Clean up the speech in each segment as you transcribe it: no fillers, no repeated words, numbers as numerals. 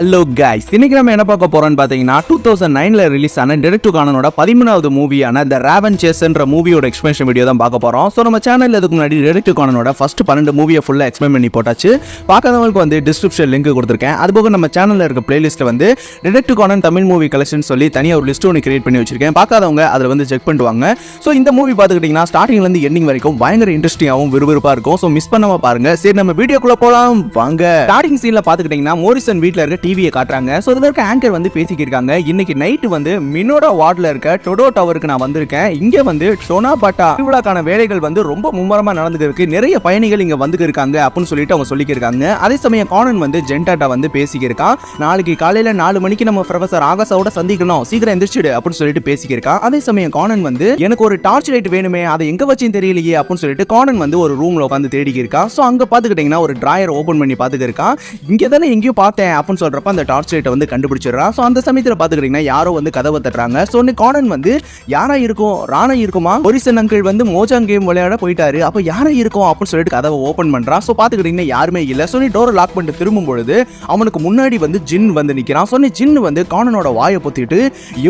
Hello guys, இன்னைக்கு நம்ம என்ன பார்க்க போறோம்னு பாத்தீங்கன்னா 2009ல ரிலீஸ் ஆன டைரக்ட் டு கானனோட 13வது மூவியான தி ராவன் சேஸ்ன்ற மூவியோட எக்ஸ்பிளனேஷன் வீடியோ தான் பார்க்க போறோம். சோ நம்ம சேனல்ல இதுக்கு முன்னாடி டைரக்ட் டு கானனோட ஃபர்ஸ்ட் 12 மூவியை ஃபுல்லா எக்ஸ்பிளைன் பண்ணி போட்டாச்சு. பார்க்காதவங்களுக்கு வந்து டிஸ்கிரிப்ஷன் லிங்க் கொடுத்திருக்கேன். அதுபோக நம்ம சேனல்ல இருக்க பிளேலிஸ்ட்ல வந்து direct to Conan Tamil movie collection சொல்லி தனியா ஒரு லிஸ்ட் ஒன்று கிரியேட் பண்ணி வச்சிருக்கேன். பார்க்காதவங்க அதுல வந்து செக் பண்ணிட்டு வாங்க. சோ இந்த மூவி பாத்துக்கிட்டீங்கன்னா ஸ்டார்டிங்ல இருந்து எண்டிங் வரைக்கும் பயங்கர இன்ட்ரெஸ்டிங்காவும் விறுவிறுப்பா இருக்கும். சோ மிஸ் பண்ணாம பாருங்க. சரி, நம்ம வீடியோக்குள்ள போலாம் வாங்க. ஸ்டார்டிங் சீன்ல பாத்துக்கிட்டீங்கன்னா மோரிசன் வீட்ல இருக்க டிவியை காட்டுறாங்க. சோ இதுல இருக்க ஆங்கர் வந்து பேசிக்கிருக்காங்க. இன்னைக்கு நைட் வந்து மினோடா வார்ட்ல இருக்க டொடோ டவருக்கு நான் வந்திருக்கேன். இங்க வந்து டொனாபாட்டா திருவிழாக்கான வேலைகள் வந்து ரொம்ப மும்முரமா நடந்துட்டு இருக்கு. நிறைய பயணிகள் இங்க வந்துட்டு இருக்காங்க அப்படின்னு சொல்லிட்டு அவங்க சொல்லிக்கிருக்காங்க. அதே சமயம் கானன் வந்து ஜென்டாட்டா வந்து பேசிக்கிருக்கான். நாளைக்கு காலையில 4 மணிக்கு நம்ம ப்ரொஃபசர் ஆகாஷோட சந்திக்கணும், சீக்கிரம் எந்திரிச்சிடு அப்படின்னு சொல்லிட்டு பேசிக்கிருக்கான். அதே சமயம் கானன் வந்து எனக்கு ஒரு டார்ச் லைட் வேணுமே, அதை எங்க வச்சுன்னு தெரியலையே அப்படின்னு சொல்லிட்டு கானன் வந்து ஒரு ரூம்ல உட்காந்து தேடிக்கிருக்கான். சோ அங்க பாத்துக்கிட்டீங்கன்னா ஒரு டிராயர் ஓபன் பண்ணி பாத்துக்கிருக்கான். இங்க தானே எங்கேயும் பார்த்தேன் அப்படின்னு சொல்றப்ப அந்த டார்ச் லைட்டை வந்து கண்டுபிடிச்சிடறான். சோ அந்த சமயத்துல பாத்துக்கிட்டீங்கன்னா யாரோ வந்து கதவை தட்டுறாங்க. சோ கானன் வந்து யாரா இருக்கும், ராணா இருக்குமா, மோரிசன் அங்கிள் வந்து மோஜாங் கேம் விளையாட போயிட்டாரு, அப்ப யாரா இருக்கும் அப்படின்னு சொல்லிட்டு கதவை ஓபன் பண்றான். சோ பாத்துக்கிட்டீங்கன்னா யாருமே இல்ல. சோ டோரை லாக் பண்ணிட்டு திரும்பும் பொழுது அவனுக்கு முன்னாடி வந்து ஜின் வந்து நிக்கிறான். சோ ஜின் வந்து கானனோட வாயை பொத்திட்டு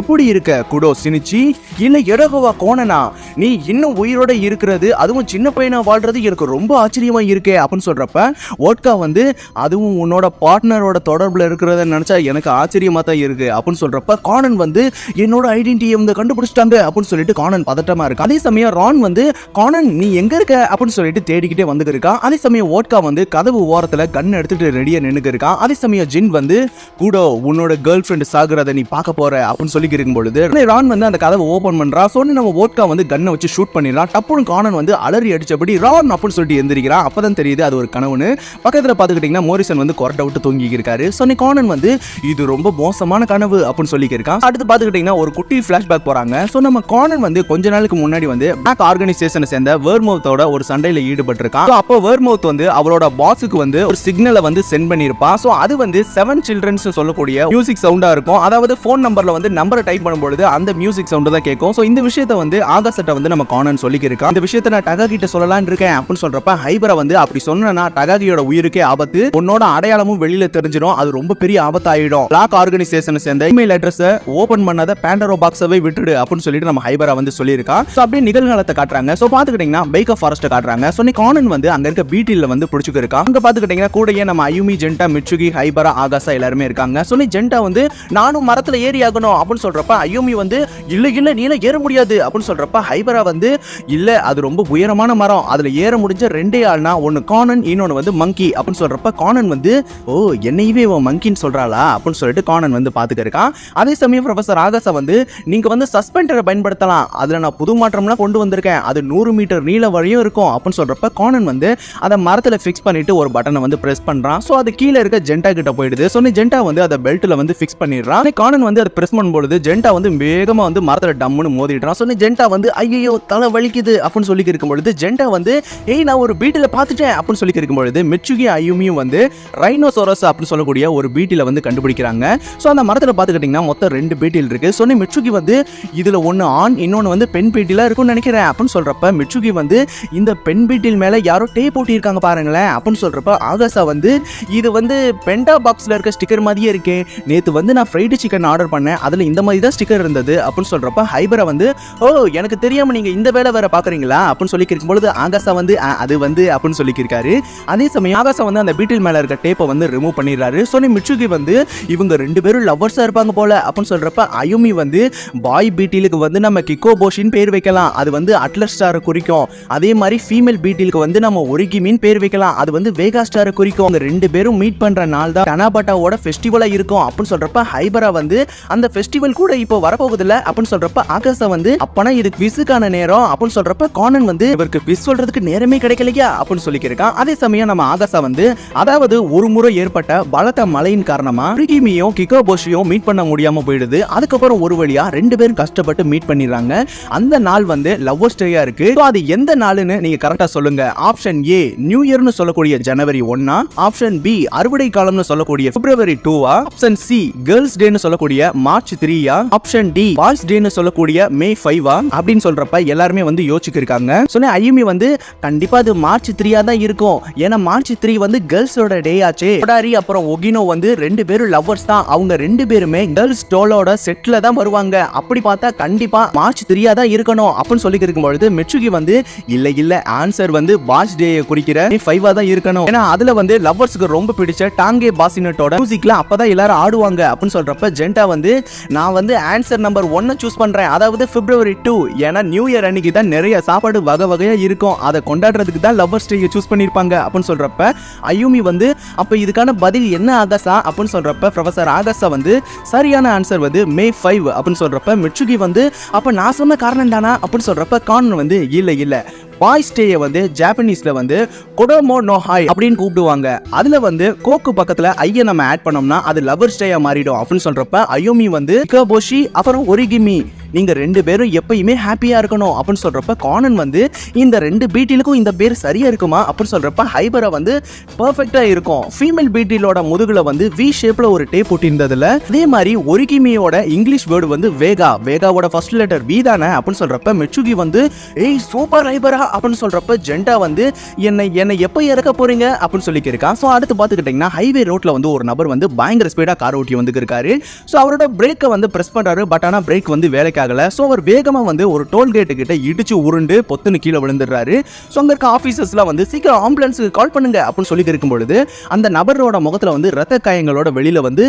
எப்படி இருக்க குடோ சினிச்சி, இல்ல எடகோவா கோனனா, நீ இன்னும் உயிரோட இருக்கிறது, அதுவும் சின்ன பையனா வாழ்றது எனக்கு ரொம்ப ஆச்சரியமா இருக்கே அப்படின்னு சொல்றப்ப ஓட்கா வந்து அதுவும் உன்னோட பார்ட்னரோட தொடர்புல இருக்கிறத நினைச்சா எனக்கு ஆச்சரியமா தான் இருக்கு அப்படின்னு சொல்றப்ப கானன் வந்து என்னோட ஐடென்டிட்டியை வந்து கண்டுபிடிச்சிட்டாங்க அப்படின்னு சொல்லிட்டு கானன் பதட்டமா இருக்கு. அதே சமயம் ரான் வந்து கானன் நீ எங்க இருக்க அப்படின்னு சொல்லிட்டு தேடிக்கிட்டே வந்து இருக்கான். அதே சமயம் ஓட்கா வந்து கதவு ஓரத்துல கன் எடுத்துட்டு ரெடியா நின்னுக்கு இருக்கான். அதே சமயம் ஜின் வந்து கூடோ உன்னோட கேர்ள் ஃப்ரெண்ட் சாகுறத நீ பார்க்க போற அப்படின்னு சொல்லி இருக்கும் பொழுது ரான் வந்து அந்த கதவை ஓபன் பண்றா. சொன்ன நம்ம ஓட்கா வந்து கன்னை வச்சு ஷூட் பண்ணிடலாம். டப்புன்னு கானன் வந்து அலறி அடிச்சபடி ரான் அப்படின்னு சொல்லிட்டு எந்திரிக்கிறான். அப்பதான் தெரியுது அது ஒரு கனவுன்னு. பக்கத்துல பாத்துக்கிட்டீங்கன்னா மோரிசன் வந்து கொரட்டை விட்டு தூங்கி இருக்காரு. சொன்ன கானன் வந்து இது ரொம்ப மோசமான கனவு அப்படின்னு சொல்லியிருக்கான். அடுத்து பாத்துக்கிட்டீங்கன்னா ஒரு குட்டி ஃபிளாஷ்பேக் போறாங்க. சோ நம்ம கானன் வந்து கொஞ்ச நாளுக்கு முன்னாடி வந்து பேக் ஆர்கனைசேஷனை சேர்ந்த வேர்மவுத்தோட ஒரு சண்டையில ஈடுபட்டு இருக்கான். அப்போ வேர்மவுத் வந்து அவரோட பாஸுக்கு வந்து ஒரு சிக்னலை வந்து சென்ட் பண்ணிருப்பான். சோ அது வந்து 7 சில்ட்ரன்ஸ் சொல்லக்கூடிய மியூசிக் சவுண்டா இருக்கும். அதாவது போன் நம்பர்ல வந்து நம்பரை டைப் பண்ணும்போது அந்த மியூசிக் சவுண்ட் தான் கேட்கும். சோ இந்த விஷயத்தை வந்து ஆகாசட்ட வந்து நம்ம கானன் சொல்லியிருக்கான். இந்த விஷயத்தை நான் டகா கிட்ட சொல்லலாம்னு இருக்கேன் அப்படின்னு சொல்றப்ப ஹைபரா வந்து அப்படி சொன்னா டகாகியோட உயிருக்கே ஆபத்து, உன்னோட அடையாளமும் வெளியில தெரிஞ்சிடும், அது ரொம்ப பெரிய ஆபத்தாயிடும். பிளாக் ஆர்கனைசேஷன் சேர்ந்த இமெயில் அட்ரஸை ஓபன் பண்ணாத பேண்டரோ பாக்ஸை விட்டுடு அப்படின்னு சொல்லிட்டு நம்ம ஹைபரா வந்து சொல்லியிருக்கான். சோ அப்படியே நிகழ்காலத்தை காட்டுறாங்க. சோ பாத்துக்கிட்டீங்கன்னா பைக்கா ஃபாரஸ்ட் காட்டுறாங்க. சோ கானன் வந்து அங்க இருக்க பீட்டில வந்து புடிச்சுக்கு இருக்கான். அங்க பாத்துக்கிட்டீங்கன்னா கூடயே நம்ம அயுமி, ஜென்டா, மிட்சுகி, ஹைபரா, ஆகாசா எல்லாருமே இருக்காங்க. சோ ஜென்டா வந்து நானும் மரத்துல ஏறி ஆகணும் அப்படின்னு சொல்றப்ப அயுமி வந்து இல்ல நீல ஏற முடியாது அப்படின்னு சொல்றப்ப ஹைபரா வந்து இல்ல அது ரொம்ப உயரமான மரம், அதுல ஏற முடிஞ்ச 2 ஆள்னா ஒன்னு கானன், இன்னொன்னு வந்து மங்கி அப்படின்னு சொல்றப்ப கானன் வந்து ஓ என்னையவே மங்கின்னு சொல்றாளா அப்படின்னு சொல்லிட்டு கானன் வந்து பாத்துக்க இருக்கான். அதே சமயம் ப்ரொஃபசர் ஆகாசா வந்து நீங்க வந்து சஸ்பெண்டரை பயன்படுத்தலாம், அதுல நான் புது மாற்றம்லாம் கொண்டு வந்திருக்கேன், அது 100 மீட்டர் நீள வழியும் இருக்கும் அப்படின்னு சொல்றப்ப கானன் வந்து அதை மரத்துல ஃபிக்ஸ் பண்ணிட்டு ஒரு பட்டனை வந்து பிரஸ் பண்றான். சோ அது கீழே இருக்க ஜென்டா கிட்ட போயிடுது. சோ ஜென்டா வந்து அதை பெல்ட்ல வந்து ஃபிக்ஸ் பண்ணிடுறான். கானன் வந்து அதை பிரஸ் பண்ணும்போது ஜென்டா வந்து வேகமா வந்து மரத்துல டம்முன்னு மோதிடுறான். சோ ஜென்டா வந்து ஐயோ தலை வலிக்குது அப்படின்னு சொல்லி இருக்கும்பொழுது ஜென்டா வந்து ஏய் நான் ஒரு பீட்டில பாத்துட்டேன் அப்படின்னு சொல்லி இருக்கும்பொழுது மிட்சுகி அயுமியும் வந்து ரைனோசோரஸ் அப்படின்னு சொல்லக்கூடிய ஒரு பீட்டில வந்து கண்டுபிடிக்கிறாங்க. சோ அந்த மரத்துல பாத்துக்கிட்டீங்கன்னா மொத்தம் 2 பீட்டில் இருக்கு. சொன்ன மிட்சுகி வந்து இதுல ஒன்னு ஆண், இன்னொன்னு வந்து பெண் பீட்டில இருக்கும்னு நினைக்கிறேன் அப்படின்னு சொல்றப்ப மிட்சுகி வந்து இந்த பெண் பீட்டில் மேல யாரோ டேப் போட்டி இருக்காங்க பாருங்களேன் அப்படின்னு சொல்றப்ப ஆகாசா வந்து இது வந்து பெண்டா பாக்ஸ்ல இருக்க ஸ்டிக்கர் மாதிரியே இருக்கே, நேத்து வந்து நான் ஃப்ரைடு சிக்கன் ஆர்டர் பண்ணேன், அதுல இந்த மாதிரி தான் ஸ்டிக்கர் இருந்தது அப்படின்னு சொல்றப்ப ஹைபரா வந்து ஓ எனக்கு தெரியாம நீங்க இந்த வேலை வேற பாக்குறீங்களா அப்படின்னு சொல்லி இருக்கும்போது ஆகாசா வந்து அது வந்து அப்படின்னு சொல்லியிருக்காரு. அதே சமயம் ஆகாசா வந்து அந்த பீட்டில் மேல இருக்க டேப்பை வந்து ரிமூவ் பண்ணிடுறாரு. சொன்ன மிட்சுகி வந்து இவங்க 2 பேரும் லவ்வர்ஸா இருப்பாங்க போல அப்படின்னு சொல்றப்ப அயுமி வந்து பாய் பீட்டிலுக்கு வந்து நம்ம கிக்கோ போஷின் பேர் வைக்கலாம், அது வந்து அட்லஸ் ஸ்டாரை குறிக்கும். அதே மாதிரி ஃபீமேல் பீட்டிலுக்கு வந்து நம்ம ஒரிகிமின் பேர் வைக்கலாம், அது வந்து வேகா ஸ்டாரை குறிக்கும். அவங்க 2 பேரும் மீட் பண்ற நாள் தான் டனாபாட்டாவோட ஃபெஸ்டிவலா இருக்கும் அப்படின்னு சொல்றப்ப ஹைபரா வந்து அந்த ஃபெஸ்டிவல் கூட இப்போ வரப்போகுது இல்ல அப்படின்னு சொல்றப்ப ஆகாசா வந்து அப்பனா இது குவிஸுக்கான நேரம் அப்படின்னு சொல்றப்ப கானன் வந்து இவருக்கு குவிஸ் சொல்றதுக்கு நேரமே கிடைக்கலையா அப்படின்னு சொல்லியிருக்கான். அதே சமயம் நம்ம ஆகாசா வந்து அதாவது ஒரு முறை ஏற்பட்ட பலத்த மழையின் காரணமா ஒரிகிமியும் கிக்கோ போஷியும் மீட் பண்ண முடியாம போயிடுது. அதுக்கப்புறம் ஒரு வழியா 2 பேரும் கஷ்டப்பட்டு மீட் பண்ணிடுறாங்க. அந்த நாள் வந்து லவ்வர்ஸ் டேயா இருக்கு. அது எந்த நாள்னு நீங்க கரெக்டா சொல்லுங்க. ஆப்ஷன் ஏ நியூ இயர்னு சொல்லக்கூடிய ஜனவரி 1, ஆப்ஷன் பி அறுவடை காலம்னு சொல்லக்கூடிய பிப்ரவரி 2, ஆப்ஷன் சி கேர்ள்ஸ் டேன்னு சொல்லக்கூடிய மார்ச் 3, ஆப்ஷன் டி பாய்ஸ் டேன்னு சொல்லக்கூடிய மே 5 அப்படின்னு சொல்றப்ப எல்லாருமே வந்து யோசிச்சிருக்காங்க. சொன்ன அயுமி வந்து கண்டிப்பா அது மார்ச் 3 தான் இருக்கும், ஏன்னா மார்ச் 3 வந்து கேர்ள்ஸோட டே ஆச்சு. அப்புறம் ஒகினோ வந்து ரெண்டு பேரும் லவ்வர்ஸ் தான், அவங்க ரெண்டு பேருமே கேர்ள்ஸ் டோலோட செட்ல தான் வருவாங்க, அப்படி பார்த்தா கண்டிப்பா மார்ச் 3 தான் இருக்கணும் அப்படின்னு சொல்லி இருக்கும்பொழுது மிட்சுகி வந்து இல்ல ஆன்சர் வந்து பாஸ் டே குறிக்கிற 5 தான் இருக்கணும், ஏன்னா அதுல வந்து லவ்வர்ஸ்க்கு ரொம்ப பிடிச்ச டாங்கே பாசினட்டோட மியூசிக்ல அப்பதான் எல்லாரும் ஆடுவாங்க அப்படின்னு சொல்றப்ப ஜென்டா வந்து நான் வந்து ஆன்சர் நம்பர் 1 சூஸ் பண்றேன், அதாவது February 2, ஏன்னா நியூ இயர் அன்னைக்கு தான் நிறைய சாப்பாடு வகை வகையா இருக்கும், அதை கொண்டாடுறதுக்கு தான் லவ்வர்ஸ் டே சூஸ் பண்ணிருப்பாங்க அப்படின்னு சொல்றப்ப அயூமி வந்து அப்ப இதுக்கான பதில் என்ன ஆகாசா அப்படின்னு சொல்றப்ப ப்ரொஃபசர் ஆகாசா வந்து சரியான ஆன்சர் வந்து May 5 அப்படின்னு சொல்றப்ப மிட்சுகி வந்து அப்ப நான் சொன்ன காரணம் தானா அப்படின்னு சொல்றப்ப கான் வந்து இல்ல பாய்ஸ் டேயை வந்து ஜாப்பனீஸ்ல வந்து கொடோமோ நோ ஹாய் அப்படின்னு கூப்பிடுவாங்க, அதுல வந்து கோக்கு பக்கத்துல ஐய நம்ம ஆட் பண்ணோம்னா அது லவர்ஸ் டேயா மாறிடும் அப்படின்னு சொல்றப்ப அயோமி வந்து இகாபோஷி அப்புறம் ஒரிகிமி நீங்க ரெண்டு பேரும் எப்பயுமே ஹாப்பியா இருக்கணும் அப்படின்னு சொல்றப்ப கானன் வந்து இந்த ரெண்டு பீட்டிலுக்கும் இந்த பேர் சரியா இருக்குமா அப்படின்னு சொல்றப்ப ஹைபரா வந்து பெர்ஃபெக்ட்டா இருக்கும், ஃபீமேல் பீட்டிலோட முதுகுல வந்து வி ஷேப்ல ஒரு டேப் ஒட்டியிருந்ததுல அதே மாதிரி ஒரிகிமியோட இங்கிலீஷ் வேர்டு வந்து வேகாவோட ஃபர்ஸ்ட் லெட்டர் வி தானே அப்படின்னு சொல்றப்ப மிட்சுகி வந்து ஏய் சூப்பர் ஹைபரா அப்படின்னு சொல்றப்ப ஜென்டா வந்து என்னை எப்போ இறக்க போறீங்க அப்படின்னு சொல்லி இருக்கான். ஸோ அடுத்து பார்த்துக்கிட்டீங்கன்னா ஹைவே ரோட்ல வந்து ஒரு நபர் வந்து பயங்கர ஸ்பீடா கார் ஓட்டி வந்து இருக்காரு. ஸோ அவரோட பிரேக்கை வந்து பிரஸ் பண்றாரு, பட் ஆனால் பிரேக் வந்து வேலைக்கு ஆகல. ஸோ அவர் வேகமா வந்து ஒரு டோல்கேட்டு கிட்ட இடிச்சு உருண்டு பொத்துன்னு கீழே விழுந்துடுறாரு. ஸோ அங்க இருக்க ஆஃபீஸர்ஸ்லாம் வந்து சீக்கிரம் ஆம்புலன்ஸுக்கு கால் பண்ணுங்க அப்படின்னு சொல்லி இருக்கும் பொழுது அந்த நபரோட முகத்துல வந்து ரத்த காயங்களோட வெளியில வந்து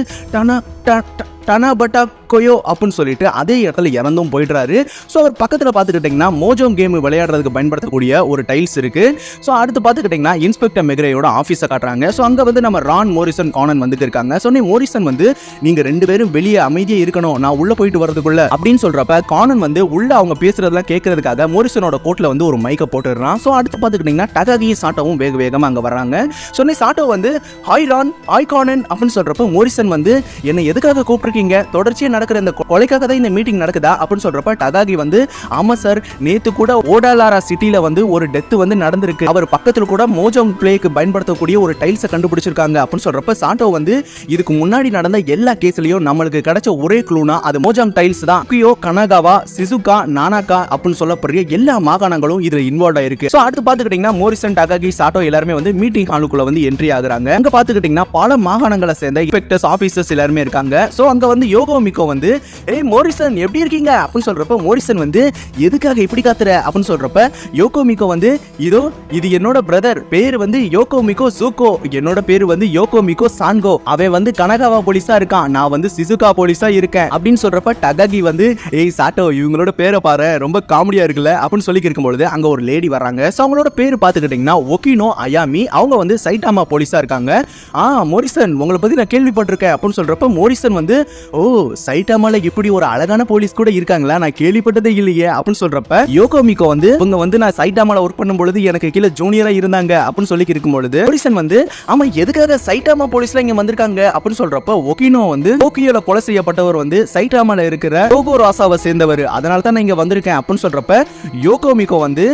டனாபட்டா கொயோ அப்படின்னு சொல்லிட்டு அதே இடத்துல இறந்தும் போயிடுறாரு. ஸோ அவர் பக்கத்தில் பார்த்துக்கிட்டிங்கன்னா மோஜோம் கேம் விளையாடுறதுக்கு பயன்படுத்தக்கூடிய ஒரு டைல்ஸ் இருக்கு. ஸோ அடுத்து பார்த்துக்கிட்டிங்கன்னா இன்ஸ்பெக்டர் மெக்ரேயோட ஆஃபீஸை காட்டுறாங்க. ஸோ அங்கே வந்து நம்ம ரான் மோரிசன் கானன் வந்துட்டு இருக்காங்க. ஸோ மோரிசன் வந்து நீங்க ரெண்டு பேரும் வெளியே அமைதியாக இருக்கணும், நான் உள்ள போயிட்டு வரதுக்குள்ள அப்படின்னு சொல்றப்ப கானன் வந்து உள்ள அவங்க பேசுறதெல்லாம் கேட்கறதுக்காக மோரிசனோட கோட்ல வந்து ஒரு மைக்கை போட்டுடுறான். ஸோ அடுத்து பார்த்துக்கிட்டிங்கன்னா டகாகி சாட்டோவும் வேகமாக அங்கே வர்றாங்க. ஸோ சாட்டோ வந்து ஹாய் ரான் ஹாய் கானன் அப்படின்னு சொல்றப்ப மோரிசன் வந்து என்னை எதுக்காக கூப்பிட்டு தொடர்ச்சியா நடக்கிற இந்த கொலைக்காக தான் இந்த மீட்டிங் நடக்குதா அப்படின்னு சொல்றப்ப டகாகி வந்து ஆமா சார், நேத்து கூட ஓடாலாரா சிட்டில வந்து ஒரு டெத் வந்து நடந்திருக்கு, அவர் பக்கத்துல கூட மோஜோங் பிளேக்கு பயன்படுத்தக்கூடிய ஒரு டைல்ஸை கண்டுபிடிச்சிருக்காங்க அப்படின்னு சொல்றப்ப சாட்டோ வந்து இதுக்கு முன்னாடி நடந்த எல்லா கேஸ்லயும் நம்மளுக்கு கிடைச்ச ஒரே க்ளூனா அது மோஜோங் டைல்ஸ் தான், கியோ கனகாவா சிசுகா நானாகா அப்படின்னு சொல்லப்படுற எல்லா மாகாணங்களும் இதுல இன்வால்வ் ஆயிருக்கு. சோ அடுத்து பாத்துக்கிட்டீங்கன்னா மோரிசன் டகாகி சாட்டோ எல்லாருமே வந்து மீட்டிங் ஹாலுக்குள்ள வந்து என்ட்ரி ஆகுறாங்க. அங்க பாத்துக்கிட்டீங்கன்னா பல மாகாணங்களை சேர்ந்த இன்ஸ்பெக்டர்ஸ் ஆபீசர்ஸ் எல்லாருமே இருக்காங்க. சோ அங்க வந்து யோகோ மிக்கோ வந்து ஏய் மோரிசன் எப்படி இருக்கீங்க அப்படின்னு சொல்றப்ப மோரிசன் வந்து எதுக்காக இப்படி காத்துற அப்படின்னு சொல்றப்ப யோகோ மிக்கோ வந்து இது என்னோட பிரதர், பேரு வந்து யோகோ மிக்கோ சூகோ, என்னோட பேரு வந்து யோகோ மிக்கோ சான்கோ, அவன் வந்து கனகாவா போலீஸா இருக்கான், நான் வந்து சிசுகா போலீஸா இருக்கேன் அப்படின்னு சொல்றப்ப டகாகி வந்து ஏய் சாட்டோ இவங்களோட பேரை பாரு ரொம்ப காமெடியா இருக்குல்ல அப்படின்னு சொல்லி இருக்கும்பொழுது அங்க ஒரு லேடி வர்றாங்க. சோ அவங்களோட பேரு பாத்துக்கிட்டீங்கன்னா ஒகினோ அயாமி, அவங்க வந்து சைட்டாமா போலீஸா இருக்காங்க. மோரிசன் உங்களை பத்தி நான் கேள்விப்பட்டிருக்கேன் அப்படின்னு சொல்றப்ப மோரிசன் வந்து ஓ சைட்டாமால இப்படி ஒரு அழகான போலீஸ் கூட இருக்காங்களா, நான் கேள்விப்பட்டதே இல்லையே அப்படின்னு சொல்றப்ப யோகோ மிக்கோ வந்து இவங்க வந்து நான் சைட்டாமால ஒர்க் பண்ணும் பொழுது எனக்கு கீழே ஜூனியரா இருந்தாங்க அப்படின்னு சொல்லி இருக்கும் பொழுது மோரிசன் வந்து ஆமா எதுக்காக சைட்டாமா போலீஸ்ல இங்க வந்திருக்காங்க அப்படின்னு சொல்றப்ப ஒகினோ வந்து டோக்கியோல கொலை செய்யப்பட்டவர் வந்து சைட்டாமால இருக்கிற டோகோ ராசாவை சேர்ந்தவர், அதனால தான் நான் இங்க வந்திருக்கேன் அப்படின்னு சொல்றப்ப யோகோ மிக்கோ வந்து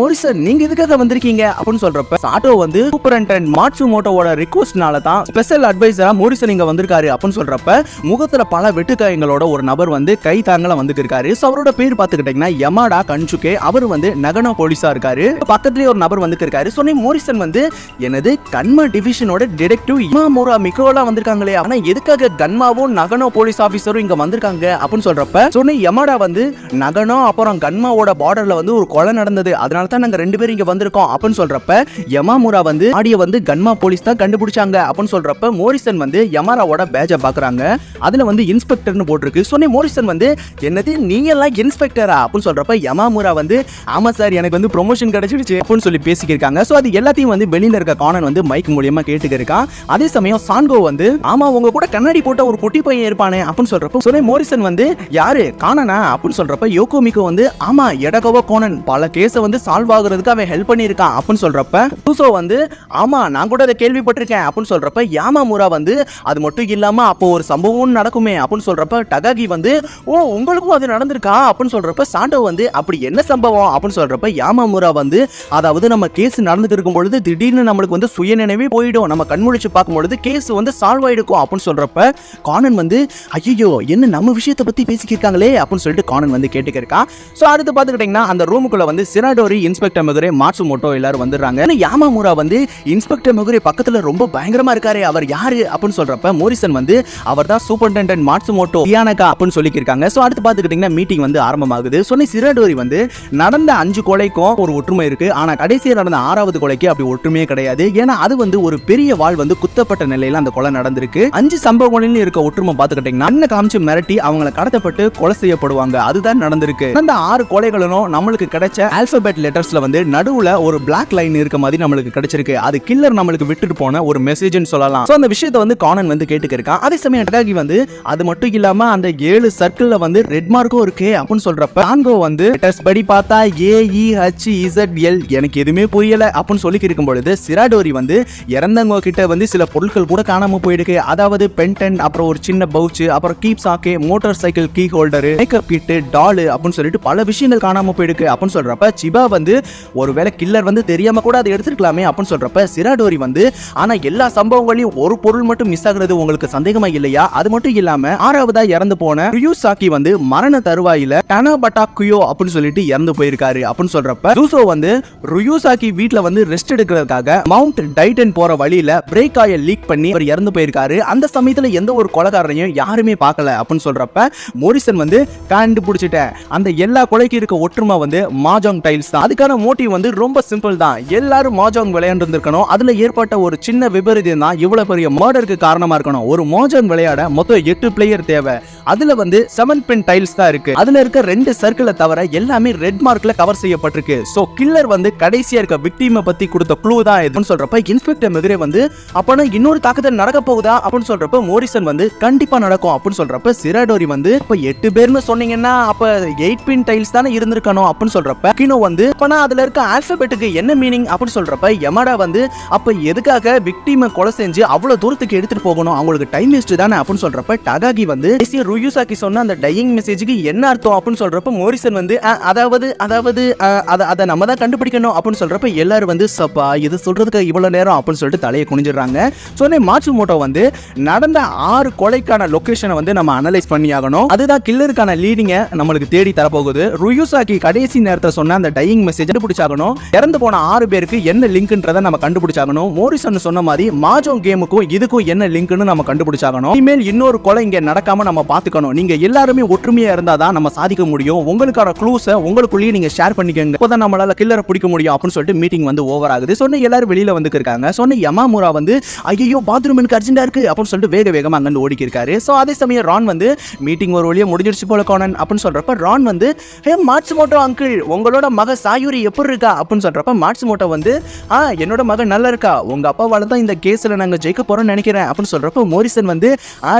மோரிசன் நீங்க எதுக்காக வந்திருக்கீங்க அப்படின்னு சொல்றப்ப சாட்டோ வந்து சூப்பரண்டன்ட் மாட்சுமோட்டோவோட ரிக்வெஸ்ட்னால தான் ஸ்பெஷல் அட்வைசரா மோரிசன் இங்க வந்திருக்காரு அப்படின்னு சொல்றப்ப முகத்துல பல வெட்டுக்காயங்களோட ஒரு நபர் வந்து கை தாங்கல வந்துட்டு இருக்காரு. சோ அவரோட பேர் பாத்துக்கிட்டீங்கன்னா யமாடா கன்சுகே, அவர் வந்து நகனோ போலீஸா இருக்காரு. பக்கத்துலயே ஒரு நபர் வந்து இருக்காரு. சோ மோரிசன் வந்து எனது கன்மா டிவிஷனோட டிடெக்டிவ் இமாமுரா மிக்கோலா வந்திருக்காங்களே, ஆனா எதுக்காக கன்மாவும் நகனோ போலீஸ் ஆபீசரும் இங்க வந்திருக்காங்க அப்படின்னு சொல்றப்ப சொன்ன யமாடா வந்து நகனோ அப்புறம் கன்மாவோட பார்டர்ல வந்து ஒரு கொலை நடந்தது, அதனால தான் நாங்க ரெண்டு பேரும் இங்க வந்திருக்கோம் அப்படின்னு சொல்றப்ப யமாமுரா வந்து ஆடிய வந்து கன்மா போலீஸ் தான் கண்டுபிடிச்சாங்க அப்படின்னு சொல்றப்ப மோரிசன் வந்து யமாராவோட பேஜை பாக்குறாங்க. அதுல வந்து இன்ஸ்பெக்டர்னு போட்டிருக்கு. சொன்ன மோரிசன் வந்து என்னது நீங்க எல்லாம் இன்ஸ்பெக்டரா அப்படின்னு சொல்றப்ப யமாமுரா வந்து ஆமா சார் எனக்கு வந்து ப்ரொமோஷன் கிடைச்சிடுச்சு அப்படின்னு சொல்லி பேசிக்கிருக்காங்க. சோ அது எல்லாத்தையும் வந்து வெளியில இருக்க கானன் வந்து மைக் மூலமா கேட்டுக்கிருக்கான். அதே சமயம் சான்கோ வந்து ஆமா உங்க கூட கண்ணாடி போட்ட ஒரு பொட்டி பையன் இருப்பானே அப்படின்னு சொல்றப்ப சொன்ன மோரிசன் வந்து யாரு கானனா அப்படின்னு சொல்றப்ப யோகோ மிக்கோ வந்து ஆமா எடகவோ கோனன் பல கேஸை வந்து சால்வ் ஆகுறதுக்கு அவன் ஹெல்ப் பண்ணியிருக்கான் அப்படின்னு சொல்றப்ப சூசோ வந்து ஆமா நான் கூட அதை கேள்விப்பட்டிருக்கேன் அப்படின்னு சொல்றப்ப யாமாமுரா வந்து அது மட்டும் இல்லாம அப்போ ஒரு சம்பவம் ஒன்று நடக்குமே அப்படின்னு சொல்றப்ப டகாகி வந்து ஓ உங்களுக்கும் அது நடந்திருக்கா அப்படின்னு சொல்றப்ப சாண்டோ வந்து அப்படி என்ன சம்பவம் அப்படின்னு சொல்றப்ப யாமாமுரா வந்து அதாவது நம்ம கேஸ் நடந்துட்டு இருக்கும் பொழுது திடீர்னு நம்மளுக்கு வந்து சுயநினைவே போயிடும், நம்ம கண்முழிச்சு பார்க்கும் பொழுது கேஸ் வந்து சால்வ் ஆயிடுக்கும் அப்படின்னு சொல்றப்ப கானன் வந்து ஐயோ என்ன நம்ம விஷயத்தை பத்தி பேசிக்கிருக்காங்களே அப்படின்னு சொல்லிட்டு கானன் வந்து கேட்டுக்கிருக்கான். ஸோ அடுத்து பார்த்துக்கிட்டீங்கன்னா அந்த ரூமுக்குள்ள வந்து சிராடோரி, இன்ஸ்பெக்டர் மெகுரே, மாட்சுமோட்டோ எல்லாரும் வந்துடுறாங்க. யாமாமுரா வந்து இன்ஸ்பெக்டர் மெகுரே பக்கத்துல ரொம்ப பயங்கரமா இருக்காரு, அவர் யாரு அப்படின்னு சொல்றப்ப மோரிசன் வந்து அவர் தான் சூப்பரிண்டெண்டன்ட் மாட்சுமோட்டோ டியானகா அப்படின்னு சொல்லியிருக்காங்க. ஸோ அடுத்து பார்த்துக்கிட்டீங்கன்னா மீட்டிங் வந்து ஆரம்பமாகுது. சொன்ன சிராடோரி வந்து நடந்த 5 கொலைக்கும் ஒரு ஒற்றுமை இருக்கு, ஆனா கடைசியில் நடந்த 6வது கொலைக்கு அப்படி ஒற்றுமையே கிடையாது. ஏன்னா அது வந்து ஒரு பெரிய வாள் வந்து குத்தப்பட்ட நிலையில அந்த கொலை நடந்திருக்கு. 5 சம்பவங்களில் இருக்க ஒற்றுமை பார்த்துக்கிட்டீங்கன்னா அண்ணன் காமிச்சு மிரட்டி அவங்களை கடத்தப்பட்டு கொலை செய்யப்படுவாங்க, அதுதான் நடந்திருக்கு. அந்த 6 கொலைகளும் நம்மளுக்கு கிடைச்ச ஆல்பபெட் லெட்டர்ஸ்ல வந்து நடுவுல ஒரு பிளாக் லைன் இருக்க மாதிரி நம்மளுக்கு கிடைச்சிருக்கு, அது கில்லர் நம்மளுக்கு விட்டுட்டு போன ஒரு மெசேஜ்னு சொல்லலாம். சோ அந்த விஷயத்தை வந்து கானன் வந்து கேட்டுக்கிருக்கான். அதே சமயம் டகாகி வந்து அது மட்டும் இல்லாம அந்த 7 சர்க்கிள்ல வந்து ரெட் மார்க்கும் இருக்கு அப்படின்னு சொல்றப்ப சான்கோ வந்து லெட்டர்ஸ் படி பார்த்தா AEHZL எனக்கு எதுவுமே புரியல அப்படின்னு சொல்லி இருக்கும் பொழுது சிராடோரி வந்து இறந்தவங்க கிட்ட வந்து சில பொருட்கள் கூட காணாம போயிருக்கு, அதாவது பென்டன், அப்புறம் ஒரு சின்ன பவுச், அப்புறம் keepsake, motor cycle key holder, makeup kit, doll அப்படின்னு சொல்லிட்டு பல விஷயங்கள் காணாம போயிருக்கு அப்படின்னு சொல்றப்ப சிபா வந்து ஒருவேளை கில்லர் வந்து தெரியாம கூட அதை எடுத்துக்கலாமே அப்படின்னு சொல்றப்ப சிராடோரி வந்து ஆனா எல்லா சம்பவங்களையும் ஒரு பொருள் மட்டும் மிஸ் ஆகுறது உங்களுக்கு சந்தேகமா இல்லையா, அது மட்டும் இல்லாம 6வதா இறந்து போன ரியூசாக்கி வந்து மரண தருவாயில டனாபட்டா குயோ அப்படின்னு சொல்லிட்டு இறந்து போயிருக்காரு அப்படின்னு சொல்றப்ப ஜூசோ வந்து ரியூசாக்கி வீட்ல வந்து ரெஸ்ட் எடுக்கிறதுக்காக மவுண்ட் டைட்டன் போற வழியில பிரேக் ஆயில் லீக் பண்ணி அவர் இறந்து போயிருக்காரு, அந்த சமயத்துல எந்த ஒரு கொலைகாரனையும் யாருமே பார்க்கல அப்படின்னு சொல்றப்ப மோரிசன் வந்து கண்டுபிடிச்சிட்டேன், அந்த எல்லா கொலைக்கு இருக்க ஒற்றுமை வந்து மாஜாங் டைல்ஸ் தான், அதுக்கான மோட்டிவ் வந்து ரொம்ப சிம்பிள் தான், எல்லாரும் மாஜாங் விளையாண்டு இருந்திருக்கணும், அதுல ஏற்பட்ட ஒரு சின்ன விபரீதம் தான் இவ்வளவு பெரிய மர்டருக்கு காரணமா இருக்கணும், ஒரு மாஜாங் விளையாட மொத்தம் 8 பிளேயர் தேவை, அதுல வந்து 7 பின் டைல்ஸ் தான் இருக்கு, அதுல இருக்க 2 சர்க்கிளை தவிர எல்லாமே ரெட் மார்க்ல கவர் செய்யப்பட்டிருக்கு, சோ கில்லர் வந்து கடைசியா இருக்க விக்டிமை பத்தி கொடுத்த க்ளூ தான் இதுன்னு சொல்றப்ப இன்ஸ்பெக்டர் மெகுரே வந்து அப்பனா இன்னொரு தாக்குதல் நடக்க போகுதா அப்படின்னு சொல்றப்ப மோரிசன் வந்து கண்டிப்பா நடக்கும் அப்படின்னு சொல்றப்ப சிராடோரி வந்து இப்ப 8 பேர்னு சொன்னீங்கன்னா அப்ப 8 பின் டைல்ஸ் தானே இருந்திருக்கணும் அப்படின்னு சொல்றப்ப கினோ வந்து அப்பனா அதுல இருக்க ஆல்பபெட்டுக்கு என்ன மீனிங் அப்படின்னு சொல்றப்ப யமடா வந்து அப்ப எதுக்காக விக்டிமை கொலை செஞ்சு அவ்வளவு தூரத்துக்கு எடுத்துட்டு போகணும், அவங்களுக்கு டைம் வேஸ்ட் தானே அப்படின்னு சொல்றப்ப டகாகி வந்து ருயூசாக்கி சொன்ன அந்த டையிங் மெசேஜுக்கு என்ன அர்த்தம் அப்படின்னு சொல்றப்ப மோரிசன் வந்து அதாவது அதை நம்ம தான் கண்டுபிடிக்கணும் அப்படின்னு சொல்றப்ப எல்லாரும் வந்து சப்பா இது சொல்றதுக்கு இவ்வளவு நேரம் அப்படின்னு சொல்லிட்டு தலையை குனிஞ்சிடறாங்க. சொன்ன மாட்சுமோட்டோ வந்து நடந்த 6 கொலைக்கான லொகேஷனை வந்து நம்ம அனலைஸ் பண்ணி ஆகணும், அதுதான் கில்லருக்கான லீடிங்கை நம்மளுக்கு தேடி தரப்போகுது. ருயூசாக்கி கடைசி நேரத்தில் சொன்ன அந்த டையிங் மெசேஜ் கண்டுபிடிச்சாகணும், இறந்து போன 6 பேருக்கு என்ன லிங்க்ன்றதை நம்ம கண்டுபிடிச்சாகணும், மோரிசன் சொன்ன மாதிரி மாஜோங் கேமுக்கும் இதுக்கும் என்ன லிங்க்னு நம்ம கண்டுபிடிச்சாகணும், இனிமேல் இன்னொரு கொலை இங்க நடக்காம நம்ம பாத்துக்கணும், நீங்க எல்லாருமே ஒற்றுமையா இருந்தாதான் நம்ம சாதிக்க முடியும், உங்களுக்கான க்ளூஸை உங்களுக்குள்ளேயே நீங்க ஷேர் பண்ணிக்கங்க, அப்பதான் நம்மளால கில்லரை பிடிக்க முடியும் அப்படின்னு சொல்லிட்டு மீட்டிங் வந்து ஓவர் ஆகுது. சொன்ன எல்லாரும் வெளியில வந்து இருக்காங்க. சொன்ன யமாமுரா வந்து ஐயோ பாத்ரூம் எனக்கு அர்ஜென்ட்டா இருக்கு அப்படின்னு சொல்லிட்டு வேக வேகமா அங்க இருந்து ஓடிக்கி இருக்காரு. சோ அதே சமயம் ரான் வந்து மீட்டிங் ஒரு வழியா முடிஞ்சிருச்சு போல கானன் அப்படின்னு சொல்றப்ப ரான் வந்து ஹே மாட்சுமோட்டோ அங்கிள் உங்களோட மக சாயூரி எப்படி இருக்கா அப்படின்னு சொல்றப்ப மாட்சுமோட்டோ வந்து என்னோட மக நல்லா இருக்கா, உங்க அப்பாவால தான் இந்த கேஸ்ல நாங்க ஜெயிக்க போறோம்னு நினைக்கிறேன் அப்படின்னு சொல்றப்ப மோரிசன் வந்து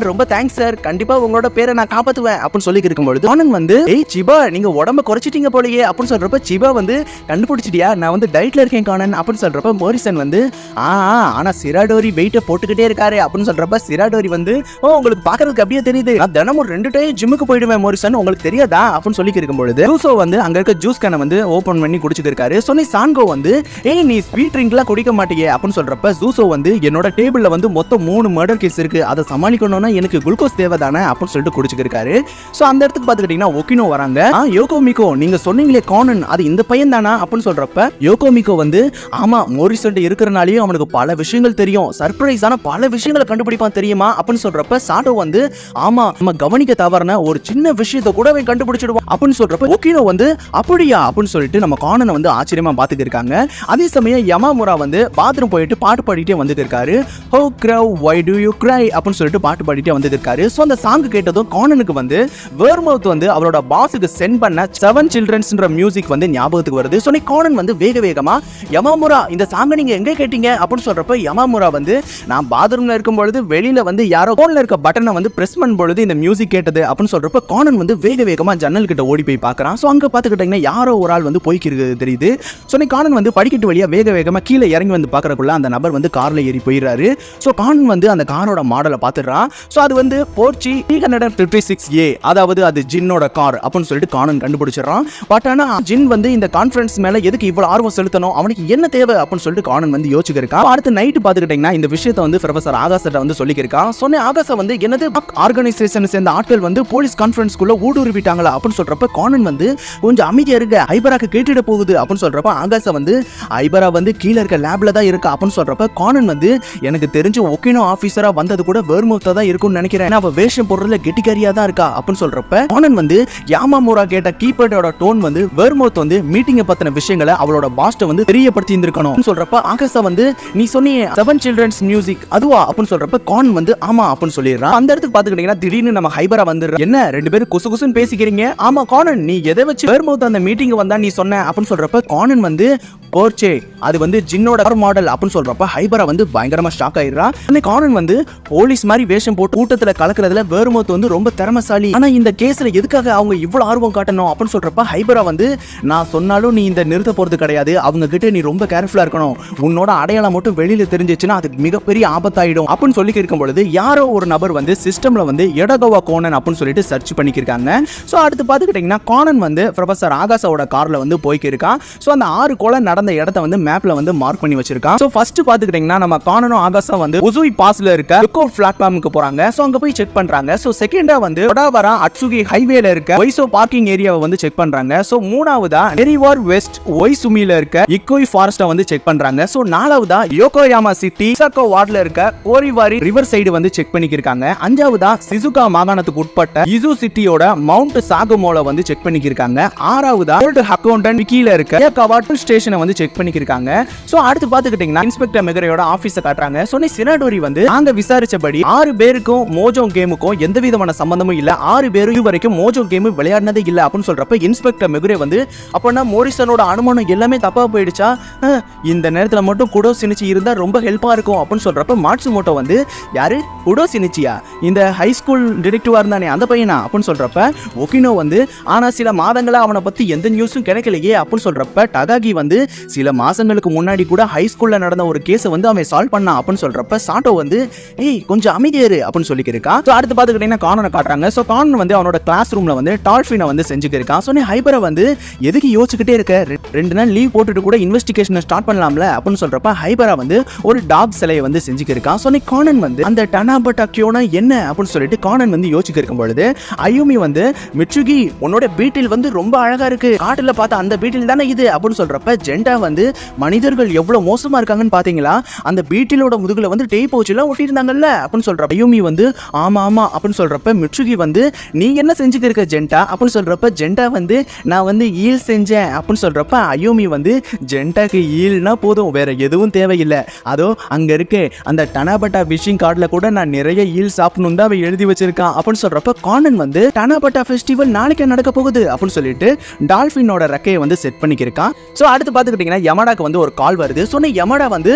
ரொம்ப தேங்க்ஸ் சார், கண்டிப்பா உங்களோட பேரை நான் காப்பாத்துவேன் அப்படின்னு சொல்லி இருக்கும்போது கானன் வந்து ஏய் சிபா நீங்க உடம்ப குறைச்சிட்டீங்க போலயே அப்படின்னு சொல்றப்ப சிபா வந்து கண்டுபிடிச்சிட்டியா நான் வந்து டயட்ல இருக்கேன் கானன் அப்படின்னு சொல்றப்ப மோரிசன் வந்து ஆனா சிராடோரி வெயிட்ட போட்டுக்கிட்டே இருக்காரு அப்படின்னு சொல்றப்ப சிராடோரி வந்து உங்களுக்கு பாக்குறதுக்கு அப்படியே தெரியுது, நான் தினமும் 2 டைம் ஜிம்முக்கு போயிடுவேன் மோரிசன் உங்களுக்கு தெரியாதா அப்படின்னு சொல்லி இருக்கும்போது ஜூசோ வந்து அங்க இருக்க ஜூஸ் கேனை வந்து ஓபன் பண்ணி குடிச்சிட்டு இருக்காரு. சொன்னி சான்கோ வந்து ஏய் நீ ஸ்வீட் ட்ரிங்க்லாம் குடிக்க மாட்டியே அப்படின்னு சொல்றப்ப ஜூசோ வந்து என்னோட டேபிள்ல வந்து மொத்தம் 3 மர்டர் கேஸ் இருக்கு, அதை சமாளிக்கணும்னா எனக்கு குளுக்கோஸ் தேவை தானே அப்படின்னு சொல்லிட்டு குடிச்சிட்டு இருக்காரு. சோ அந்த இடத்துக்கு பாத்துக்கிட்டீங்கன்னா ஒகினோ வராங்க. யோகோமிகோ நீங்க சொன்னீங்களே கானன் அது இந்த பையன் தானா அப்படின்னு சொல்றப்ப யோகோமிகோ வந்து ஆமா மோரிசன் இருக்கிறனாலே அவனுக்கு பல விஷயங்கள் தெரியும், சர்ப்ரைஸான பல விஷயங்களை கண்டுபிடிப்பான் தெரியுமா அப்படின்னு சொல்றப்ப சாண்டோ வந்து ஆமா நம்ம கவனிக்க தவறுன ஒரு சின்ன விஷயத்தை கூட அவன் கண்டுபிடிச்சிடுவான் அப்படின்னு சொல்றப்ப ஒகினோ வந்து அப்படியா அப்படின்னு சொல்லிட்டு நம்ம கானனை வந்து ஆச்சரியமா பாத்துட்டு இருக்காங்க. அதே சமயம் யமாமுரா வந்து பாத்ரூம் போயிட்டு பாட்டு பாடிட்டே வந்துட்டு இருக்காரு. ஹோ க்ரவ் வை டு யூ கிரை அப்படின்னு சொல்லிட்டு பாட்டு பாடிட்டே வந்துட்டு இருக்காரு. சோ அந்த சாங் கேட்டதும் கானனுக்கு வந்து வேர்மவுத் வந்து அவரோட பாஸுக்கு சென்ட் பண்ண 7 சில்ட்ரன்ஸ்ன்ற மியூசிக் வந்து ஞாபகத்துக்கு வருது. சோ கானன் வந்து வேக வேகமா யமாமுரா இந்த சாங் நீங்க எங்க கேட்டீங்க அப்படின்னு சொல்றப்ப யமாமுரா வந்து நான் பாத்ரூம்ல இருக்கும் பொழுது வெளியில வந்து யாரோ போன்ல இருக்க பட்டனை வந்து பிரஸ் பண்ணும் பொழுது இந்த மியூசிக் கேட்டது அப்படின்னு சொல்றப்ப கானன் வந்து வேக வேகமா ஜன்னல் கிட்ட ஓடி போய் பார்க்கறான். சோ அங்க பாத்துக்கிட்டீங்கன்னா யாரோ ஒரு ஆள் வந்து போய்க்கிறது தெரியுது. சோ கானன் வந்து படிக்கட்டு வழியா வேக வேகமா கீழே இறங்கி வந்து பார்க்கறக்குள்ள அந்த நபர் வந்து கார்ல ஏறி போயிடுறாரு. சோ கானன் வந்து அந்த காரோட மாடலை பார்த்துடுறான். சோ அது வந்து போர்ச்சி 356A, அதாவது அது ஜின்னோட கார் அப்படின்னு சொல்லிட்டு கானன் கண்டுபிடிச்சிடறான். பட் ஆனா ஜின் வந்து இந்த கான்ஃபரன்ஸ் மேல எதுக்கு இவ்வளவு ஆர்வம் செலுத்தணும், அவனுக்கு என்ன தேவை அப்படின்னு சொல்லிட்டு கானன் வந்து யோசிச்சிருக்கான். அடுத்து நைட் பாத்துக்கிட்டீங்கன்னா இந்த விஷயத்தை வந்து ப்ரொஃபசர் ஆகாஷ் வந்து சொல்லியிருக்கான். சொன்ன ஆகாஷ் வந்து என்னது ஆர்கனைசேஷன் சேர்ந்த ஆட்கள் வந்து போலீஸ் கான்ஃபரன்ஸ்க்குள்ள ஊடுருவிட்டாங்களா அப்படின்னு சொல்றப்ப கானன் வந்து கொஞ்சம் அமைதியா இருக்க, ஐபராக்கு கேட்டுட போகுது அப்படின்னு சொல்றப்ப ஆகாஷ் வந்து ஐபரா வந்து கீழே இருக்க லேப்ல தான் இருக்கா அப்படின்னு சொல்றப்ப கானன் வந்து எனக்கு தெரிஞ்சு ஒகினோ ஆபீசரா வந்தது கூட வெர்மவுத்தா தான் இருக்கும்னு நினைக்கிறேன், அவ வேஷம் போடுறதுல கெட்டிக்காரியா தான் இருக்கா அப்படின்னு சொல்றப்ப கானன் வந்து யாமாமுரா கேட்ட கீபோர்டோட டோன் வந்து வெர்மவுத் வந்து மீட்டிங்கை பத்தின விஷயங்களை அவளோட பாஸ்ட வந்து தெரியப்படுத்தி இருந்திருக்கணும் சொல்றப்ப ஆகாஷ் வந்து நீ சொன்னியே 7 சில்ட்ரன்ஸ் மியூசிக் அதுவா அப்படின்னு சொல்றப்ப கானன் வந்து ஆமா அப்படின்னு சொல்லிடுறான். அந்த இடத்துக்கு பாத்துக்கிட்டீங்கன்னா திடீர்னு நம்ம ஹைபரா வந்துடுறா. என்ன ரெண்டு பேரும் குசு குசுன்னு பேசிக்கிறீங்க, ஆமா கானன் நீ எதை வச்சு வெர்மவுத் அந்த மீட்டிங் வந்தா நீ சொன்ன அப்படின்னு சொல்றப்ப கானன் வந்து போர்ச்சே அது வந்து ஜின்னோட மாடல் அப்படின்னு சொல்றப்ப ஹைபரா வந்து பயங்கரமா ஷாக் ஆயிடுறான். கானன் வந்து போலீஸ் மாதிரி வேஷம் போட்டு கூட்டத்துல கலக்குறதுல வெர்மவுத் வந்து ரொம்ப திறமைசாலி, ஆனா இந்த கேஸ்ல எதுக்காக அவங்க இவ்வளவு ஆர்வம் காட்டணும் அப்படின்னு சொல்றப்ப ஹைபரா வந்து நான் சொன்னாலும் நீ இந்த நிறுத்த போறது கிடையாது, அவங்க கிட்ட நீ ரொம்ப கேர்ஃபுல்லா இருக்கணும், உன்னோட அடையாளம் மட்டும் வெளியில தெரிஞ்சிச்சுன்னா அது மிகப்பெரிய ஆபத்தாயிடும் அப்படின்னு சொல்லி இருக்கும் பொழுது யாரோ ஒரு நபர் வந்து சிஸ்டம்ல வந்து எடகோவா கோனன் அப்படின்னு சொல்லிட்டு சர்ச் பண்ணிக்கிருக்காங்க. சோ அடுத்து பாத்துக்கிட்டீங்கன்னா கானன் வந்து ப்ரொஃபசர் ஆகாஷோட கார்ல வந்து போய்க்கிருக்கான். சோ அந்த 6 கொலை நடந்த இடத்தை வந்து மேப்ல வந்து மார்க் பண்ணி வச்சிருக்கான். சோ ஃபர்ஸ்ட் பாத்துக்கிட்டீங்கன்னா நம்ம கானனும் ஆகாஷும் வந்து உசுய் பாஸ்ல இருக்க லுக்கோ பிளாட்ஃபார்முக்கு போறாங்க. சோ அங்க போய் செக் பண்றாங்க. சோ செகண்டா வந்து ஒடாவரா அட்சுகி ஹைவேல இருக்க ஒய்சோ பார்க்கிங் ஏரியாவை வந்து செக் பண்றாங்க. சோ மூணாவதா நெரிவார் வெஸ்ட் ஒய்சுமில இருக்க இக்கோய் ஃபாரஸ்ட வந்து செக் பண்றாங்க. சோ நாலாவதா யோகோயாமா சிட்டி இசாகோ வார்ட்ல இருக்க கோரிவாரி ரிவர் சைடு வந்து செக் பண்ணிக்கிருக்காங்க. அஞ்சாவதா சிசுகா மாகாணத்துக்கு உட்பட்ட இசு சிட்டியோட மவுண்ட் சாகுமோல வந்து செக் பண்ணிக்கிருக்காங்க. ஆறாவதா ஓல்ட் அக்கவுண்டன்ட் விக்கில இருக்க கவாட்டு ஸ்டேஷனை வந்து செக் பண்ணிக்கிருக்காங்க. சோ அடுத்து பாத்துக்கிட்டீங்கன்னா இன்ஸ்பெக்டர் மெகரையோட ஆபீஸ காட்டுறாங்க. சொன்ன சினாடோரி வந்து நாங்க விசாரிச்சபடி 6 பேருக்கும் மோஜோ கேமுக்கும் எந்த விதமான சம்பந்தமும் இல்ல, 6 பேரும் இதுவரைக்கும் மோஜோ கேம் விளையாடினதே இல்ல அப்படின்னு சொல்றப்ப இன்ஸ்பெக்டர் மெகரே வந்து அப்பனா மோரிசனோட அனுமானம் எல்லாமே தப்பா போயிடுச்சா, இந்த நேரத்துல மட்டும் குடோ சினிச்சி இருந்தா ரொம்ப ஹெல்ப்பா இருக்கும் அப்படின்னு சொல்றப்ப மாட்சுமோட்டோ வந்து யாரு குடோ சினிச்சியா இந்த ஹை ஸ்கூல் டிடெக்டிவா இருந்தானே அந்த பையனா அப்படின்னு சொல்றப்ப ஒகினோ வந்து ஆனா சில மாதங்களா அவனை பத்தி எந்த நியூஸும் கிடைக்கலையே அப்படின்னு சொல்றப்ப டகாகி வந்து சில மாசங்களுக்கு முன்னாடி கூட ஹை ஸ்கூல்ல நடந்த ஒரு கேஸை வந்து அவன் சால்வ் பண்ணான் அப்படின்னு சொல்றப்ப சாட்டோ வந்து ஏய் கொஞ்சம் அமைதியாரு அப்படின்னு சொல்லிக்கிருக்கான். சோ அடுத்து பாத்துக்கிட்டீங்கன்னா கானனை காட்டுறாங்க. சோ கானன் வந்து அவனோட கிளாஸ் ரூம்ல வந்து டால்ஃபினை வந்து செஞ்சுக்கிருக்கான். சொன்ன ஹைபரை வந்து எதுக்கு யோசிச்சுக்கிட்டே இருக்க, 2 நாள் லீவ் போட்டுட்டு கூட இன்வெஸ்டிகேஷனை ஸ்டார்ட் பண்ணலாம்ல அப்படின்னு சொல்றப்ப ஹைபரா வந்து ஒரு டாக் சிலையை வந்து செஞ்சுக்கிருக்கான். சொன்ன கானன் வந்து அந்த டனாபட்டா கியோனா என்ன அப்படின்னு சொல்லிட்டு கானன் வந்து யோசிச்சிருக்கும் பொழுது அயுமி வந்து மிட்சுகி உன்னோட பீட்டில் வந்து ரொம்ப அழகா இருக்கு, காட்டுல பார்த்தா அந்த பீட்டில் தானே இது அப்படின்னு சொல்றப்ப ஜெண்டா வந்து மனிதர்கள் எவ்வளவு மோசமா இருக்காங்கன்னு பாத்தீங்களா, அந்த பீட்டிலோட முதுகுல வந்து டேப் வச்சுலாம் ஒட்டி இருந்தாங்கல்ல அப்படின்னு சொல்றப்ப அயுமி வந்து ஆமா ஆமா அப்படின்னு சொல்றப்ப மிட்சுகி வந்து நீ என்ன செஞ்சுக்கிருக்க ஜெண்டா அப்படின்னு சொல்றப்ப ஜெண்டா வந்து நான் வந்து ஈல் செஞ்சேன் அப்படின்னு சொல்றப்ப அயுமி வந்து ஜெண்டாக்கு ஈல்னா போதும் வேற எதுவும் தேவையில்லை, அதோ அங்க இருக்கு அந்த டனாபட்டா விஷிங் கார்டுல கூட நான் நிறைய ஈல் சாப்பிடணும் தான் அவன் எழுதி வச்சிருக்கான் அப்படின்னு சொல்றப்ப கானன் வந்து டனாபட்டா ஃபெஸ்டிவல் நாளைக்கு நடக்க போகுது அப்படின்னு சொல்லிட்டு டால்ஃபினோட ரெக்கையை வந்து செட் பண்ணிக்கிருக்கான். சோ அடுத்து பாத்துக்கிட்டீங்கன்னா யமடாக்கு வந்து ஒரு கால் வருது. சொன்ன யமடா வந்து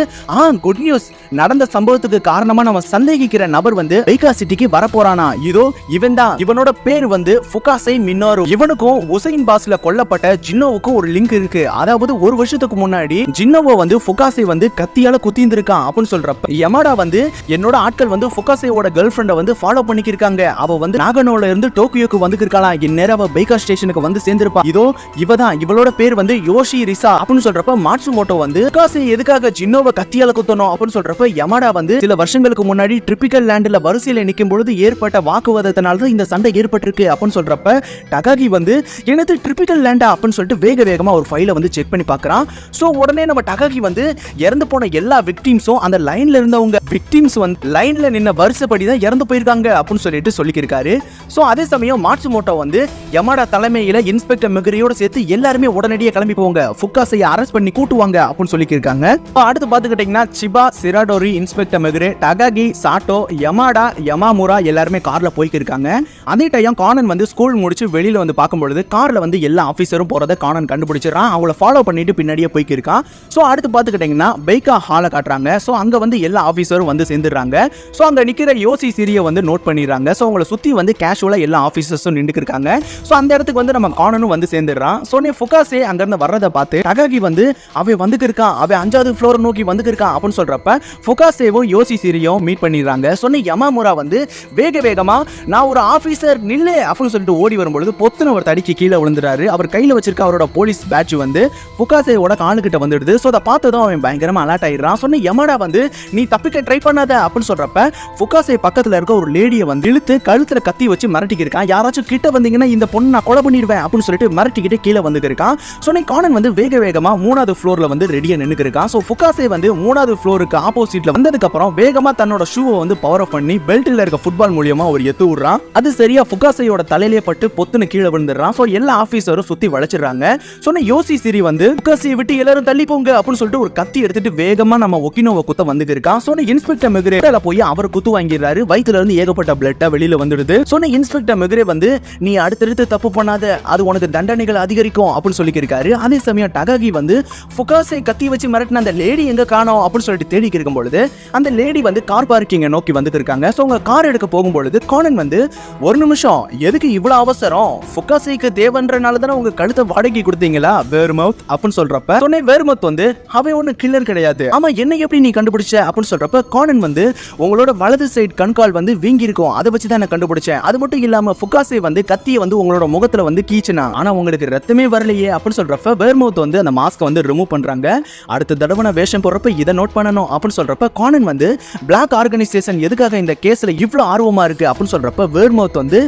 குட் நியூஸ், நடந்த சம்பவத்துக்கு காரணமா நம்ம சந்தேகிக்கிற நபர் வந்து பெய்கா சிட்டிக்கு வரப்போறானா, இதோ இவன் தான், இவனோட பேர் வந்து ஃபுகாசை மினோரு, இவனுக்கும் உசைன் பாஸ்ல கொல்லப்பட்ட ஜின்னோவுக்கும் ஒரு லிங்க் இருக்கு, அதாவது ஒரு வருஷத்துக்கு முன்னாடி ஜின்னோவை வந்து ஃபுகாசை வந்து கத்தியால குத்திந்திருக்கான் அப்படின்னு சொல்றப்ப யமடா வந்து என்னோட ஆட்கள் வந்து ஃபுகாசையோட கேர்ள் ஃப்ரெண்டை வந்து ஃபாலோ பண்ணிக்கிருக்காங்க, அவ வந்து நாகனோல இருந்து டோக்கியோக்கு வந்துருக்கலாம், இந்நேரம் அவ பெய்கா ஸ்டேஷனுக்கு வந்து சேர்ந்திருப்பா, இதோ இவதான், இவளோட பேர் வந்து யோஷி ரிசா அப்படின்னு சொல்றப்ப மாட்சுமோட்டோ வந்து ஃபுகாசை எதுக்காக ஜின்னோவை கத்தியால குத்தணும் அப்படின்னு சொல்றப்ப யமடா வந்து சில வருஷங்களுக்கு முன்னாடி ட்ரிபிக்கல் லேண்ட்ல வரிசையில நிக்கும் பொழுது ஏற்பட்ட வாக்குவாதத்தினால தான் இந்த சண்டை ஏற்பட்டிருக்கு அப்படின்னு சொல்றப்ப டகாகி வந்து எனது ட்ரிபிக்கல் லேண்டா அப்படின்னு சொல்லிட்டு வேகமா ஒரு ஃபைலை வந்து செக் பண்ணி பார்க்கறான். சோ உடனே நம்ம டகாகி வந்து இறந்து போன எல்லா விக்டிம்ஸும் அந்த லைன்ல இருந்தவங்க விக்டிம்ஸ் வந்து லைன்ல நின்ன வரிசைப்படி தான் இறந்து போயிருக்காங்க அப்படின்னு சொல்லிட்டு சொல்லிக்கிருக்காரு. சோ அதே சமயம் மாட்சுமோட்டோ வந்து யமடா தலைமையில இன்ஸ்பெக்டர் மெகரியோட சேர்த்து எல்லாருமே உடனடியாக கிளம்பி போவாங்க, ஃபுகாசையை அரெஸ்ட் பண்ணி கூட்டுவாங்க அப்படின்னு சொல்லிக்கிருக்காங்க. அடுத்து பாத்துக்கிட்டீங்கன்னா சிபா, சிராடோரி, இன்ஸ்பெக்டர் மெகரே, டகாகி, சாட்டோ, யமாடா, யமாமுரா எல்லாருமே கார்ல போய்க்கிருக்காங்க. அதே டைம் கானன் வந்து ஸ்கூல் முடிச்சு வெளியில வந்து பார்க்கும்பொழுது கார்ல வந்து எல்லா ஆபீசரும் போறத கானன் கண்டுபிடிச்சிடறான், அவங்கள ஃபாலோ பண்ணிட்டு பின்னாடியே போய்க்கிருக்கான். சோ அடுத்து பாத்துக்கிட்டீங்கன்னா பெய்கா ஹாலை காட்டுறாங்க. சோ அங்க வந்து எல்லா ஆபீசரும் வந்து சேர்ந்துடுறாங்க. சோ அங்க நிக்கிற யோசி சிரிய வந்து நோட் பண்ணிடுறாங்க. சோ அவங்கள சுத்தி வந்து கேஷ் கேஷுவலா எல்லா ஆபீசர்ஸும் நின்னுக்கு இருக்காங்க. சோ அந்த இடத்துக்கு வந்து நம்ம கானனும் வந்து சேர்ந்துடுறான். சோனே ஃபுகாசே அங்க இருந்து வர்றதை பார்த்து டகாகி வந்து அவன் வந்துக்கு இருக்கான், அவன் 5வது ஃப்ளோர் நோக்கி வந்துக்கு இருக்கான் அப்படின்னு சொல்றப்ப ஃபுகாசேவும் யோசி சிரியும் மீட் பண்ணிடுறாங்க. சொன்ன யமாமுரா வந்து வேகமா நான் ஒரு ஆபீசர் நில்லு அப்படின்னு சொல்லிட்டு ஓடி வரும்பொழுது பொத்துன ஒரு தடிக்கு கீழே விழுந்துறாரு. அவர் கையில வச்சிருக்க அவரோட போலீஸ் பேட்ச் வந்து ஃபுகாசேவோட காலுக்கிட்ட வந்துடுது. சோ அதை பார்த்ததும் அவன் பயங்கரமா அலர்ட் ஆயிடுறான். சொன்ன யமாடா வந்து நீ தப்பிக்க ட்ரை பண்ணாத அப்படின்னு சொல்றப்ப ஃபுகாசே பக்கத்துல இருக்க ஒரு லேடியை வந்து இழுத்து கழுத்துல கத்தி வச்சு மிரட்டிக்கு இருக்கான். யாராச்சும் கிட்ட வந்தீங்கன்னா இந்த பொண்ணு நான் கொலை பண்ணிடுவேன் அப்படின்னு சொல்லிட்டு மிரட்டிக்கிட்டு கீழே வந்துக்கு இருக்கான். சொன்ன கானன் வந்து வேகமா 3வது ஃப்ளோர்ல வந்து ரெடியா நின்னுக்கு இருக்கான். சோ ஃபுகாசே வந்து 3வது ஃப்ளோருக்கு ஆப்போசிட்ல வந்ததுக்கு அப்புறம் வேகமா தன்னோட ஷூவை வந்து பவர் ஆஃப் பண்ணி பெல்ட்ல இருக்க ஃபுட்பால் மூலமா ஒரு எத்து விடுறான். அது சரியா ஃபுகாசேயோட தலையிலே பட்டு பொத்துன்னு கீழே விழுந்துடுறான். சோ எல்லா ஆபீசரும் சுத்தி வளைச்சிடுறாங்க. சொன்ன யோசி சிரி வந்து ஃபுகாசே விட்டு எல்லாரும் தள்ளி போங்க அப்படின்னு சொல்லிட்டு ஒரு கத்தி எடுத்துட்டு வேகமா நம்ம ஒகினோவை குத்த வந்துக்கு இருக்கான். சொன்ன இன்ஸ்பெக்டர் மெகுரே போய் அவர் குத்து வாங்கிடுறாரு. வயித்துல இருந்து ஏகப்பட்ட பிளட்டா வெளியில வந்துடுது. சொன்ன இன்ஸ்பெக்டர் மெகுரே வந்து நீ அடுத்தடுத்து தப்பு பண்ணாத, அது உனக்கு தண்டனைகள் அதிகரிக்கும் அப்படின்னு சொல்லியிருக்காரு. அதே சமயம் டகாகி வந்து ஃபுகாசே கத்தி வச்சு மிரட்டின அந்த லேடி எங்க காணோம் அப்படின்னு சொல்லிட்டு தேடிக்கு இருக்கும் பொழுது அந்த லேடி வந்து கார் பார்க்கிங்கை நோக்கி வந்துட்டு இருக்காங்க. சோ உங்க கார் எடுக்க போகும்பொழுது கானன் வந்து ஒரு நிமிஷம் எதுக்கு இவ்வளவு அவசரம், ஃபுகாசேக்கு தேவன்றனால தானே உங்க கழுத்தை வாடகை கொடுத்தீங்களா வேர்மவுத் அப்படின்னு சொல்றப்ப சொன்ன வேர்மவுத் வந்து அவன் ஒண்ணு கில்லர் கிடையாது, ஆமா என்ன எப்படி நீ கண்டுபிடிச்ச அப்படின்னு சொல்றப்ப கானன் வந்து உங்களோட வலது சைடு கண்கால் வந்து வீங்கி இருக்கும், அதை வச்சு தான் நான் கண்டுபிடிச்சேன். அது மட்டும் இல்லாம ஃபுகாசே வந்து கத்தியை வந்து உங்களோட முகத்துல வந்து கீச்சினா ஆனா உங்களுக்கு ரத்தமே வரலையே அப்படின்னு சொல்றப்ப வேர்மவுத் வந்து அந்த மாஸ்க் வந்து ரிமூவ் பண்றாங்க. அடுத்த தடவை நான் வேஷம் போடுறப்ப இதை நோட் பண்ணணும் அப்படின்னு சொல்றப்ப கானன் வந்து பிளாக் ஆர்கனைசேஷன் எதுக்காக இந்த கேஸ்ல இவ்வளவு ஆர்வமா இருக்கு அப்படின்னு சொல்றப்ப வேர்மவுத் வந்து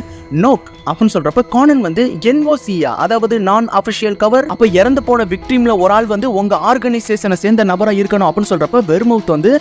நோக் அப்படின்னு சொல்றப்ப கானன் வந்து என்ஓசியா அதாவது நான் அபிஷியல் கவர், அப்ப இறந்து போன விக்டிம்ல ஒரு ஆள் வந்து உங்க ஆர்கனைசேஷனை சேர்ந்த நபரா இருக்கணும் அப்படின்னு சொல்றப்ப வெர்மவுத் வந்து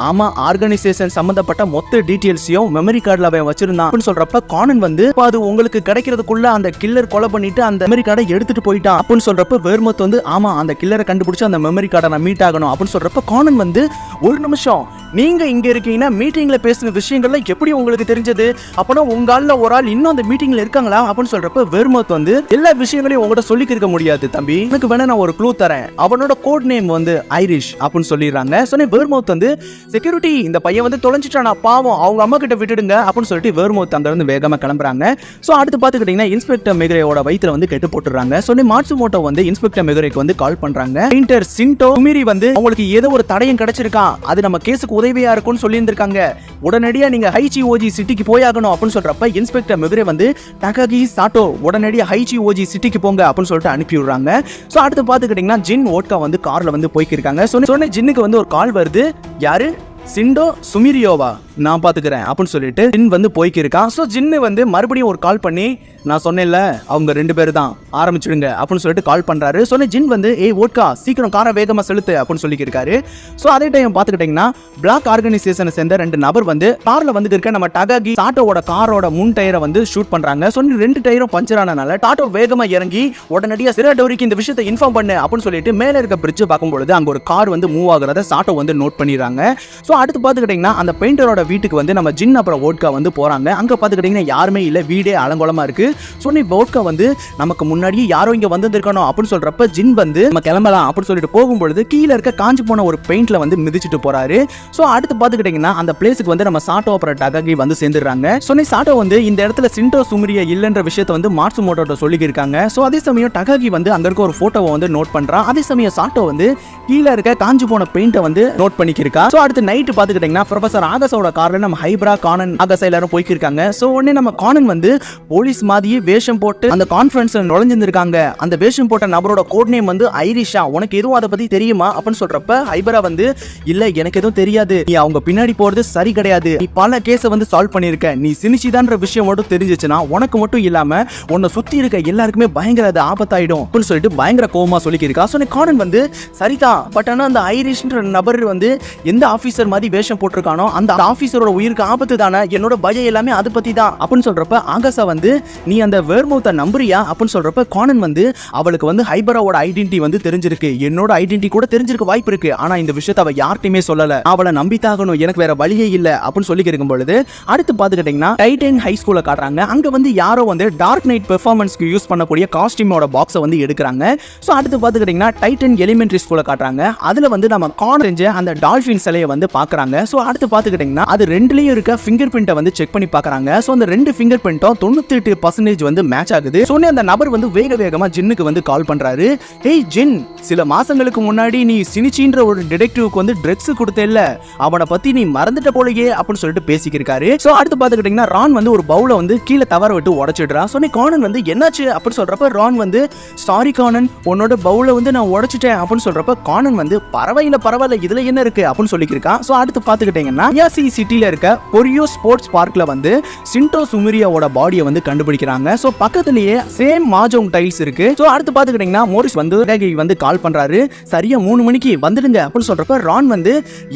ஆமா ஆர்கனைசேஷன் சம்பந்தப்பட்ட மொத்த டீடைல்ஸையும் மெமரி கார்டுல அவன் வச்சிருந்தான் அப்படின்னு சொல்றப்ப கானன் வந்து அது உங்களுக்கு கிடைக்கிறதுக்குள்ள அந்த கில்லர் கொலை பண்ணிட்டு அந்த மெமரி கார்டை எடுத்துட்டு போயிட்டான் அப்படின்னு சொல்றப்ப வெர்மவுத் வந்து ஆமா அந்த கில்லரை கண்டுபிடிச்சு அந்த மெமரி கார்டை நான் மீட் ஆகணும் அப்படின்னு சொல்றப்ப கானன் வந்து ஒரு நிமிஷம் நீங்க இங்க இருக்கீங்கன்னா மீட்டிங்ல பேசின விஷயங்கள்ல எப்படி உங்களுக்கு தெரிஞ்சது, அப்பனா உங்க ஆள்ல ஒரு ஆள் இன்னும் அந்த மீட்டிங்ல இருக்காங்களா அப்படின்னு சொல்றப்ப வெர்மவுத் வந்து எல்லா விஷயங்களையும் உங்ககிட்ட சொல்லிக்க இருக்க முடியாது தம்பி, எனக்கு வேணா நான் ஒரு க்ளூ தரேன், அவனோட கோட் நேம் வந்து ஐரிஷ் அப்படின்னு சொல்லிடுறாங்க. சொன்ன வெர்மவுத் வந்து செக்யூரிட்டி இந்த பையன் வந்து தொலைஞ்சிட்டானா பாவம் அவங்க அம்மா கிட்ட விட்டுடுங்க அப்படின்னு சொல்லிட்டு வெர்மவுத் அங்க இருந்து வேகமா கிளம்புறாங்க. சோ அடுத்து பாத்துக்கிட்டீங்கன்னா இன்ஸ்பெக்டர் மெகுரேயோட வயித்துல வந்து கெட்டு போட்டுறாங்க. சொன்ன மாட்சுமோட்டோ வந்து இன்ஸ்பெக்டர் மெகுரேக்கு வந்து கால் பண்றாங்க. பெயிண்டர் சின்டோ சுமிரி வந்து உங்களுக்கு ஏதோ ஒரு தடயம் கிடைச்சிருக்கா, அது நம்ம கேஸுக்கு உதவியா இருக்கும்னு சொல்லி இருந்திருக்காங்க, உடனடியா நீங்க ஹைச்சி ஓஜி சிட்டிக்கு போயாகணும் அப்படின்னு சொல்றப்ப இன்ஸ்பெக்டர் மெகுரே வந்து டகாகி சாட்டோ உடனடியா ஹைச்சி ஓஜி சிட்டிக்கு போங்க அப்படின்னு சொல்லிட்டு அனுப்பி விடுறாங்க. சோ அடுத்து பாத்துக்கிட்டீங்கன்னா ஜின் ஓட்கா வந்து கார்ல வந்து போய்க்கு இருக்காங்க. சொன்ன ஜின்னுக்கு வந்து ஒரு கால் வருது, யாரு சிண்டோ சுமிரியோவா நான் பாத்துக்கிறேன் அப்படின்னு சொல்லிட்டு ஜின் வந்து போய்க்கு இருக்கான். சோ ஜின்னு வந்து மறுபடியும் ஒரு கால் பண்ணி நான் சொன்னேன்ல அவங்க 2 பேர் தான் ஆரம்பிச்சிடுங்க அப்படின்னு சொல்லிட்டு கால் பண்றாரு. சொன்ன ஜின் வந்து ஏய் ஓட்கா சீக்கிரம் காரை வேகமா செலுத்து அப்படின்னு சொல்லியிருக்காரு. சோ அதே டைம் பாத்துக்கிட்டீங்கன்னா பிளாக் ஆர்கனைசேஷனை சேர்ந்த 2 நபர் வந்து கார்ல வந்து இருக்க நம்ம டகாகி சாட்டோவோட காரோட முன் டயரை வந்து ஷூட் பண்றாங்க. சொன்ன 2 டயரும் பஞ்சர் ஆனனால டாட்டோ வேகமா இறங்கி உடனடியா சிராடோரிக்கு இந்த விஷயத்தை இன்ஃபார்ம் பண்ணு அப்படின்னு சொல்லிட்டு மேல இருக்க பிரிட்ஜ் பார்க்கும்போது அங்க ஒரு கார் வந்து மூவ் ஆகுறத சாட்டோ வந்து நோட் பண்ணிடுறாங்க. சோ அடுத்து பாத்துக்கிட்டீங்கன்னா அந்த பெயிண்டரோட வீட்டுக்கு வந்து நம்ம ஜின் அப்புறம் ஓட்கா வந்து போறாங்க. அங்க பாத்துக்கிட்டீங்கன்னா யாருமே இல்ல, வீடே அலங்கோலமா இருக்கு. சொன்ன ஓட்கா வந்து நமக்கு முன்னாடியே யாரோ இங்க வந்திருக்கணும் அப்படின்னு சொல்றப்ப ஜின் வந்து நம்ம கிளம்பலாம் அப்படின்னு சொல்லிட்டு போகும்பொழுது கீழே இருக்க காஞ்சி போன ஒரு பெயிண்ட்ல வந்து மிதிச்சிட்டு போறாரு. சோ அடுத்து பாத்துக்கிட்டீங்கன்னா அந்த பிளேஸுக்கு வந்து நம்ம சாட்டோ அப்புறம் டகாகி வந்து சேர்ந்துடுறாங்க. சொன்ன சாட்டோ வந்து இந்த இடத்துல சிண்டோ சுமிரியா இல்லன்ற விஷயத்தை வந்து மாட்சுமோட்டோ சொல்லி இருக்காங்க. சோ அதே சமயம் டகாகி வந்து அங்க இருக்க ஒரு போட்டோவை வந்து நோட் பண்றான். அதே சமயம் சாட்டோ வந்து கீழே இருக்க காஞ்சி போன பெயிண்ட்டை வந்து நோட் பண்ணிக்கிருக்கா. சோ அடுத்து நைட் பாத்துக்கிட்டீங்கன்னா ப்ரொஃபசர் ஆகஸோட கார்ல நம்ம ஹைப்ரா கானன் ஆகஸ் எல்லாரும் போய்க்கிருக்காங்க. சோ உடனே நம்ம கானன் வந்து போலீஸ் மாதிரியே வேஷம் போட்டு அந்த கான்ஃபரன்ஸ்ல நுழைஞ்சிருக்காங்க. அந்த வேஷம் போட்ட நபரோட கோட் நேம் வந்து ஐரிஷா, உனக்கு எதுவும் அதை பத்தி தெரியுமா அப்படின்னு சொல்றப்ப ஹைபரா வந்து இல்ல எனக்கு எதுவும் தெரியாது, நீ அவங்க பின்னாடி போறது சரி கிடையாது, நீ பல கேஸை வந்து சால்வ் பண்ணிருக்க, நீ சினிச்சிதான்ற விஷயம் மட்டும் தெரிஞ்சிச்சுன்னா உனக்கு மட்டும் இல்லாம உன்னை சுத்தி இருக்க எல்லாருக்குமே பயங்கர அது ஆபத்தாயிடும் அப்படின்னு சொல்லிட்டு பயங்கர கோவமா சொல்லிக்கிருக்கா. சோ கானன் வந்து சரிதான், பட் ஆனா அந்த ஐரிஷ்ன்ற நபர் வந்து எந்த ஆபீசர் மாதிரி வேஷம் போட்டிருக்கானோ அந்த ஆபீசரோட உயிருக்கு ஆபத்து தானே, என்னோட பயம் எல்லாமே அது பத்தி தான் அப்படின்னு சொல்றப்ப ஆகாசா வந்து நீ அந்த வேர்மவுத்தை நம்புறியா அப்படின்னு சொல்றப்ப கானன் வந்து அவளுக்கு வந்து ஹைபராவோட ஐடென்டிட்டி வந்து தெரிஞ்சிருக்கு, என்னோட ஐடென்டிட்டி கூட தெரிஞ்சிருக்க வாய்ப்பு இருக்கு, ஆனா இந்த விஷயத்தை அவ யார்ட்டையுமே சொல்லல, அவளை நம்பித்தாகணும், எனக்கு வேற வழியே இல்ல அப்படின்னு சொல்லி இருக்கும் பொழுது அடுத்து பாத்துக்கிட்டீங்கன்னா டைட்டன் ஹை ஸ்கூல்ல காட்டுறாங்க. அங்க வந்து யாரோ வந்து டார்க் நைட் பெர்ஃபார்மன்ஸ்க்கு யூஸ் பண்ணக்கூடிய காஸ்டியூமோட பாக்ஸை வந்து எடுக்கிறாங்க. சோ அடுத்து பாத்துக்கிட்டீங்கன்னா டைட்டன் எலிமெண்டரி ஸ்கூல்ல காட்டுறாங்க. அதுல வந்து நம்ம கான் செஞ்ச அந்த டால்பின் சிலையை வந்து பாக்குறாங்க. சோ அடுத்து பாத்துக்கிட்டீங்கன்னா அது ரெண்டுலயும் இருக்க ஃபிங்கர் பிரிண்ட்டை வந்து செக் பண்ணி பாக்குறாங்க. சோ அந்த ரெண்டு ஃபிங்கர் பிரிண்ட்டும் 98% வந்து மேட்ச் ஆகுது. சோ அந்த நபர் வந்து வேகமா ஜின்னுக்கு வந்து கால் பண்றாரு. ஏய் ஜின், சில மாசங்களுக்கு முன்னாடி நீ சினிச்சின்ற ஒரு டிடெக்டிவ்க்கு வந்து ட்ரக்ஸ் கொடுத்தேல்ல, அவனை பத்தி நீ மறந்துட்ட போலயே அப்படின்னு சொல்லிட்டு பேசிக்கிருக்காரு. சோ அடுத்து பாத்துக்கிட்டீங்கன்னா ரான் வந்து ஒரு பவுல வந்து கீழே தவற விட்டு உடைச்சிடுறா. சோ கானன் வந்து என்னாச்சு அப்படின்னு சொல்றப்ப ரான் வந்து சாரி கானன், உன்னோட பவுல வந்து நான் உடைச்சிட்டேன் அப்படின்னு சொல்றப்ப கானன் வந்து பரவாயில்ல இதுல என்ன இருக்கு அப்படின்னு சொல்லிக்கிருக்கான். சோ அடுத்து பாத்துக்கிட்டீங்கன்னா ஐயாசி சிட்டில இருக்க பொரியோ ஸ்போர்ட்ஸ் பார்க்ல வந்து சின்டோ சுமிரியாவோட பாடியை வந்து கண்டுபிடிக்கிறாங்க. சோ பக்கத்துலயே சேம் மாஜோங் டைல்ஸ் இருக்கு. சோ அடுத்து பாத்துக்கிட்டீங்கன்னா மோரிஸ் வந்து கால் பண்றாரு. சரியா 3 மணிக்கு வந்துடுங்க அப்படின்னு சொல்றப்ப ரான் வந்து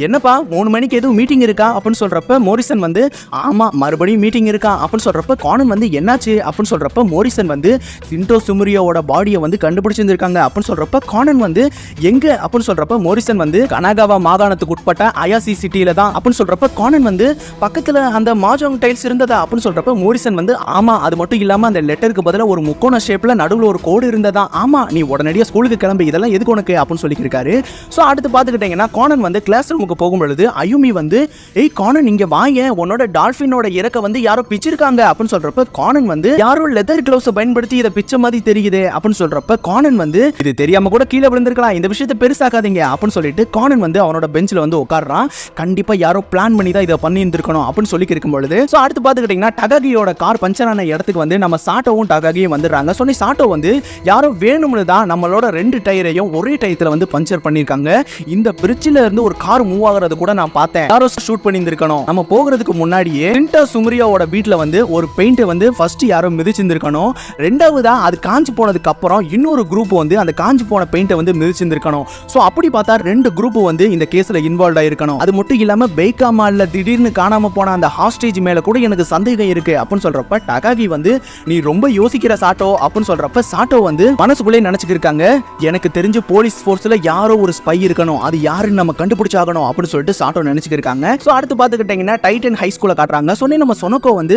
என்னப்பா 3 மணிக்கு எதுவும் மீட்டிங் இருக்கா அப்படின்னு சொல்றப்ப மோரிசன் வந்து ஆமா மறுபடியும் மீட்டிங் இருக்கா அப்படின்னு சொல்றப்ப கானன் வந்து என்னாச்சு அப்படின்னு சொல்றப்ப மோரிசன் வந்து சின்டோ சுமிரியாவோட பாடியை வந்து கண்டுபிடிச்சிருக்காங்க அப்படின்னு சொல்றப்ப கானன் வந்து எங்க அப்படின்னு சொல்றப்ப மோரிசன் வந்து கனாகாவா மாகாணத்துக்கு உட்பட்ட ஐயாசி சிட்டில தான் அப்படின்னு சொல்றப்ப கானன் வந்து பக்கத்துல அந்த மாஜோங் டைல்ஸ் இருந்ததா அப்படின்னு சொல்றப்ப மோரிசன் வந்து ஆமா, அது மட்டும் இல்லாம அந்த லெட்டருக்கு பதிலா ஒரு முக்கோண ஷேப்ல நடுவுல ஒரு கோடு இருந்ததா, ஆமா நீ உடனடியா ஸ்கூலுக்கு கிளம்பி, இதெல்லாம் எதுக்கு உனக்கு அப்படின்னு சொல்லியிருக்காரு. சோ அடுத்து பாத்துக்கிட்டீங்கன்னா கானன் வந்து கிளாஸ் ரூமுக்கு போகும்பொழுது அயுமி வந்து ஏய் கானன் இங்க வாங்க, உன்னோட டால்பினோட இறக்க வந்து யாரோ பிச்சிருக்காங்க அப்படின்னு சொல்றப்ப கானன் வந்து யாரோ லெதர் கிளவுஸ் பயன்படுத்தி இதை பிச்ச மாதிரி தெரியுது அப்படின்னு சொல்றப்ப கானன் வந்து இது தெரியாம கூட கீழே விழுந்திருக்கலாம், இந்த விஷயத்தை பெருசாக்காதீங்க அப்படின்னு சொல்லிட்டு கானன் வந்து அவனோட பெஞ்சில் வந்து உட்கார்றான். கண்டிப்பா யாரோ பிளான் பண்ணி தான் இதை பண்ணி இருந்திருக்கணும் அப்படின்னு சொல்லி இருக்கும் பொழுது சோ அடுத்து பாத்துக்கிட்டீங்கன்னா டகாகியோட கார் பஞ்சர் ஆன இடத்துக்கு வந்து நம்ம சாட்டோவும் டகாகியும் வந்துடுறாங்க. சோ சாட்டோ வந்து யாரோ வேணும்னு தான் நம்மளோட 2 டயரையும் ஒரே டயத்துல வந்து பஞ்சர் பண்ணிருக்காங்க. இந்த பிரிட்ஜ்ல இருந்து ஒரு கார் மூவ் ஆகுறது கூட நான் பார்த்தேன், யாரோ ஷூட் பண்ணி இருந்திருக்கணும். நம்ம போகிறதுக்கு முன்னாடியே சின்டோ சுமிரியாவோட வீட்ல வந்து ஒரு பெயிண்ட் வந்து ஃபர்ஸ்ட் யாரோ மிதிச்சிருந்திருக்கணும். ரெண்டாவதா அது காஞ்சி போனதுக்கு அப்புறம் இன்னொரு குரூப் வந்து அந்த காஞ்சி போன பெயிண்ட்டை வந்து மிதிச்சிருந்திருக்கணும். சோ அப்படி பார்த்தா 2 குரூப் வந்து இந்த கேஸ்ல இன்வால்வ் ஆயிருக்கணும். அது மட்டும் இல்லாம பெய்கா மால்ல திடீர்னு காணாம போன அந்த ஹாஸ்டேஜ் மேல கூட எனக்கு சந்தேகம் இருக்கு அப்படின்னு சொல்றப்ப டகாகி வந்து நீ ரொம்ப யோசிக்கிற சாட்டோ அப்படின்னு சொல்றப்ப சாட்டோ வந்து மனசுக்குள்ளே நினைச்சுக்கிருக்காங்க, எனக்கு தெரிஞ்சு போலீஸ் ஃபோர்ஸ்ல யாரோ ஒரு ஸ்பை இருக்கணும், அது யாருன்னு நம்ம கண்டுபிடிச்சாகணும் அப்படின்னு சொல்லிட்டு சாட்டோ நினைச்சுக்கிருக்காங்க. சோ அடுத்து பாத்துக்கிட்டீங்கன்னா டைட்டன் ஹை ஸ்கூல்ல காட்டுறாங்க. நம்ம சொனோகோ வந்து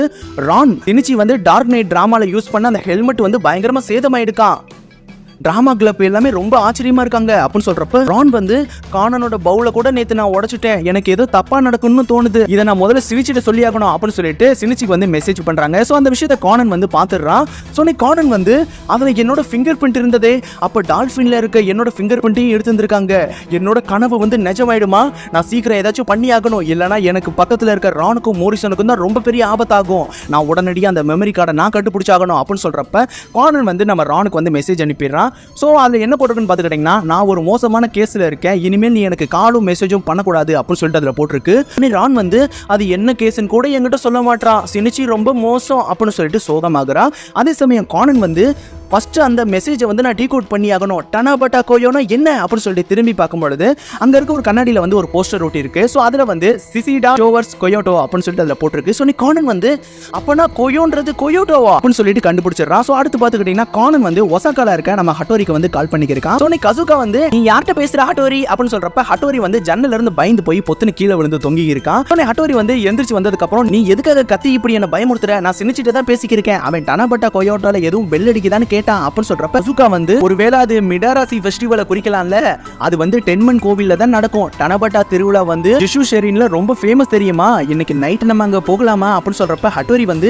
ரான் தினிச்சி வந்து டார்க் நைட் டிராமால யூஸ் பண்ண அந்த ஹெல்மெட் வந்து பயங்கரமா சேதமாயிடுக்கான், டிராமா கிளப் எல்லாமே ரொம்ப ஆச்சரியமா இருக்காங்க அப்படின்னு சொல்றப்ப ரான் வந்து கானனோட பவுல கூட நேத்து நான் உடைச்சிட்டேன், எனக்கு ஏதோ தப்பா நடக்கும்னு தோணுது, இதை நான் முதல்ல சினிச்சிட்ட சொல்லி ஆகணும் அப்படின்னு சொல்லிட்டு சினிச்சிக்கு வந்து மெசேஜ் பண்றாங்க. சோ அந்த விஷயத்தை கானன் வந்து பாத்துறான். சோ கானன் வந்து அதுல என்னோட ஃபிங்கர் பிரிண்ட் இருந்ததே, அப்ப டால்பின்ல இருக்க என்னோட ஃபிங்கர் பிரிண்ட்டையும் எடுத்துருக்காங்க, என்னோட கனவு வந்து நிஜமாயிடுமா, நான் சீக்கிரம் ஏதாச்சும் பண்ணி ஆகணும், இல்லனா எனக்கு பக்கத்துல இருக்க ரானுக்கும் மோரிசனுக்கும் தான் ரொம்ப பெரிய ஆபத்தாகும், நான் உடனடியாக அந்த மெமரி கார்டை நான் கண்டுபிடிச்சாகணும் அப்படின்னு சொல்றப்ப கானன் வந்து நம்ம ரானுக்கு வந்து மெசேஜ் அனுப்பிடுறான். சோ அதுல என்ன போட்டிருக்குன்னு பாத்துக்கிட்டீங்கன்னா நான் ஒரு மோசமான கேஸ்ல இருக்கேன், இனிமேல் நீ எனக்கு காலும் மெசேஜும் பண்ணக்கூடாது அப்படின்னு சொல்லிட்டு அதுல போட்டிருக்கு. ரான் வந்து அது என்ன கேஸ்ன்னு கூட என்கிட்ட சொல்ல மாட்டான், சினிச்சி ரொம்ப மோசம் அப்படின்னு சொல்லிட்டு சோகமாகறா. அதே சமயம் கானன் வந்து ஃபர்ஸ்ட் அந்த மெசேஜை வந்து நான் டீகோட் பண்ணி ஆகணும், டனாபட்டா கோயோனா என்ன அப்படின்னு சொல்லிட்டு திரும்பி பார்க்கும்பொழுது அங்க இருக்க ஒரு கண்ணாடியில வந்து ஒரு போஸ்டர் ஒட்டி இருக்கு. ஸோ அதுல வந்து சிசிடா டோவர்ஸ் கொயோட்டோ அப்படின்னு சொல்லிட்டு அதுல போட்டிருக்கு. ஸோ கானன் வந்து அப்பனா கொயோன்றது கொயோட்டோவா அப்படின்னு சொல்லிட்டு கண்டுபிடிச்சிடறான். ஸோ அடுத்து பார்த்துக்கிட்டீங்கன்னா கானன் வந்து ஒசாகால இருக்க நம்ம ஹட்டோரிக்கு வந்து கால் பண்ணிக்கிருக்கான். ஸோ கசுகா வந்து நீ யார்கிட்ட பேசுற ஹட்டோரி அப்படின்னு சொல்றப்ப ஹட்டோரி வந்து ஜன்னல்ல இருந்து பயந்து போய் பொத்துன்னு கீழே விழுந்து தொங்கி இருக்கான். ஸோ ஹட்டோரி வந்து எந்திரிச்சு வந்ததுக்கு அப்புறம் நீ எதுக்காக கத்தி இப்படி என்ன பயமுறுத்துற, நான் சினிச்சிட்டு தான் பேசிக்கிருக்கேன், அவன் டனாபட்டா கொயோட்டோல எதுவும் பெல் அடிக்குதான்னு அப்படின்னு சொல்றப்ப கசுகா வந்து ஒருவேளை அது மிடாராசி ஃபெஸ்டிவலை குறிக்கலாம்ல, அது வந்து டென்மன் கோவில்ல தான் நடக்கும், டனாபட்டா திருவிழா வந்து ஜிஷு ஷெரின்ல ரொம்ப ஃபேமஸ் தெரியுமா, இன்னைக்கு நைட் நம்ம அங்க போகலாமா அப்படின்னு சொல்றப்ப ஹட்டோரி வந்து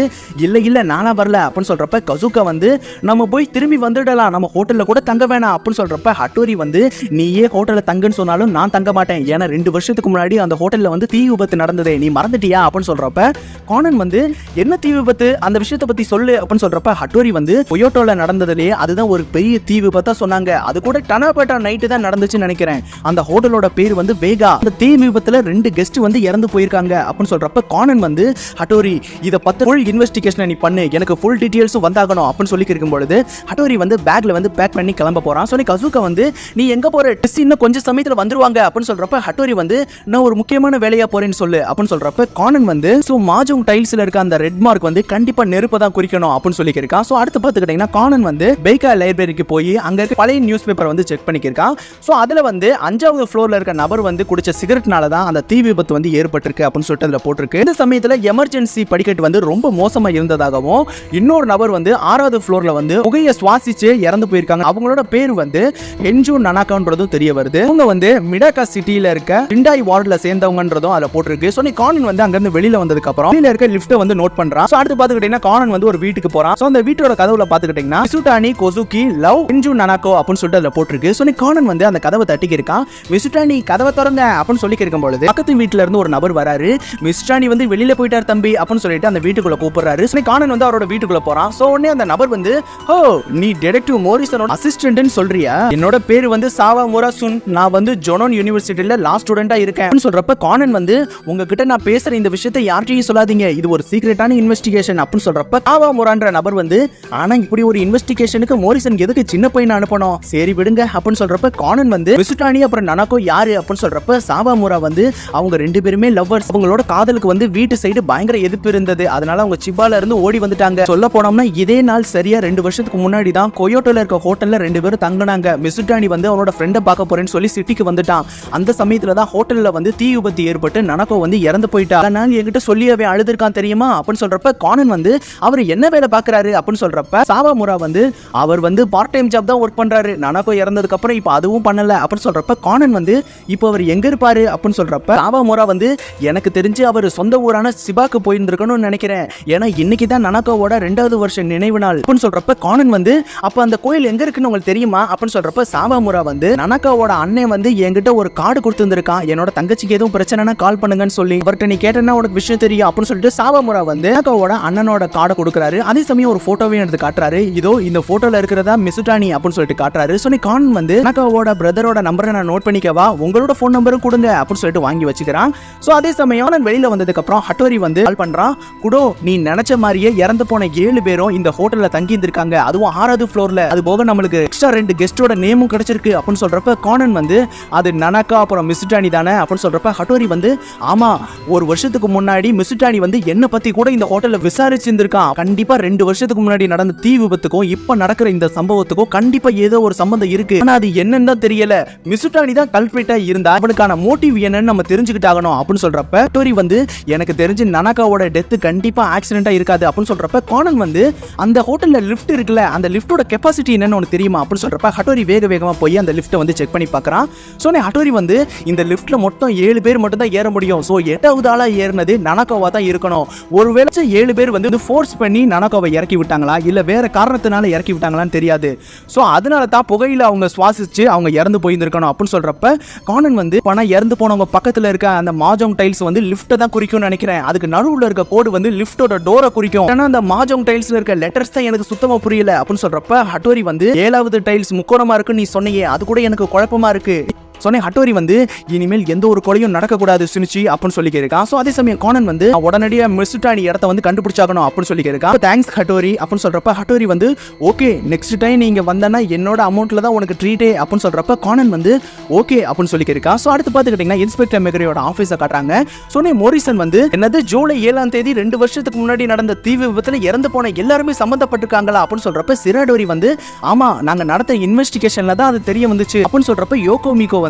இல்ல நானா வரல அப்படின்னு சொல்றப்ப கசுகா வந்து நம்ம போய் திரும்பி வந்துடலாம், நம்ம ஹோட்டல்ல கூட தங்க வேணாம் அப்படின்னு சொல்றப்ப ஹட்டோரி வந்து நீயே ஹோட்டல்ல தங்குன்னு சொன்னாலும் நான் தங்க மாட்டேன், ஏன்னா 2 வருஷத்துக்கு முன்னாடி அந்த ஹோட்டல்ல வந்து தீ விபத்து நடந்ததே, நீ மறந்துட்டியா அப்படின்னு சொல்றப்ப கானன் வந்து என்ன தீ விபத்து, அந்த விஷயத்தை பத்தி சொல்லு அப்படின்னு சொல்றப்ப ஹட்டோரி வந்து கொயோட்டோல நடந்ததுலயே அதுதான் ஒரு பெரிய தீ விபத்தா சொன்னாங்க, அது கூட டனாபட்டா நைட்டு தான் நடந்துச்சுன்னு நினைக்கிறேன், அந்த ஹோட்டலோட பேர் வந்து வேகா, அந்த தீ விபத்துல 2 கெஸ்ட் வந்து இறந்து போயிருக்காங்க அப்படின்னு சொல்றப்ப கானன் வந்து ஹட்டோரி இத பத்தி ஃபுல் இன்வெஸ்டிகேஷன் நீ பண்ணு, எனக்கு ஃபுல் டீடைல்ஸும் வந்தாகணும் அப்படின்னு சொல்லி இருக்கும் பொழுது ஹட்டோரி வந்து பேக்ல வந்து பேக் பண்ணி கிளம்ப போறான். சோ கசுகா வந்து நீ எங்க போற, டெஸ் இன்னும் கொஞ்சம் சமயத்துல வந்துருவாங்க அப்படின்னு சொல்றப்ப ஹட்டோரி வந்து நான் ஒரு முக்கியமான வேலையா போறேன்னு சொல்லு அப்படின்னு சொல்றப்ப கானன் வந்து மாஜோங் டைல்ஸ்ல இருக்க அந்த ரெட் மார்க் வந்து கண்டிப்பா நெருப்பு தான் குறிக்கணும் அப்படின்னு சொல்லியிருக்கான். சோ அடுத்து பாத்துக்கிட்டீங்கன்னா கானன் வந்து பெய்கா லைப்ரரிக்கு போய் அங்க இருக்க பழைய நியூஸ் பேப்பர் வந்து செக் பண்ணிக்கிருக்கான். ஸோ அதுல வந்து 5வது ஃப்ளோர்ல இருக்க நபர் வந்து குடிச்ச சிகரெட்னால தான் அந்த தீ விபத்து வந்து ஏற்பட்டிருக்கு அப்படின்னு சொல்லிட்டு அதுல போட்டிருக்கு. இந்த சமயத்துல எமர்ஜென்சி படிக்கட்டு வந்து ரொம்ப மோசமா இருந்ததாகவும் இன்னொரு நபர் வந்து 6வது ஃப்ளோர்ல வந்து புகையை சுவாசிச்சு இறந்து போயிருக்காங்க. அவங்களோட பேர் வந்து ஹென்ஜு நனாகான்றதும் தெரிய வருது. அவங்க வந்து மிடாகா சிட்டில இருக்க டிண்டாய் வார்டுல சேர்ந்தவங்கன்றதும் அதுல போட்டிருக்கு. ஸோ கானன் வந்து அங்க இருந்து வெளியில வந்ததுக்கு அப்புறம் வெளியில இருக்க லிஃப்ட்டை வந்து நோட் பண்றான். ஸோ அடுத்து பாத்துக்கிட்டீங்கன்னா கானன் வந்து ஒரு வீட்டுக்கு போறான். ஸோ அந்த வீட்டோட கதவுல பாத்துக்கிட்டீங்கன்னா மிசுடானி கொசுகி லவ் ஹென்ஜு நனாகோ அப்படின்னு சொல்லிட்டு அதுல போட்டிருக்கு. ஸோ கானன் வந்து அந்த கதவை தட்டிக்கு இருக்கான். மிசுடானி கதவை திறங்க அப்படின்னு சொல்லி இருக்கும் பொழுது பக்கத்து வீட்டுல இருந்து ஒரு நபர் வராரு. மிசுடானி வந்து வெளியில போயிட்டார் தம்பி அப்படின்னு சொல்லிட்டு அந்த வீட்டுக்குள்ள கூப்பிடுறாரு. ஸோ கானன் வந்து அவரோட வீட்டுக்குள்ள போறான். ஸோ உடனே அந்த நபர் வந்து ஓ நீ டிடெக்டிவ் மோரிசனோட அசிஸ்டன்ட்னு சொல்றியா? என்னோட பேர் வந்து சாவா முராசுன். நான் வந்து ஜொனோன் யூனிவர்சிட்டியில லாஸ்ட் ஸ்டூடெண்டா இருக்கேன் சொல்றப்ப கானன் வந்து உங்ககிட்ட நான் பேசுற இந்த விஷயத்தை யார்கிட்டயும் சொல்லாதீங்க, இது ஒரு சீக்ரெட்டான இன்வெஸ்டிகேஷன் அப்படின்னு சொல்றப்ப சாவா முரான்ற நபர் வந்து ஆனா இப்படி ஒரு இன்வெஸ்டிகேஷனுக்கு மோரிசன் எதுக்கு சின்ன பையனை அனுப்பணும், சரி விடுங்க அப்படின்னு சொல்றப்ப கானன் வந்து மிசுடானி அப்புறம் நனாகோ யாரு அப்படின்னு சொல்றப்ப சாவா முரா வந்து அவங்க ரெண்டு பேருமே லவ்வர்ஸ். அவங்களோட காதலுக்கு வந்து வீட்டு சைடு பயங்கர எதிர்ப்பு இருந்தது. அதனால அவங்க சிபால இருந்து ஓடி வந்துட்டாங்க. சொல்ல போனோம்னா இதே நாள் சரியா 2 வருஷத்துக்கு முன்னாடி தான் கொயோட்டோல இருக்க ஹோட்டல்ல 2 பேரும் தங்கினாங்க. மிசுடானி வந்து அவனோட ஃப்ரெண்டை பார்க்க போறேன்னு சொல்லி சிட்டிக்கு வந்துட்டான். அந்த சமயத்துல தான் ஹோட்டல்ல வந்து தீ விபத்து ஏற்பட்டு நனாகோ வந்து இறந்து போயிட்டா. நான் என்கிட்ட சொல்லியவே அழுதுருக்கான் தெரியுமா அப்படின்னு சொல்றப்ப கானன் வந்து அவர் என்ன வேலை பார்க்கறாரு அப்படின்னு சொல்றப்ப சாவா முரா வந்து அவர் வந்து பார்ட் டைம் ஜாப் தான் ஒர்க் பண்றாரு. நனாகோ இறந்ததுக்கு அப்புறம் இப்போ அதுவும் பண்ணல அப்படின்னு சொல்றப்ப கானன் வந்து இப்போ அவர் எங்க இருப்பாரு அப்படின்னு சொல்றப்ப சாவா முரா வந்து எனக்கு தெரிஞ்சு அவர் சொந்த ஊரான சிபாக்கு போயிருந்திருக்கணும்னு நினைக்கிறேன். ஏன்னா இன்னைக்கு தான் நனாகோவோட 2வது வருஷம் நினைவு நாள் அப்படின்னு சொல்றப்ப கானன் வந்து அப்ப அந்த கோயில் எங்க இருக்குன்னு உங்களுக்கு தெரியுமா அப்படின்னு சொல்றப்ப சாவா முரா வந்து நனாகோவோட அண்ணன் வந்து என்கிட்ட ஒரு கார்டு கொடுத்துருக்கான், என்னோட தங்கச்சிக்கு எதுவும் பிரச்சனைனா கால் பண்ணுங்கன்னு சொல்லி அவர்கிட்ட நீ கேட்டனா உனக்கு விஷயம் தெரியும் அப்படின்னு சொல்லிட்டு சாவா முரா வந்து நனாகோவோட அண்ணனோட கார்டை கொடுக்குறாரு. அதே சமயம் ஒரு போட்டோவையும் எடுத்து காட்டுறாரு. இதோ இந்த போட்டோல இருக்கிறதா மிசுடானி அப்படின்னு சொல்லிட்டு காட்டுறாரு. சோ கானன் வந்து நனாகோவோட பிரதரோட நம்பரை நான் நோட் பண்ணிக்கவா, உங்களோட போன் நம்பரும் கொடுங்க அப்படின்னு சொல்லிட்டு வாங்கி வச்சுக்கிறான். சோ அதே சமயம் நான் வெளியில வந்ததுக்கு அப்புறம் ஹட்டோரி வந்து கால் பண்றான். குடோ நீ நினைச்ச மாதிரியே இறந்து போன 7 பேரும் இந்த ஹோட்டல்ல தங்கி இருந்திருக்காங்க, அதுவும் 6வது ஃப்ளோர்ல. அது போக நம்மளுக்கு எக்ஸ்ட்ரா 2 கெஸ்டோட நேமும் கிடைச்சிருக்கு அப்படின்னு சொல்றப்ப கானன் வந்து அது நனாகா அப்புறம் மிசுடானி தானே அப்படின்னு சொல்றப்ப ஹட்டோரி வந்து ஆமா 1 வருஷத்துக்கு முன்னாடி மிசுடானி வந்து என்ன பத்தி கூட இந்த ஹோட்டல்ல விசாரிச்சிருந்திருக்கான். கண்டிப்பா 2 வருஷத்துக்கு முன்னாடி நடந்த தீ விபத்துக்கும் இப்ப நடக்கிற இந்த சம்பவத்துக்கும் கண்டிப்பா ஏதோ ஒரு சம்பந்தம் இருக்கு. ஆனா அது என்னன்னு தான் தெரியல. மிசுடானி தான் கல்பிரிட்டா இருந்தா அவனுக்கான மோட்டிவ் என்னன்னு நம்ம தெரிஞ்சுக்கிட்டாகணும் அப்படின்னு சொல்றப்ப ஹட்டோரி வந்து எனக்கு தெரிஞ்சு நனாகாவோட டெத் கண்டிப்பா ஆக்சிடென்ட்டா இருக்காது அப்படின்னு சொல்றப்ப கானன் வந்து அந்த ஹோட்டல்ல லிஃப்ட் இருக்குல்ல அந்த லிஃப்டோட கெபாசிட்டி என்னன்னு உனக்கு தெரியுமா அப்படின்னு சொல்றப்ப ஹட்டோரி வேகமா போய் அந்த லிஃப்ட்டை வந்து செக் பண்ணி பார்க்கறான். சோ ஹட்டோரி வந்து இந்த லிஃப்ட்ல மொத்தம் 7 பேர் மட்டும் தான் ஏற முடியும். சோ 8வது ஆளா ஏறினது நனாகாவா தான் இருக்கணும். ஒருவேளை 7 பேர் வந்து ஃபோர்ஸ் பண்ணி நனாகாவை இறக்கி விட்டாங்களா இல்ல வேற காரணத்தினால இறக்கி விட்டாங்களான்னு தெரியாது. சோ அதனால தான் புகையில அவங்க சுவாசிச்சு அவங்க இறந்து போயிருந்திருக்கணும் அப்படின்னு சொல்றப்ப கானன் வந்து பணம் இறந்து போனவங்க பக்கத்துல இருக்க அந்த மாஜோங் டைல்ஸ் வந்து லிஃப்ட்டை தான் குறிக்கும்னு நினைக்கிறேன். அதுக்கு நடுவுல இருக்க கோடு வந்து லிஃப்ட்டோட டோரை குறிக்கும். ஆனா அந்த மாஜோங் டைல்ஸ்ல இருக்க லெட்டர்ஸ் தான் எனக்கு சுத்தமா புரியல அப்படின்னு சொல்றப்ப ஹட்டோரி வந்து 7வது டைல்ஸ் முக்கோணமா இருக்குன்னு நீ சொன்னீங்க, அது கூட எனக்கு குழப்பமா இருக்கு. சொன்னே ஹட்டோரி வந்து இனிமேல் எந்த ஒரு கொலையும் நடக்கக்கூடாது சுனிச்சி அப்படின்னு சொல்லி கேட்கான். ஸோ அதே சமயம் கானன் வந்து உடனடியாக மிசுடானி இடத்த வந்து கண்டுபிடிச்சாகணும் அப்படின்னு சொல்லி கேட்கான். தேங்க்ஸ் ஹட்டோரி அப்படின்னு சொல்றப்ப ஹட்டோரி வந்து ஓகே நெக்ஸ்ட் டைம் நீங்க வந்தனா என்னோட அமௌண்ட்ல தான் உனக்கு ட்ரீட்டே அப்படின்னு சொல்றப்ப கானன் வந்து ஓகே அப்படின்னு சொல்லி கேட்கான். ஸோ அடுத்து பார்த்துக்கிட்டீங்கன்னா இன்ஸ்பெக்டர் மெகரியோட ஆஃபீஸை காட்டுறாங்க. சொன்னே மோரிசன் வந்து என்னது ஜூலை 7ஆம் தேதி 2 வருஷத்துக்கு முன்னாடி நடந்த தீ விபத்துல இறந்து போன எல்லாருமே சம்பந்தப்பட்டிருக்காங்களா அப்படின்னு சொல்றப்ப சிராடோரி வந்து ஆமா நாங்க நடத்த இன்வெஸ்டிகேஷன்ல தான் அது தெரிய வந்துச்சு அப்படின்னு சொல்றப்ப யோகோமிகோ வந்து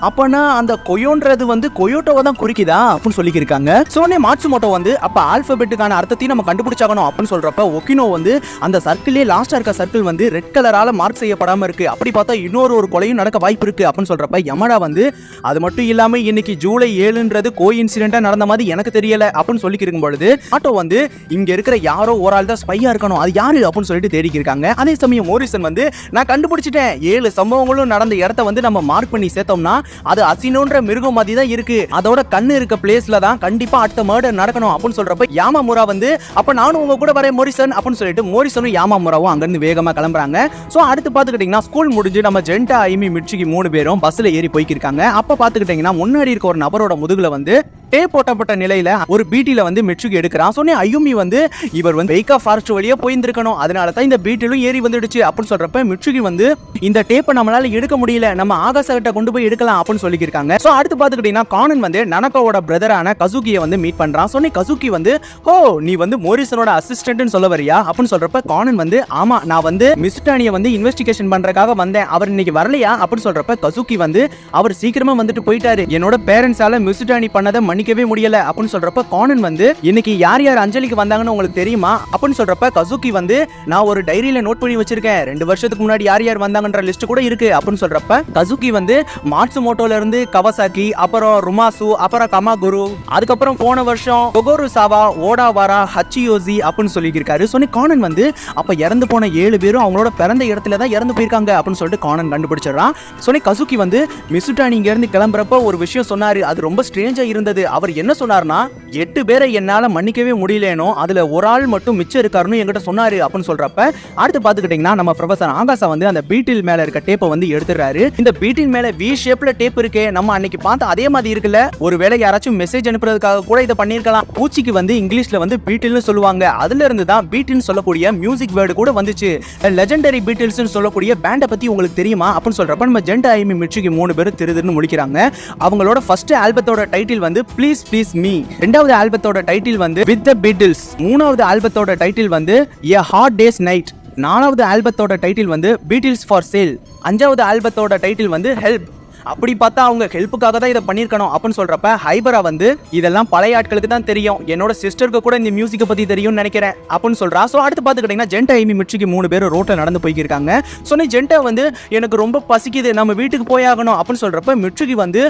அப்பனா அந்த கொயோன்றது வந்து கொயோட்டோவை தான் குறிக்குதா அப்படின்னு சொல்லியிருக்காங்க. சோனே மாட்சுமோட்டோ வந்து அப்ப ஆல்பபெட்டுக்கான அர்த்தத்தையும் நம்ம கண்டுபிடிச்சாகணும் அப்படின்னு சொல்றப்ப ஒகினோ வந்து அந்த சர்க்கிளே லாஸ்டா இருக்க சர்க்கிள் வந்து ரெட் கலரால மார்க் செய்யப்படாம இருக்கு, அப்படி பார்த்தா இன்னொரு கொலையும் நடக்க வாய்ப்பு இருக்கு அப்படின்னு சொல்றப்ப யமடா வந்து அது மட்டும் இல்லாம இன்னைக்கு ஜூலை 7ன்றது கோ இன்சிடென்ட்டா நடந்த மாதிரி எனக்கு தெரியல அப்படின்னு சொல்லி இருக்கும் பொழுது ஆட்டோ வந்து இங்க இருக்கிற யாரோ ஒரு ஆள் தான் ஸ்பையா இருக்கணும், அது யாரு அப்படின்னு சொல்லிட்டு தேடி இருக்காங்க. அதே சமயம் மோரிசன் வந்து நான் கண்டுபிடிச்சிட்டேன் 7 சம்பவங்களும் நடந்த இடத்த வந்து நம்ம மார்க் பண்ணி சேர்த்தோம்னா அது அசினோன்ற மிருகம் மாதிரி தான் இருக்கு, அதோட கண்ணு இருக்க பிளேஸ்ல தான் கண்டிப்பா அடுத்த மர்டர் நடக்கணும் அப்படின்னு சொல்றப்ப யாமாமுரா வந்து அப்ப நானும் உங்க கூட வரேன் மோரிசன் அப்படின்னு சொல்லிட்டு மோரிசனும் யாமாமுராவும் அங்க இருந்து வேகமா கிளம்புறாங்க. சோ அடுத்து பாத்துக்கிட்டீங்கன்னா ஸ்கூல் முடிஞ்சு நம்ம ஜென்டா ஐமி மிட்சுகி 3 பேரும் பஸ்ல ஏறி போய்க்கிருக்காங்க. அப்ப பாத்துக்கிட்டீங்கன்னா முன்னாடி இருக்க ஒரு நபரோட முதுகுல வந்து டேப் போட்டப்பட்ட நிலையில ஒரு பீட்டில வந்து மிட்சுகி எடுக்கிறான். சொன்னே ஐயுமி வந்து இவர் வந்து பெய்கா ஃபாரஸ்ட் வழியா போயிருந்திருக்கணும், அதனால தான் இந்த பீட்டிலும் ஏறி வந்துடுச்சு அப்படின்னு சொல்றப்ப மிட்சுகி வந்து இந்த டேப்பை நம்மளால எடுக்க முடியல, நம்ம ஆகாச கிட்ட கொண்டு கொண்டு போய் எடுக்கலாம் அப்படின்னு சொல்லியிருக்காங்க. சோ அடுத்து பாத்துக்கிட்டீங்கன்னா கானன் வந்து நனகோவோட பிரதரான கசுகியை வந்து மீட் பண்றான். சோ கசுகி வந்து ஓ நீ வந்து மோரிசனோட அசிஸ்டன்ட்னு சொல்ல வரியா அப்படின்னு சொல்றப்ப கானன் வந்து ஆமா நான் வந்து மிஸ்டானியை வந்து இன்வெஸ்டிகேஷன் பண்றதுக்காக வந்தேன், அவர் இன்னைக்கு வரலையா அப்படின்னு சொல்றப்ப கசுகி வந்து அவர் சீக்கிரமா வந்துட்டு போயிட்டாரு, என்னோட பேரண்ட்ஸால மிஸ்டானி பண்ணதை மன்னிக்கவே முடியல அப்படின்னு சொல்றப்ப கானன் வந்து இன்னைக்கு யார் யார் அஞ்சலிக்கு வந்தாங்கன்னு உங்களுக்கு தெரியுமா அப்படின்னு சொல்றப்ப கசுகி வந்து நான் ஒரு டைரியில நோட் பண்ணி வச்சிருக்கேன், 2 வருஷத்துக்கு முன்னாடி யார் யார் வந்தாங்கன்ற லிஸ்ட் கூட இருக்கு அப்படின்னு சொல்றப்ப கசுகி வந்து மாட்சுமோட்டோல இருந்து கவாசாக்கி, அப்புறம் ருமாசு, அப்புறம் கமாகுரு, அதுக்கப்புறம் போன வருஷம் கொகோருசாவா, ஓடாவாரா, ஹச்சியோசி அப்படின்னு சொல்லியிருக்காரு. சோ கானன் வந்து அப்ப இறந்து போன 7 பேரும் அவங்களோட பிறந்த இடத்துல தான் இறந்து போயிருக்காங்க அப்படின்னு சொல்லிட்டு கானன் கண்டுபிடிச்சிடறான். சோ கசுகி வந்து மிசுடானி இங்க இருந்து கிளம்புறப்ப ஒரு விஷயம் சொன்னாரு, அது ரொம்ப ஸ்ட்ரேஞ்சா இருந்தது. அவர் என்ன சொன்னார்னா 8 பேரை என்னால மன்னிக்கவே முடியலனோ அதுல ஒரு ஆள் மட்டும் மிச்சம் இருக்காருன்னு என்கிட்ட சொன்னாரு அப்படின்னு சொல்றப்ப அடுத்து பாத்துக்கிட்டீங்கன்னா நம்ம ப்ரொஃபசர் ஆகாசா வந்து அந்த பீட்டில் மேல இருக்க டேப்பை வந்து எடுத்துறாரு. இந்த பீட்டில் மேல வி ஷேப்ல டேப் இருக்கு, நம்ம அன்னைக்கு பார்த்த அதே மாதிரி இருக்குல்ல, ஒருவேளை யாராச்சும் மெசேஜ் அனுப்புறதுக்காக கூட இதை பண்ணிருக்கலாம். பூச்சிக்கு வந்து இங்கிலீஷ்ல வந்து பீட்டில்னு சொல்லுவாங்க, அதுல இருந்து தான் பீட்டில்னு சொல்லக்கூடிய மியூசிக் வேர்டு கூட வந்துச்சு. லெஜெண்டரி பீட்டில்ஸ்னு சொல்லக்கூடிய பேண்டை பத்தி உங்களுக்கு தெரியுமா அப்படின்னு சொல்றப்ப நம்ம ஜென்ட் ஐமி மிட்சுகி 3 பேரும் திருதுன்னு முடிக்கிறாங்க. அவங்களோட ஃபர்ஸ்ட் ஆல்பத்தோட டைட்டில் வந்து ப்ளீஸ் ப்ளீஸ் மீ, ரெண்டாவது ஆல்பத்தோட டைட்டில் வந்து வித் தி பீட்டில்ஸ், மூணாவது ஆல்பத்தோட டைட்டில் வந்து எ ஹாட் டேஸ் நைட், நாலாவது ஆல்பத்தோட டைட்டில் வந்து பீட்டில்ஸ் ஃபார் சேல், அஞ்சாவது ஆல்பத்தோட டைட்டில் வந்து ஹெல்ப். அப்படி பார்த்தா அவங்க ஹெல்ப்புக்காக தான் இதை பண்ணியிருக்கணும் அப்படின்னு சொல்றப்ப ஹைபரா வந்து இதெல்லாம் பழைய ஆட்களுக்கு தான் தெரியும், என்னோட சிஸ்டருக்கு கூட இந்த மியூசிக்கை பத்தி தெரியும்னு நினைக்கிறேன் அப்படின்னு சொல்றா. ஸோ அடுத்து பார்த்துக்கிட்டீங்கன்னா ஜென்ட் ஐமி மிட்சுகி 3 பேரும் ரோட்ல நடந்து போய்க்கிருக்காங்க. ஸோ ஜென்ட்டை வந்து எனக்கு ரொம்ப பசிக்குது, நம்ம வீட்டுக்கு போயாகணும் அப்படின்னு சொல்றப்ப மிட்சுகி வந்து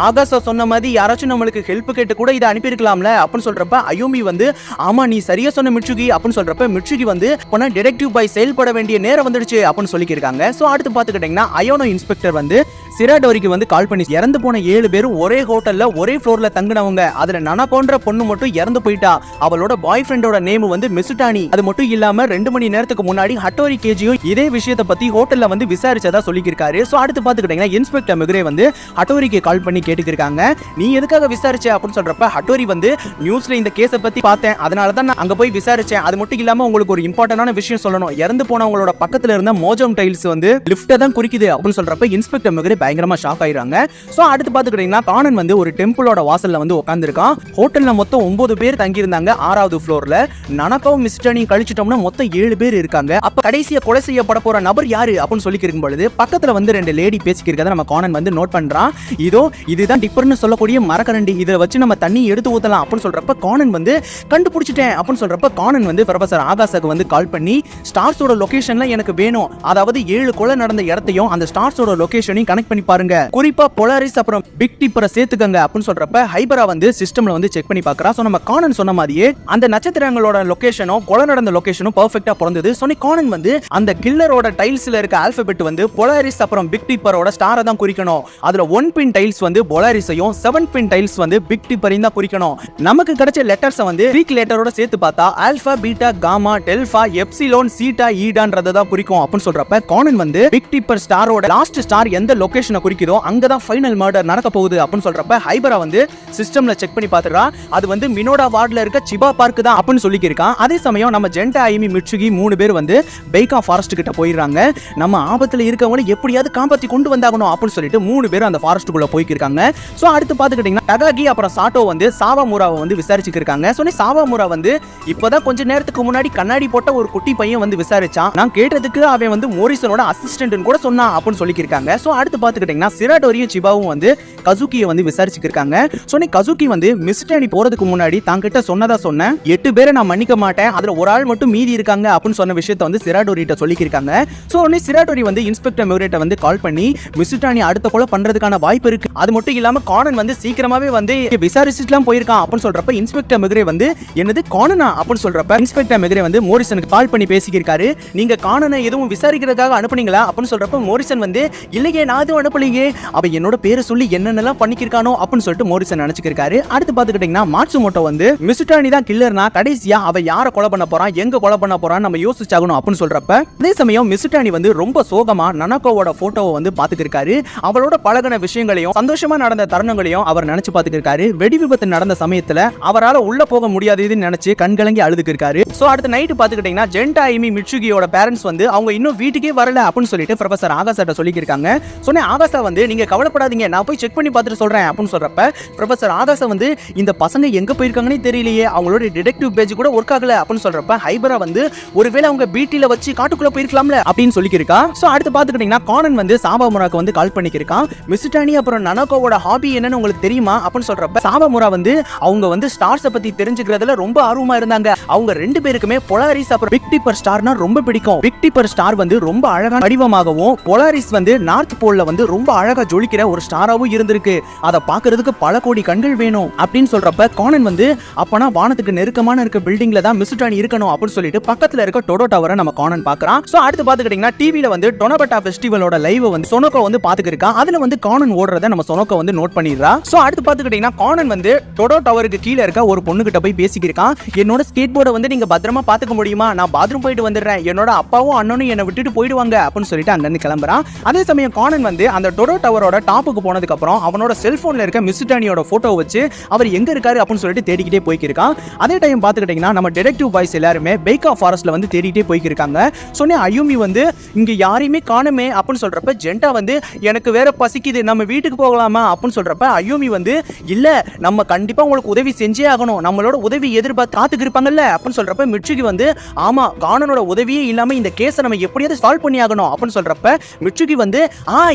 ஆகாசா சொன்ன மாதிரி யாராச்சும் நம்மளுக்கு ஹெல்ப் கேட்டு கூட இதை அனுப்பியிருக்கலாம்ல அப்படின்னு சொல்றப்ப அயோமி வந்து ஆமா நீ சரியா சொன்ன மிட்சுகி அப்படின்னு சொல்றப்ப மிட்சுகி வந்து போனா டிடெக்டிவ் பாய் செயல்பட வேண்டிய நேரம் வந்துடுச்சு அப்படின்னு சொல்லியிருக்காங்க. ஸோ அடுத்து பார்த்துக்கிட்டீங்கன்னா அயோனோ இன்ஸ்பெக்டர் வந்து சிராடோரிக்கு வந்து கால் பண்ணி இறந்து போன 7 பேரும் ஒரே ஹோட்டல்ல ஒரே ஃப்ளோர்ல தங்கினவங்க, அதுல நனகோன்ற பொண்ணு மட்டும் இறந்து போயிட்டா, அவளோட பாய் ஃப்ரெண்டோட நேம் வந்து மிசுடானி, அது மட்டும் இல்லாம 2 மணி நேரத்துக்கு முன்னாடி ஹட்டோரி கேஜியும் இதே விஷயத்தை பத்தி ஹோட்டல்ல வந்து விசாரிச்சதா சொல்லியிருக்காரு. சோ அடுத்து பாத்துக்கிட்டீங்கன்னா இன்ஸ்பெக்டர் மிகுரே வந்து ஹட்டோரிக்கு கால் பண்ணி கேட்டுக்கிருக்காங்க, நீ எதுக்காக விசாரிச்ச அப்படின்னு சொல்றப்ப ஹட்டோரி வந்து நியூஸ்ல இந்த கேஸை பத்தி பார்த்தேன், அதனால தான் நான் அங்க போய் விசாரிச்சேன், அது மட்டும் இல்லாம உங்களுக்கு ஒரு இம்பார்ட்டன்டான விஷயம் சொல்லணும், இறந்து போனவங்களோட பக்கத்துல இருந்த மோஜம் டைல்ஸ் வந்து லிஃப்ட்டை தான் குறிக்குது அப்படின்னு சொல்றப்ப இன்ஸ்பெக்டர் மிகுரே பயங்கரமா ஷாக் ஆயிடுறாங்க. சோ அடுத்து பாத்துக்கிட்டீங்கன்னா கானன் வந்து ஒரு டெம்பிளோட வாசல்ல வந்து உட்கார்ந்திருக்கான். ஹோட்டல்ல மொத்தம் 9 பேர் தங்கி இருந்தாங்க 6வது ஃப்ளோர்ல. நனகாவும் மிஸ்டனையும் கழிச்சிட்டோம்னா மொத்தம் 7 பேர் இருக்காங்க. அப்ப கடைசியா கொலை செய்யப்பட போற நபர் யாரு அப்படின்னு சொல்லிக்கிருக்கும் பொழுது பக்கத்துல வந்து 2 லேடி பேசிக்கிறத நம்ம கானன் வந்து நோட் பண்றான். இதோ இதுதான் டிப்பர்னு சொல்லக்கூடிய மரக்கரண்டி, இதை வச்சு நம்ம தண்ணி எடுத்து ஊத்தலாம் அப்படின்னு சொல்றப்ப கானன் வந்து கண்டுபிடிச்சிட்டேன் அப்படின்னு சொல்றப்ப கானன் வந்து ப்ரொஃபசர் ஆகாசாக்கு வந்து கால் பண்ணி ஸ்டார்ஸோட லொகேஷன்ல எனக்கு வேணும், அதாவது 7 கொலை நடந்த இடத்தையும் அந்த ஸ்டார்ஸோட லொகேஷனையும் கனெக்ட் பண்ணி பாருங்க, குறிப்பா போலாரிஸ் அப்புறம் பிக் டிப்பரை சேர்த்துக்கங்க அப்படின்னு சொல்றப்ப ஹைபரா வந்து சிஸ்டம்ல வந்து செக் பண்ணி பார்க்கறா. சோ நம்ம கானன் சொன்ன மாதிரியே அந்த நட்சத்திரங்களோட லொகேஷனும் கொலை நடந்த லொகேஷனும் பெர்ஃபெக்ட்டா பொருந்தது. சோ கானன் வந்து அந்த கில்லரோட டைல்ஸ்ல இருக்க ஆல்பபெட் வந்து போலாரிஸ் அப்புறம் பிக் டிப்பரோட ஸ்டாரை தான் குறிக்கணும், அதுல 1 பின் டைல்ஸ் வந்து போலாரிஸையும் 7 பின் டைல்ஸ் வந்து பிக் டிப்பரையும் தான் குறிக்கணும். நமக்கு கிடைச்ச லெட்டர்ஸ் வந்து கிரீக் லெட்டரோட சேர்த்து பார்த்தா ஆல்பா பீட்டா காமா டெல்பா எப்சிலோன் சீட்டா ஈடான்றத தான் குறிக்கும் அப்படின்னு சொல்றப்ப கானன் வந்து பிக் டிப்பர் ஸ்டாரோட லாஸ்ட் ஸ்டார் எந்த லொகேஷனை குறிக்குதோ அங்கதான் ஃபைனல் மர்டர் நடக்க போகுது அப்படின்னு சொல்றப்ப ஹைபரா வந்து சிஸ்டம்ல செக் பண்ணி பார்த்துறா, அது வந்து மினோடா வார்ட்ல இருக்க சிபா பார்க் தான் அப்படின்னு சொல்லியிருக்கான். அதே சமயம் நம்ம ஜென்ட் ஐமி மிட்சுகி 3 பேர் வந்து பெய்கா ஃபாரஸ்ட் கிட்ட போயிடுறாங்க, நம்ம ஆபத்துல இருக்கவங்களை எப்படியாவது காப்பாத்தி கொண்டு வந்தாகணும் அப்படின்னு சொல்லிட்டு 3 பேர் அந்த ஃபாரஸ்ட்டுக்குள்ள போய்க்கிருக்காங்க. சோ அடுத்து பாத்துக்கிட்டீங்கன்னா டகாகி அப்புறம் சாட்டோ வந்து சாவாமுராவை வந்து விசாரிச்சுக்கிருக்காங்க. சோ சாவாமுரா வந்து இப்பதான் கொஞ்ச நேரத்துக்கு முன்னாடி கண்ணாடி போட்ட ஒரு குட்டி பையன் வந்து விசாரிச்சான், நான் கேட்டதுக்கு அவன் வந்து மோரிசனோட அசிஸ்டன்ட் கூட சொன்னான் அப்படின்னு சொல்லியிருக்காங்க. சோ அடுத்து பாத்துக்கிட்டீங்கன்னா சிராடோரியும் சிபாவும் வந்து கசுகியை வந்து விசாரிச்சுக்கிருக்காங்க. சோ கசுகி வந்து மிஸ்டானி போறதுக்கு முன்னாடி தாங்கிட்ட சொன்னதா சொன்னேன், 8 பேரை நான் மன்னிக்க மாட்டேன், அதுல ஒரு ஆள் மட்டும் மீதி இருக்காங்க அப்படின்னு சொன்ன விஷயத்தை வந்து சிராடோரிட்ட சொல்லிக்கிருக்காங்க. சோ உடனே சிராடோரி வந்து இன்ஸ்பெக்டர் மிகுரேட்ட வந்து கால் பண்ணி மிஸ்டானி அடுத்த கொலை பண்றதுக்கான வாய்ப்பு இருக்கு, அது மட்டும் இல்லாம கானன் வந்து சீக்கிரமாவே வந்து விசாரிச்சுட்டுலாம் போயிருக்கான் அப்படின்னு சொல்றப்ப இன்ஸ்பெக்டர் மிகுரே வந்து என்னது கானனா அப்படின்னு சொல்றப்ப இன்ஸ்பெக்டர் மிகுரே வந்து மோரிசனுக்கு கால் பண்ணி பேசிக்கிருக்காரு, நீங்க கானனை எதுவும் விசாரிக்கிறதுக்காக அனுப்புனீங்களா அப்படின்னு சொல்றப்ப மோரிசன் வந்து இல்லையே நான் எதுவும் அனுப்பலீங்க, அவன் என்னோட பேரை சொல்லி என்னென்னலாம் பண்ணிக்கிருக்கானோ அப்படின்னு சொல்லிட்டு மோரிசன் நினைச்சுக்கிருக்காரு. அடுத்து பாத்துக்கிட்டீங்கன்னா மாட்சுமோட்டோ வந்து மிசுடானி தான் கில்லர்னா கடைசியா அவ யாரை கொலை பண்ண போறான் எங்க கொலை பண்ண போறான் நம்ம யோசிச்சாகணும் அப்படின்னு சொல்றப்ப அதே சமயம் மிசுடானி வந்து ரொம்ப சோகமா நனகோவோட போட்டோவை வந்து பாத்துக்கிருக்காரு, அவளோட பழகின விஷயங்களையும் சந்தோஷமா நடந்த தருணங்களையும் அவர் நினைச்சு பாத்துக்கிருக்காரு. வெடி விபத்து நடந்த சமயத்துல அவரால் உள்ள போக முடியாதுன்னு நினைச்சு கண்கலங்கி அழுதுக்கிருக்காரு. சோ அடுத்த நைட் பாத்துக்கிட்டீங்கன்னா ஜென்ட் ஐமி மிட்சுகியோட பேரண்ட்ஸ் வந்து அவங்க இன்னும் வீட்டுக்கே வரல அப்படின்னு சொல்லிட்டு ப்ரொஃபசர் ஆகாசாட்ட சொல்லிக்கிருக்காங்க. சொன்ன ஆகாசா வந்து வந்து நீங்க கவலைப்படாதீங்க, நான் போய் செக் பண்ணி பார்த்துட்டு சொல்றேன் அப்படின்னு சொல்றப்ப ப்ரொஃபசர் ஆகாஷ் வந்து இந்த பசங்க எங்க போயிருக்காங்கன்னு தெரியலையே, அவங்களோட டிடெக்டிவ் பேஜ் கூட ஒர்க் ஆகல அப்படின்னு சொல்றப்ப ஹைபரா வந்து ஒருவேளை அவங்க பிடில வச்சு காட்டுக்குள்ள போயிருக்கலாம்ல அப்படின்னு சொல்லிக்கிருக்கா. சோ அடுத்து பாத்துக்கிட்டீங்கன்னா கானன் வந்து சாபாமுராக்கு வந்து கால் பண்ணிக்கிருக்கான். மிசுடானி அப்புறம் நனோகோவோட ஹாபி என்னன்னு உங்களுக்கு தெரியுமா அப்படின்னு சொல்றப்ப சாபாமுரா வந்து அவங்க வந்து ஸ்டார்ஸை பத்தி தெரிஞ்சுக்கிறதுல ரொம்ப ஆர்வமா இருந்தாங்க. அவங்க ரெண்டு பேருக்குமே பொலாரிஸ் அப்புறம் பிக் டிப்பர் ஸ்டார்னா ரொம்ப பிடிக்கும். பிக் டிப்பர் ஸ்டார் வந்து ரொம்ப அழகான வடிவமாகவும் பொலாரிஸ் வந்து நார்த் போல்ல வந்து ரொம்ப அழகா ஜொலிக்கிற ஒரு ஸ்டாராவும் இருந்திருக்கு. அதை பாக்குறதுக்கு பல கோடி கண்கள் வேணும் அப்படின்னு சொல்றப்ப கானன் வந்து அப்பனா வானத்துக்கு நெருக்கமான இருக்க பில்டிங்ல தான் மிசுடானி இருக்கணும் அப்படின்னு சொல்லிட்டு பக்கத்துல இருக்க டொடோ டவரை நம்ம கானன் பாக்குறான். சோ அடுத்து பாத்துக்கிட்டீங்கன்னா டிவில வந்து டொனபட்டா ஃபெஸ்டிவலோட லைவ் வந்து சொனோகோ வந்து பாத்துக்கிருக்கா. அதுல வந்து கானன் ஓடுறத நம்ம சொனோகோ வந்து நோட் பண்ணிடுறா. சோ அடுத்து பாத்துக்கிட்டீங்கன்னா கானன் வந்து டொடோ டவருக்கு கீழே இருக்க ஒரு பொண்ணு கிட்ட போய் பேசிக்கிருக்கான். என்னோட ஸ்கேட் போர்டை வந்து நீங்க பத்திரமா பாத்துக்க முடியுமா, நான் பாத்ரூம் போயிட்டு வந்துடுறேன், என்னோட அப்பாவும் அண்ணனும் என்னை விட்டுட்டு போயிடுவாங்க அப்படின்னு சொல்லிட்டு அங்க இருந்து கிளம்புறான். அதே சமயம் கானன் வந்து அந்த டொடோ டவரோட டாப்புக்கு போனதுக்கு அப்புறம் அவனோட செல்போன்ல இருக்க மிசுடானியோட போட்டோ வச்சு அவர் எங்க இருக்காரு அப்படின்னு சொல்லிட்டு தேடிக்கிட்டே போய்க்கிருக்கான். அதே டைம் பாத்துக்கிட்டீங்கன்னா நம்ம டிடெக்டிவ் பாய்ஸ் எல்லாருமே பேக்கா ஃபாரஸ்ட்ல வந்து தேடிக்கிட்டே போய்க்கிருக்காங்க. சொன்னே அயூமி வந்து இங்க யாரையுமே காணுமே அப்படின்னு சொல்றப்ப ஜென்டா வந்து எனக்கு வேற பசிக்குது, நம்ம வீட்டுக்கு போகலாமா அப்படின்னு சொல்றப்ப அயூமி வந்து இல்ல நம்ம கண்டிப்பா உங்களுக்கு உதவி செஞ்சே ஆகணும், நம்மளோட உதவி எதிர்பார்த்து காத்துக்கு இருப்பாங்கல்ல அப்படின்னு சொல்றப்ப மிட்சுகி வந்து ஆமா கானனோட உதவியே இல்லாம இந்த கேஸை நம்ம எப்படியாவது சால்வ் பண்ணி ஆகணும் அப்படின்னு சொல்றப்ப மிட்சுகி வந்து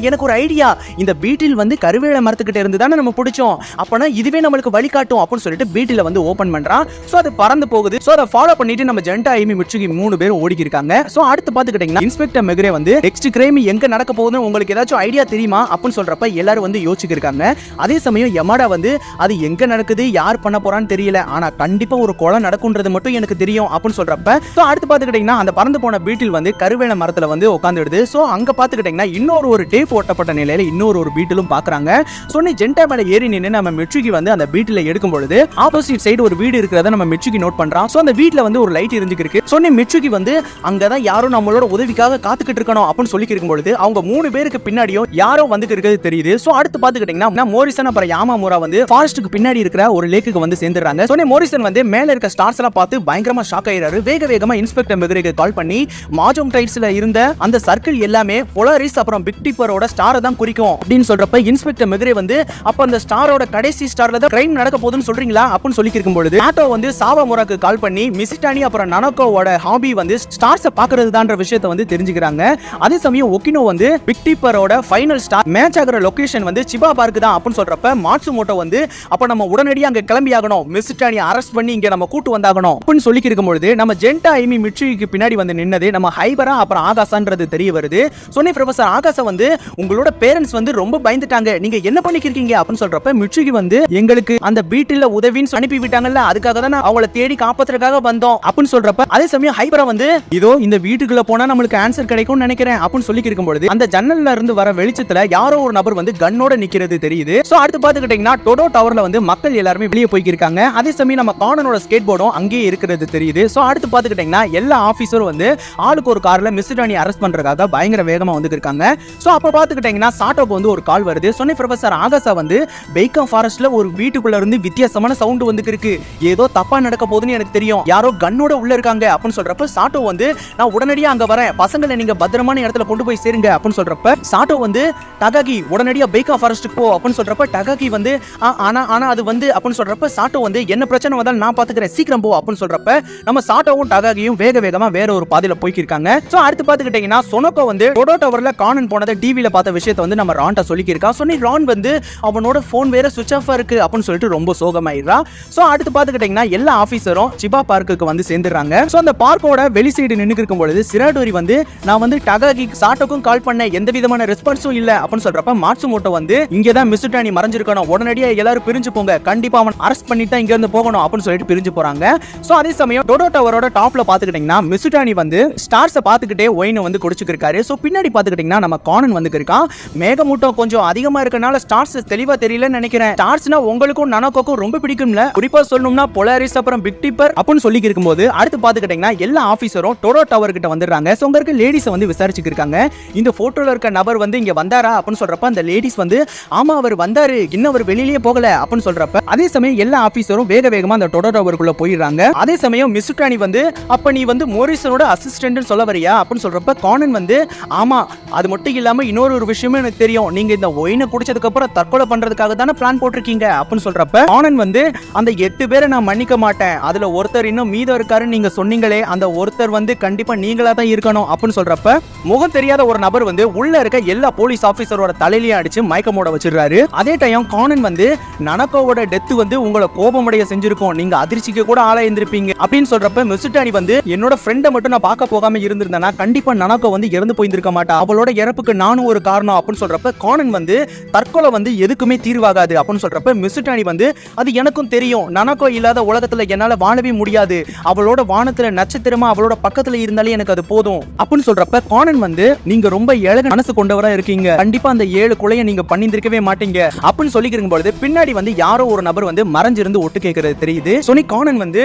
எனக்கு ஒரு ஐடியா, இந்த பீட்டில் வந்து கருவேல மரத்துக்கிட்ட இருந்து தானே நம்ம பிடிச்சோம், அப்பனா இதுவே நம்மளுக்கு வழிகாட்டும் அப்படின்னு சொல்லிட்டு பீட்டில வந்து ஓபன் பண்றான். சோ அது பறந்து போகுது. சோ அதை ஃபாலோ பண்ணிட்டு நம்ம ஜென்டா ஐமி மிட்சுகி மூணு பேரும் ஓடிக்கி இருக்காங்க. சோ அடுத்து பாத்துக்கிட்டீங்கன்னா இன்ஸ்பெக்டர் மெக்ரே வந்து நெக்ஸ்ட் கிரைம் எங்க நடக்க போகுதுன்னு உங்களுக்கு ஏதாச்சும் ஐடியா தெரியுமா அப்படின்னு சொல்றப்ப எல்லாரும் வந்து யோசிச்சுட்டு இருக்காங்க. அதே சமயம் யமாடா வந்து அது எங்க நடக்குது யார் பண்ண போறான்னு தெரியல, ஆனா கண்டிப்பா ஒரு கொலை நடக்கும்ன்றது மட்டும் எனக்கு தெரியும் அப்படின்னு சொல்றப்ப சோ அடுத்து பாத்துக்கிட்டீங்கன்னா அந்த பறந்து போன பீட்டில் வந்து கருவேல மரத்துல வந்து உட்காந்துடுது. சோ அங்க பாத்துக்கிட்டீங்கன்னா இன்னொரு ஒரு டேப் ஓட்டப்பட்ட நிலையில இன்னொரு ஒரு பீட்டிலும் பாக்குறாங்க. சொன்னி ஜென்டா மேல ஏறி நின்னு நம்ம மிட்சுகி வந்து அந்த பீட்டில எடுக்கும் பொழுது ஆப்போசிட் சைடு ஒரு வீடு இருக்கிறத நம்ம மிட்சுகி நோட் பண்றான். சோ அந்த வீட்ல வந்து ஒரு லைட் எரிஞ்சிருக்கு. சொன்னி மிட்சுகி வந்து அங்கதான் யாரும் நம்மளோட உதவிக்காக காத்துக்கிட்டு இருக்கணும் அப்படின்னு சொல்லி இருக்கும் பொழுது அவங்க மூணு பேருக்கு பின்னாடியும் யாரோ வந்து இருக்கிறது தெரியுது. சோ அடுத்து பாத்துக்கிட்டீங்கன்னா மோரிசன் அப்புறம் யாமாமுரா வந்து ஃபாரஸ்ட்டுக்கு பின்னாடி இருக்கிற ஒரு லேக்குக்கு வந்து சேர்ந்துறாங்க. சொன்னி மோரிசன் வந்து மேல இருக்க ஸ்டார்ஸ் எல்லாம் பார்த்து பயங்கரமா ஷாக் ஆயிராரு. வேகமா இன்ஸ்பெக்டர் மெக்ரேக்கு கால் பண்ணி மாஜோங் டைட்ஸ்ல இருந்த அந்த சர்க்கிள் எல்லாமே பொலாரிஸ் அப்புறம் பிக் டிப்பரோட ஸ்டாரை தான் குறிக்கும் அப்படின்னு சொல்றப்ப இன்ஸ்பெக்டர் மெக்ரே வந்து அப்ப அந்த ஸ்டாரோட கடைசி ஸ்டார்ல தான் கிரைம் நடக்க போகுதுன்னு சொல்றீங்களா அப்படின்னு சொல்லி இருக்கும் பொழுது ஆட்டோ வந்து சாவாமுராக்கு கால் பண்ணி மிசுடானி அப்புறம் நனோகோவோட ஹாபி வந்து ஸ்டார்ஸை பாக்குறது தான்ற விஷயத்தை வந்து தெரிஞ்சுக்கிறாங்க. அதே சமயம் ஒகினோ வந்து பிக் டிப்பரோட ஃபைனல் ஸ்டார் மேட்ச் ஆகிற லொகேஷன் வந்து சிபா பார்க் தான் அப்படின்னு சொல்றப்ப மாட்சுமோட்டோ வந்து அப்ப நம்ம உடனடியாக அங்க கிளம்பி ஆகணும், மிசுடானி அரெஸ்ட் பண்ணி இங்க நம்ம கூட்டு வந்தாகணும் அப்படின்னு சொல்லி இருக்கும் பொழுது நம்ம ஜென்டா ஐமி மிட்சுகிக்கு பின்னாடி வந்து நின்னது நம்ம ஹைபரா அப்புறம் ஆகாசான்றது தெரிய வருது. சொன்னே ப்ரொஃபசர் ஆகாசா வந்து உங்களோட பேரண்ட்ஸ் வந்து ரொம்ப பயந்துட்டாங்க, நீங்க என்ன பண்ணிக்கிறீங்க அப்படின்னு சொல்றப்ப மிட்சுகி வந்து எங்களுக்கு அந்த பீட்டில் உதவின்னு அனுப்பி விட்டாங்கல்ல, அதுக்காக தான் அவங்கள தேடி காப்பாத்துறதுக்காக வந்தோம் அப்படின்னு சொல்றப்ப அதே சமயம் ஹைபரா வந்து இதோ இந்த வீட்டுக்குள்ள போனா நம்மளுக்கு ஆன்சர் கிடைக்கும்னு நினைக்கிறேன் அப்படின்னு சொல்லி இருக்கும் பொழுது அந்த ஜன்னல்ல இருந்து வர வெளிச்சத்துல யாரோ ஒரு நபர் வந்து கன்னோட நிக்கிறது தெரியுது. சோ அடுத்து பாத்துக்கிட்டீங்கன்னா டொடோ டவர்ல வந்து மக்கள் எல்லாருமே வெளியே போய்க்கிருக்காங்க. அதே சமயம் நம்ம கானனோட ஸ்கேட் போர்டும் அங்கேயே இருக்கிறது தெரியுது. சோ அடுத்து பாத்துக்கிட்டீங்கன்னா எல்லா ஆபீசரும் வந்து ஆளுக்கு ஒரு கார்ல மிசுடானி அரெஸ்ட் பண்றதுக்காக பயங்கர வேகமா வந்து இருக்காங்க. சோ அப்ப பாத்துக்கிட்டீங்கன்னா சாட்டோக்கு வந்து ஒரு கால் வருது. சொன்னே ப்ரொஃபசர் ஆகாசா வந்து பேக்கா ஃபாரஸ்ட்ல ஒரு வீட்டுக்குள்ள இருந்து வித்தியாசமான சவுண்ட் வந்து இருக்கு, ஏதோ தப்பா நடக்க போகுதுன்னு எனக்கு தெரியும், யாரோ கன்னோட உள்ள இருக்காங்க அப்படின்னு சொல்றப்ப சாட்டோ வந்து நான் உடனடியா அங்க வரேன், பசங்களை நீங்க பத்திரமான இடத்துல கொண்டு போய் சேருங்க அப்படின்னு சொல்றப்ப சாட்டோ வந்து டகாகி உடனடியா பேக்கா ஃபாரஸ்ட்டுக்கு போ அப்படின்னு சொல்றப்ப டகாகி வந்து ஆனா அது வந்து அப்படின்னு சொல்றப்ப சாட்டோ வந்து என்ன பிரச்சனை வந்தாலும் நான் பாத்துக்கிறேன் சீக்கிரம் போ அப்படின்னு சொல்றப்ப நம்ம சாட்டோவும் டகாகியும் வேகமா வேற ஒரு பாதையில போய்க்கிருக்காங்க. சோ அடுத்து பாத்துக்கிட்டீங்கன்னா சொனோகோ வந்து டொடோ டவர்ல கானன் போனதை டிவில பார்த்த விஷயத்தை வந்து நம்ம ரான்ட்ட சொல்லிக்கிருக்கா. சொன்னி ரான் வந்து அவனோட போன் வேற சுவிட்ச் ஆஃப் இருக்கு அப்படின்னு சொல்லிட்டு ரொம்ப சோகமாயிரா. சோ அடுத்து பாத்துக்கிட்டீங்கன்னா எல்லா ஆபீசரும் சிபா பார்க்குக்கு வந்து சேர்ந்துறாங்க. சோ அந்த பார்க்கோட வெளி சைடு நின்னு இருக்கும் பொழுது சிராடோரி வந்து நான் வந்து டகாகி சாட்டோக்கும் கால் பண்ண எந்த விதமான ரெஸ்பான்ஸும் இல்ல அப்படின்னு சொல்றப்ப மாட்சுமோட்டோ வந்து இங்க தான் மிசுடானி மறைஞ்சிருக்கணும், உடனடியா எல்லாரும் பிரிஞ்சு போங்க, கண்டிப்பா அவன் அரெஸ்ட் பண்ணிட்டு இங்க இருந்து போகணும் அப்படின்னு சொல்லிட்டு பிரிஞ்சு போறாங்க. சோ அதே சமயம் டொடோ டவரோட டாப்ல பாத்துக்கிட்டீங்கன்னா மிசுடானி வந்து ஸ்டார்ஸை பாத்துக்கிட்டே ஒயின் வந்து குடிச்சுக்கிருக்காரு. சோ பின்னாடி பாத்துக்கிட்டீங்கன்னா நம்ம கானன் வந்து இருக்கான். மேகமூட்டம் கொஞ்சம் அதிகமா இருக்கனால ஸ்டார்ஸ் தெளிவா தெரியலன்னு நினைக்கிறேன். ஸ்டார்ஸ்னா உங்களுக்கும் நனோகோக்கும் ரொம்ப பிடிக்கும்ல, குறிப்பா சொல்லணும்னா பொலாரிஸ் அப்புறம் பிக் டிப்பர் அப்படின்னு சொல்லி இருக்கும்போது அடுத்து பாத்துக்கிட்டீங்கன்னா எல்லா ஆபீசரும் டொடோ டவர் கிட்ட வந்துடுறாங்க. சோ அங்க இருக்க லேடிஸ் வந்து விசாரிச்சுட்டு இருக்காங்க. இந்த போட்டோல இருக்க நபர் வந்து இங்க வந்தாரா அப்படின்னு சொல்றப்ப அந்த லேடிஸ் வந்து ஆமா அவர் வந்தாரு, இன்னும் அவர் வெளியிலேயே போகல அப்படின்னு சொல்றப்ப அதே சமயம் எல்லா ஆபீசரும் வேகமா அந்த டொடோ டவருக்குள்ள போயிடுறாங்க. அதே சமயம் மிசுடானி வந்து அப்ப நீ வந்து மோரிசனோட அசிஸ்டன்ட் சொல்ல வரியா அப்படின்னு சொல்றப்ப கானன் வந்து ஆமா அது மட்டும் இல்லாம இன்னொரு விஷயமே எனக்கு தெரியும், நீங்க இந்த ஒயினை குடிச்சதுக்கு அப்புறம் தற்கொலை பண்றதுக்காக தானே பிளான் போட்டிருக்கீங்க அப்படின்னு சொல்றப்ப கானன் வந்து அந்த 8 பேரை நான் மன்னிக்க மாட்டேன், அதுல ஒருத்தர் இன்னும் மீதம் இருக்காருன்னு நீங்க சொன்னீங்களே, அந்த ஒருத்தர் வந்து கண்டிப்பா நீங்களா தான் இருக்கணும் அப்படின்னு சொல்றப்ப முகம் தெரியாத ஒரு நபர் வந்து உள்ள இருக்க எல்லா போலீஸ் ஆபீசரோட தலையிலையும் அடிச்சு மயக்கமோட வச்சிருக்காரு. அதே டைம் கானன் வந்து நனகோவோட டெத் வந்து உங்களை கோபமடைய செஞ்சிருக்கும், நீங்க அதிர்ச்சிக்கு கூட ஆளாயிருந்திருப்பீங்க அப்படின்னு சொல்றப்ப மிசுட்டானி வந்து என்னோட ஃப்ரெண்டை மட்டும் நான் பார்க்க போகாம இருந்திருந்தேன்னா கண்டிப்பா நனகோ வந்து இறந்து போயிருந்திருக்க மாட்டா, அவளோட இறப்புக்கு நானும் ஒரு காரணம் அப்படின்னு சொல்றப்ப கானன் வந்து தற்கொலை வந்து எதுக்குமே தீர்வாகாது அப்படின்னு சொல்றப்ப மிசுட்டானி வந்து அது எனக்கும் தெரியும், நனகோ இல்லாத உலகத்துல என்னால வாழவே முடியாது, அவளோட வானத்துல நட்சத்திரமா அவளோட பக்கத்துல இருந்தாலே எனக்கு அது போதும் அப்படின்னு சொல்றப்ப கானன் வந்து நீங்க ரொம்ப ஏழக மனசு கொண்டவரா இருக்கீங்க, கண்டிப்பா அந்த 7 கொலையை நீங்க பண்ணியிருக்கவே மாட்டீங்க அப்படின்னு சொல்லிக்கிறீங்க பொழுது பின்னாடி வந்து யாரோ ஒரு நபர் வந்து மறைஞ்சிருந்து ஒட்டு கேட்கறது தெரியுது. சோனி கானன் வந்து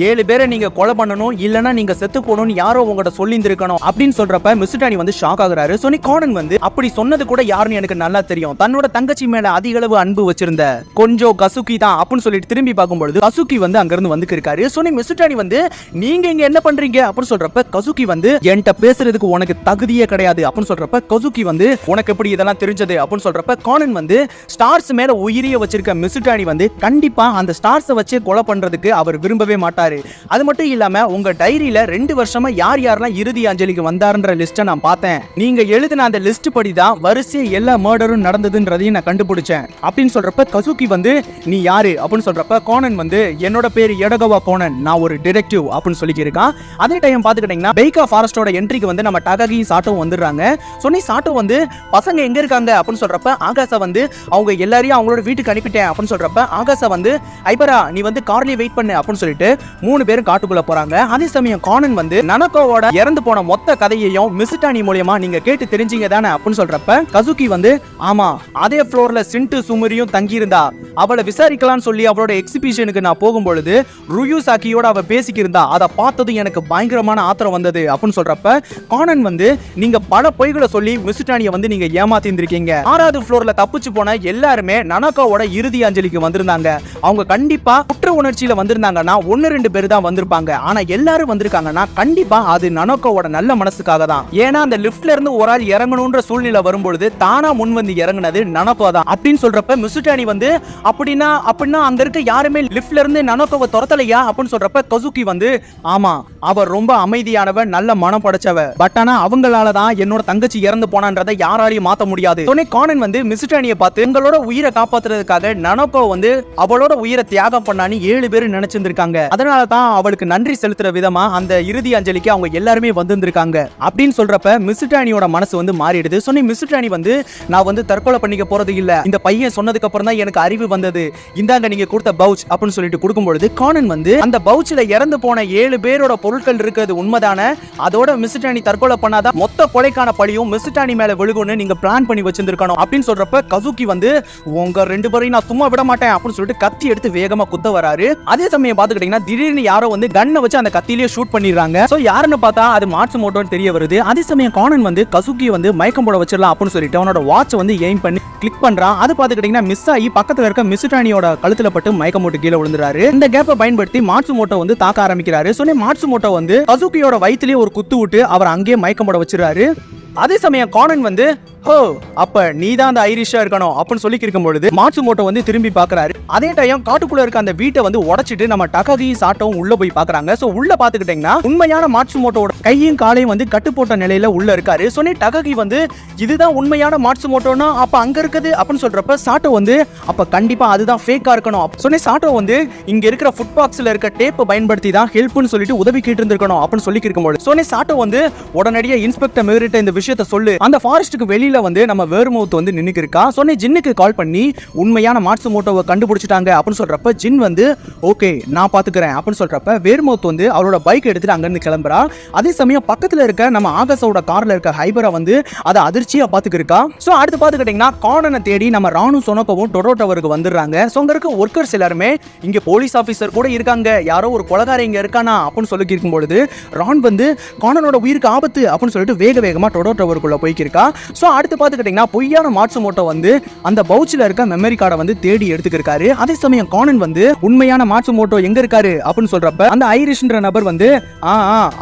7 பேரை நீங்க கொலை பண்ணணும் இல்லனா நீங்க செத்து போகணும்னு யாரோ உங்ககிட்ட சொல்லியிருந்திருக்கணும் அப்படின்னு சொல்றப்ப மிசுட்டானி வந்து ஷாக் ஆகுறாரு. சோனி கானன் வந்து அப்படி சொன்னது கூட யாருன்னு எனக்கு நல்லா தெரியும், தன்னோட தங்கச்சி மேல அதிக அளவு அன்பு வச்சிருந்த கொஞ்சம் கசுகி தான் அப்படின்னு சொல்லிட்டு திரும்பி பார்க்கும்போது கசுகி வந்து அங்க இருந்து வந்து இருக்காரு. சோனி மிசுட்டானி வந்து நீங்க இங்க என்ன பண்றீங்க அப்படின்னு சொல்றப்ப கசுகி வந்து என்கிட்ட பேசுறதுக்கு உனக்கு தகுதியே கிடையாது அப்படின்னு சொல்றப்ப கசுகி வந்து உனக்கு எப்படி இதெல்லாம் தெரிஞ்சது அப்படின்னு சொல்றப்ப கானன் வந்து ஸ்டார்ஸ் மேல உயிரிய வச்சிருக்க மிசுட்டானி வந்து கண்டிப்பா அந்த ஸ்டார்ஸை வச்சு கொலை பண்றதுக்கு அவர் விரும்பவே மாட்டாரு. அது மட்டும் இல்லாம உங்க டைரியில 2 வருஷமா யார் யாரெல்லாம் இறுதி அஞ்சலிக்கு வந்தாருன்ற லிஸ்ட்டை நான் பார்த்தேன், நீங்க எழுதின அந்த லிஸ்ட் படி தான் வரிசை எல்லா மர்டரும் நடந்ததுன்றதையும் நான் கண்டுபிடிச்சேன் அப்படின்னு சொல்றப்ப கசுகி வந்து நீ யாரு அப்படின்னு சொல்றப்ப கானன் வந்து என்னோட பேர் எடகவா கோனன், நான் ஒரு டிடெக்டிவ் அப்படின்னு சொல்லியிருக்கான். அதே டைம் பாத்துக்கிட்டீங்கன்னா பெய்கா ஃபாரஸ்டோட என்ட்ரிக்கு வந்து நம்ம டககி சாட்டோ வந்துடுறாங்க. சொன்னி சாட்டோ வந்து பசங்க எங்க இருக்காங்க அப்படின்னு சொல்றப்ப ஆகாசா வந்து அவங்க எல்லாரையும் அவங்களோட வீட்டுக்கு அனுப்பிட்டேன் அப்படின்னு சொல்றப்ப ஆகாசா வந்து ஐபரா நீ வந்து கார்லயே வெயிட் பண்ணு அப்படின்னு சொல்லிட்டு 3 பேரும் காட்டுக்குள்ள போறாங்க. அதே சமயம் கானன் வந்து நனகோவோட இறந்து போன மொத்த கதையையும் மிசுட்டானி மூலமா நீங்க கேட்டு தெரிஞ்சீங்க தானே அப்படின்னு சொல்றப்ப கசுகி வந்து ஆமா அதே ஃப்ளோர்ல சிண்டு சுமரியும் தங்கி இருந்தா, அவளை விசாரிக்கலாம்னு சொல்லி அவளோட எக்ஸிபிஷனுக்கு நான் போகும்பொழுது ருயூ சாக்கியோட அவ பேசிக்கிருந்தா, அதை பார்த்ததும் எனக்கு பயங்கரமான ஆத்திரம் வந்தது அப்படின்னு சொல்றப்ப கானன் வந்து நீங்க பல பொய்களை சொல்லி மிசுட்டானியை வந்து நீங்க ஏமாத்தி இருந்திருக்கீங்க, 6வது ஃப்ளோர்ல தப்பிச்சு போன எல்லாருமே நனகோவோட இறுதி அஞ்சலிக்கு வந்திருந்தாங்க, அவங்க கண்டிப்பா குற்ற உணர்ச்சியில வந்திருந்தாங்கன்னா 1-2 பேர் தான் வந்திருப்பாங்க, ஆனா எல்லாரும் வந்திருக்காங்கன்னா கண்டிப்பா அது நனகோவோட நல்ல மனசுக்காக தான், ஏன்னா அந்த லிஃப்ட்ல இருந்து ஒரு ஆள் இறங்கணும்ன்ற சூழ்நிலை வரும்பொழுது தானா முன் வந்து இறங்குனது நனகோ தான் அப்படின்னு சொல்றப்ப மிசுட்டானி வந்து அப்படின்னா அங்க இருக்க யாருமே லிஃப்ட்ல இருந்து நனகோவை துரத்தலையா அப்படின்னு சொல்றப்ப கசுகி வந்து ஆமா அவர் ரொம்ப அமைதியானவ நல்ல மனம் படைச்சவ, பட் ஆனா அவங்களால தான் என்னோட தங்கச்சி இறந்து போனான்றதை யாராலையும் மாத்த முடியாது. சோனி கானன் வந்து மிசுட்டானியை பார்த்து எங்களோட உயிரை காப்பாத்துறதுக்காக நனகோ வந்து அவளோட உயிரை தியாகம் பண்ணான்னு 7 பேர் நினைச்சிருந்திருக்காங்க, அதனால தான் அவளுக்கு நன்றி செலுத்துற விதமா அந்த இறுதி அஞ்சலிக்கு அவங்க எல்லாருமே வந்திருக்காங்க அப்படின்னு சொல்றப்ப மிசுட்டானியோட மனசு வந்து மாறிடுது. சோனி மிசுட்டானி வந்து நான் வந்து தற்கொலை பண்ணிக்க போறது இல்ல, இந்த பையன் சொன்னதுக்கு அப்புறம் தான் எனக்கு அறிவு வந்தது, இந்தாங்க நீங்க கொடுத்த பவுச் அப்படின்னு சொல்லிட்டு கொடுக்கும்பொழுது கானன் வந்து அந்த பவுச்ல இறந்து போன 7 பேரோட பொருட்கள் இருக்கிறது உண்மைதானே, அதோட மிசுட்டானி தற்கொலை பண்ணாதான் மொத்த கொலைக்கான பழியும் மிசுட்டானி மேல விழுகும்னு நீங்க பிளான் பண்ணி வச்சிருந்திருக்கணும் அப்படின்னு சொல்றப்ப கசுகி வந்து உங்க 2 பேரையும் நான் சும்மா விட மாட்டேன் அப்படின்னு சொல்லிட்டு கத்தி எடுத்து வேகமா குத்த வராரு. அதே சமயம் பாத்துக்கிட்டீங்கன்னா திடீர்னு யாரோ வந்து கன்னை வச்சு அந்த கத்திலேயே ஷூட் பண்ணிடுறாங்க. சோ யாருன்னு பார்த்தா அது மாட்சுமோட்டோன்னு தெரிய வருது. அதே சமயம் கானன் வந்து கசுகி வந்து மயக்கம் போட வச்சிடலாம் அப்படின்னு சொல்லிட்டு அவனோட வாட்ச் வந்து எய்ம் பண்ணி கிளிக் பண்றான். அது பாத்துக்கிட்டீங்கன்னா மிஸ் ஆகி பக்கத்துல இருக்க மிசுட்டானியோட கழுத்துல பட்டு மயக்கம் போட்டு கீழே விழுந்துறாரு. இந்த கேப்பை பயன்படுத்தி மாட்சுமோட்டோ வந்து தாக்க ஆரம்பிக்கிறாரு. சோ மாட்சுமோட்டோ வந்து கசுகியோட வயிற்றிலேயே ஒரு குத்து விட்டு அவர் அங்கேயே மயக்கம் போட வச்சிருக்காரு. அதே சமயம் கானன் வந்து ஹோ அப்ப நீ தான் அந்த ஐரிஷா இருக்கணும் அப்படின்னு சொல்லி இருக்கும் பொழுது மாட்சுமோட்டோ வந்து திரும்பி பாக்குறாரு. அதே டைம் காட்டுக்குள்ள இருக்க அந்த வீட்டை வந்து உடைச்சிட்டு நம்ம டககி சாட்டோவும் உள்ள போய் பாக்குறாங்க. சோ உள்ள பாத்துக்கிட்டீங்கன்னா உண்மையான மாட்சுமோட்டோட கையும் காலையும் வந்து கட்டு போட்ட நிலையில உள்ள இருக்காரு. சொன்னே டககி வந்து இதுதான் உண்மையான மாட்சுமோட்டோனா அப்ப அங்க இருக்குது அப்படின்னு சொல்றப்ப சாட்டோ வந்து அப்ப கண்டிப்பா அதுதான் ஃபேக்கா இருக்கணும். சொன்னே சாட்டோ வந்து இங்க இருக்கிற ஃபுட் பாக்ஸ்ல இருக்க டேப்பை பயன்படுத்தி தான் ஹெல்ப்னு சொல்லிட்டு உதவி கேட்டு இருந்திருக்கணும் அப்படின்னு சொல்லி இருக்கும்போது சொன்னே சாட்டோ வந்து உடனடியா இன்ஸ்பெக்டர் மேரிட்ட இந்த விஷயத்தை சொல்லு, அந்த ஃபாரஸ்ட்டுக்கு வெளியில வந்து நம்ம வேர்மவுத் வந்து நின்னுக்கு இருக்கா. சொன்னே ஜின்னுக்கு கால் பண்ணி உண்மையான மாட்சுமோட்டோவை கண்டுபிடிச்சிட்டாங்க அப்படின்னு சொல்றப்ப ஜின் வந்து ஓகே நான் பாத்துக்கிறேன் அப்படின்னு சொல்றப்ப வேர்மவுத் வந்து அவரோட பைக் எடுத்துட்டு அங்க இருந்து கிளம்புறா. அதே சமயம் பக்கத்துல இருக்க நம்ம ஆகாசோட கார்ல இருக்க ஹைபரா வந்து அதை அதிர்ச்சியா பாத்துக்கிருக்கா. சோ அடுத்து பாத்துக்கிட்டீங்கன்னா கானனை தேடி நம்ம ராணு சொனோகவும் டொரோட்டோவருக்கு வந்துடுறாங்க. சோ அங்க இருக்க ஒர்க்கர்ஸ் எல்லாருமே இங்க போலீஸ் ஆபீசர் கூட இருக்காங்க, யாரோ ஒரு கொலைகாரன் இங்க இருக்கானா அப்படின்னு சொல்லி இருக்கும் பொழுது ரான் வந்து கானனோட உயிருக்கு ஆபத்து அப்படின்னு சொல்லிட்டு வேக வேகமா டொரோட்டோவருக்குள்ள போய்க்கிருக்கா. சோ அடுத்து பாத்துக்கிட்டீங்கன்னா பொய்யான மாட்சுமோட்டோ வந்து அந்த பவுச்ல இருக்க மெமரி கார்டை வந்து தேடி எடுத்துக்கிருக்காரு. அதே சமயம் கானன் வந்து உண்மையான மாட்சுமோட்டோ எங்க இருக்காரு அப்படின்னு சொல்றப்ப அந்த ஐரிஷ்ன்ற நபர் வந்து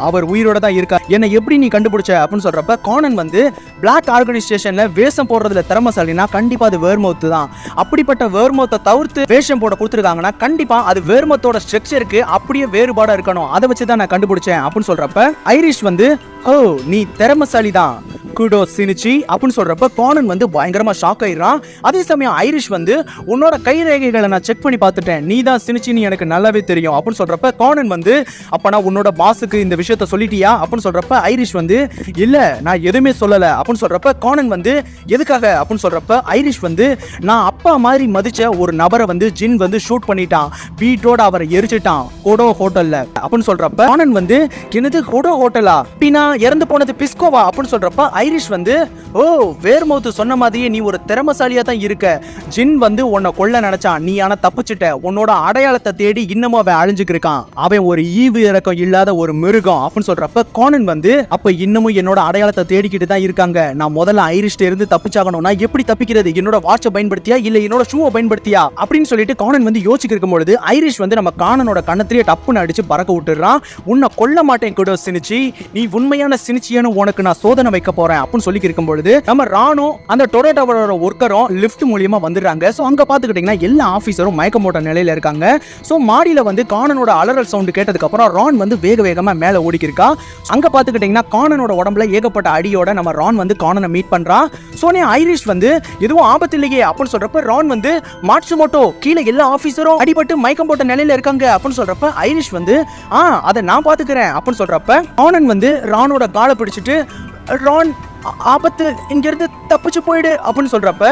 அவர் உயிரோட தான் இருக்கார், என்ன எப்படி நீ கண்டுபிடிச்ச அப்படின்னு சொல்றப்ப கானன் வந்து பிளாக் ஆர்கனைசேஷன்ல வேஷம் போடுறதுல திறமைசாலினா கண்டிப்பா அது வேர்மவுத் தான். அப்படிப்பட்ட வேர்மவுத்தை தவிர்த்து வேஷம் போட கொடுத்துருக்காங்கன்னா கண்டிப்பா அது வேர்மத்தோட ஸ்ட்ரக்சருக்கு அப்படியே வேறுபாடா இருக்கணும், அதை வச்சு தான் நான் கண்டுபிடிச்சேன் அப்படின்னு சொல்றப்ப ஐரிஷ் வந்து ஓ நீ திறமைசாலி தான் குடோஸ் சினிச்சி அப்படின்னு சொல்றப்ப கானன் வந்து பயங்கரமா ஷாக் ஆயிடுறான். அதே சமயம் ஐரிஷ் வந்து உன்னோட கை ரேகைகளை நான் செக் பண்ணி பார்த்துட்டேன், நீ தான் சினிச்சின்னு எனக்கு நல்லாவே தெரியும் அப்படின்னு சொல்றப்ப கானன் வந்து அப்ப நான் உன்னோட பாஸுக்கு இந்த விஷயத்த சொல்லிட்டியா அப்படின்னு சொல்றப்ப ஐரிஷ் வந்து இல்ல நான் எதுவுமே சொல்லல அப்படின்னு சொல்றப்ப கானன் வந்து எதுக்காக அப்படின்னு சொல்றப்ப ஐரிஷ் வந்து நான் அப்பா மாதிரி மதிச்ச ஒரு நபரை வந்து ஜின் வந்து ஷூட் பண்ணிட்டான், வீட்டோட அவரை எரிச்சிட்டான் கோடோ ஹோட்டல்ல அப்படின்னு சொல்றப்ப கானன் வந்து என்னது கோடோ ஹோட்டலா, பின்னா இறந்து போனது பிஸ்கோவா அப்படின்னு சொல்றப்ப ஐரிஷ் வந்து ஓ வேர்மவுத் சொன்ன மாதிரியே நீ ஒரு திறமைசாலியா தான் இருக்க, ஜின் வந்து உன்னை கொல்ல நினைச்சான், நீ ஆனா தப்பிச்சிட்ட, உன்னோட அடையாளத்தை தேடி இன்னமும் அவன் அழிஞ்சுக்கு இருக்கான், அவன் ஒரு ஈவு இறக்கம் இல்லாத ஒரு மிருகம் அப்படின்னு சொல்றப்ப கானன் வந்து அப்ப இன்னமும் என்னோட அடையாளத்தை தேடிக்கிட்டு தான் இருக்காங்க, நான் முதல்ல ஐரிஷ்ட இருந்து தப்பிச்சாகணும்னா எப்படி தப்பிக்கிறது, என்னோட வாட்சை பயன்படுத்தியா இல்ல என்னோட ஷூவை பயன்படுத்தியா அப்படின்னு சொல்லிட்டு கானன் வந்து யோசிக்க இருக்கும் பொழுது ஐரிஷ் வந்து நம்ம கானனோட கண்ணத்திலேயே டப்புன்னு அடிச்சு பறக்க விட்டுறான். உன்னை கொல்ல மாட்டேன் குடோஸ் சினிச்சி, நீ உண்மையான சினிச்சியான உனக்கு நான் சோதனை வைக்க போறேன் அப்படின்னு சொல்லி இருக்கும் பொழுது நம்ம ராணோ அந்த டொரேட்டோவோட ஒர்க்கரும் லிஃப்ட் மூலமா வந்துடுறாங்க. சோ அங்க பாத்துக்கிட்டீங்கன்னா எல்லா ஆபீசரும் மயக்கமோட்ட நிலையில இருக்காங்க. சோ மாடியில வந்து கானனோட அலறல் சவுண்ட் கேட்டதுக்கு அப்புறம் ரான் வந்து வேக வேகமா மேல ஓடிக்கிருக்கா. அங்க பாத்துக்கிட்டீங்கன்னா கானனோட உடம்புல ஏகப்பட்ட அடியோட நம்ம ரான் வந்து கானனை மீட் பண்றான். சோனே ஐரிஷ் வந்து எதுவும் ஆபத்து இல்லையே அப்படின்னு சொல்றப்ப ரான் வந்து மாட்சுமோட்டோ கீழே எல்லா ஆபீசரும் அடிபட்டு மயக்கம் போட்ட நிலையில இருக்காங்க அப்படின்னு சொல்றப்ப ஐரிஷ் வந்து அதை நான் பாத்துக்கிறேன் அப்படின்னு சொல்றப்ப கானன் வந்து ரானோட காலை பிடிச்சிட்டு ரான் ஆபத்து இங்கிருந்து தப்பிச்சு போயிடு அப்படின்னு சொல்றப்ப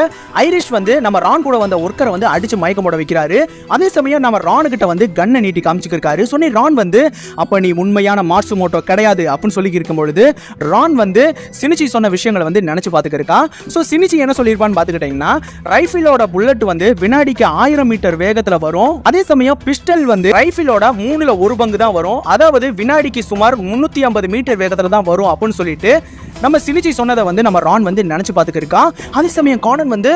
ஐரிஷ் வந்து நம்ம ரான் கூட வந்த ஒர்க்கரை வந்து அடிச்சு மயக்கம் போட வைக்கிறாரு. அதே சமயம் நம்ம ரான் கிட்ட வந்து கண்ணை நீட்டி காமிச்சிருக்காரு. சொன்னி ரான் வந்து அப்ப நீ உண்மையான மாட்சுமோட்டோ கிடையாது அப்படின்னு சொல்லி இருக்கும் பொழுது ரான் வந்து சினிச்சி சொன்ன விஷயங்களை வந்து நினைச்சு பாத்துக்கிருக்கா. சோ சினிச்சி என்ன சொல்லிருப்பான்னு பாத்துக்கிட்டீங்கன்னா ரைஃபிளோட புல்லட் வந்து வினாடிக்கு 1000 மீட்டர் வேகத்துல வரும், அதே சமயம் பிஸ்டல் வந்து ரைஃபிளோட 3/1 பங்கு தான் வரும், அதாவது வினாடிக்கு சுமார் 350 மீட்டர் வேகத்துல தான் வரும் அப்படின்னு சொல்லிட்டு நம்ம சினிச்சி சொன்னதை வந்து நம்ம ரான் வந்து நினைச்சு பாத்துக்கிருக்கான். அதே சமயம் கானன் வந்து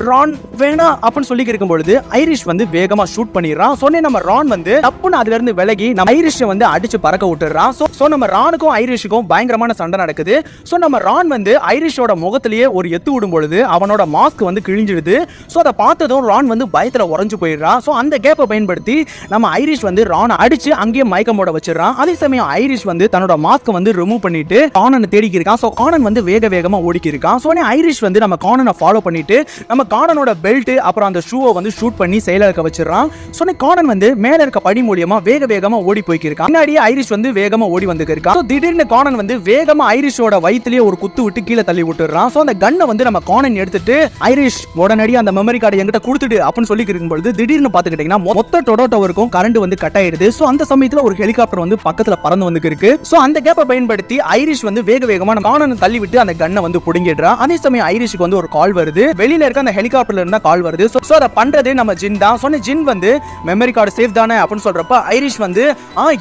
ரான் வேணா அப்படின்னு சொல்லி இருக்கும் பொழுது ஐரிஷ் வந்து வேகமா ஷூட் பண்ணிடுறான். சொன்னே நம்ம ரான் வந்து தப்புன்னு அதுல இருந்து விலகி நம்ம ஐரிஷை வந்து அடிச்சு பறக்க விட்டுறான். சோ நம்ம ரானுக்கும் ஐரிஷுக்கும் பயங்கரமான சண்டை நடக்குது. சோ நம்ம ரான் வந்து ஐரிஷோட முகத்திலேயே ஒரு எத்து விடும் பொழுது அவனோட மாஸ்க் வந்து கிழிஞ்சிடுது. சோ அதை பார்த்ததும் ரான் வந்து பயத்துல உறைஞ்சு போயிடுறான். சோ அந்த கேப்பை பயன்படுத்தி நம்ம ஐரிஷ் வந்து ரானை அடிச்சு அங்கேயே மயக்கம் போட வச்சிடறான். அதே சமயம் ஐரிஷ் வந்து தன்னோட மாஸ்க் வந்து ரிமூவ் பண்ணிட்டு கானனை தேடிக்கி இருக்கான். சோ கானன் வந்து வேக வேகமா ஓடிக்கி இருக்கான். சோ ஐரிஷ் வந்து நம்ம கானனை ஃபாலோ பண்ணிட்டு நம்ம கானனோட பெல்ட் அப்புறம் அந்த ஷூவை வந்து ஷூட் பண்ணி செயலக்க வச்சிடறான். சோ கானன் வந்து மேல இருக்க படி மூலியமா வேக வேகமா ஓடி போய்க்கு இருக்கான். முன்னாடியே ஐரிஷ் வந்து வேகமா ஓடி வந்து இருக்கான். திடீர்னு கானன் வந்து வேகமா ஐரிஷோட வயித்திலேயே ஒரு குத்து விட்டு கீழே தள்ளி விட்டுறான். சோ அந்த கன்னை வந்து நம்ம கானன் எடுத்துட்டு ஐரிஷ் உடனடியாக அந்த மெமரி கார்டை என்கிட்ட கொடுத்துடு அப்படின்னு சொல்லி இருக்கும்போது திடீர்னு பாத்துக்கிட்டீங்கன்னா மொத்த டொரேட்டோவுக்கும் கரண்ட் வந்து கட் ஆயிடுது. சோ அந்த சமயத்துல ஒரு ஹெலிகாப்டர் வந்து பக்கத்துல பறந்து வந்து இருக்கு. சோ அந்த கேப்பை பயன்படுத்தி ஐரிஷ் வந்து வேக வேகமா கானனை தள்ளி விட்டு அந்த கன்னை வந்து புடுங்கிடுறான். அதே சமயம் ஐரிஷுக்கு வந்து ஒரு கால் வருது, வெளியில இருக்க அந்த ஹெலிகாப்டர்ல இருந்தா கால் வருது. சோ அத பண்றது நம்ம ஜின் தான். சொன்ன ஜின் வந்து மெமரி கார்டு சேஃப் தானே அப்படின்னு சொல்றப்ப ஐரிஷ் வந்து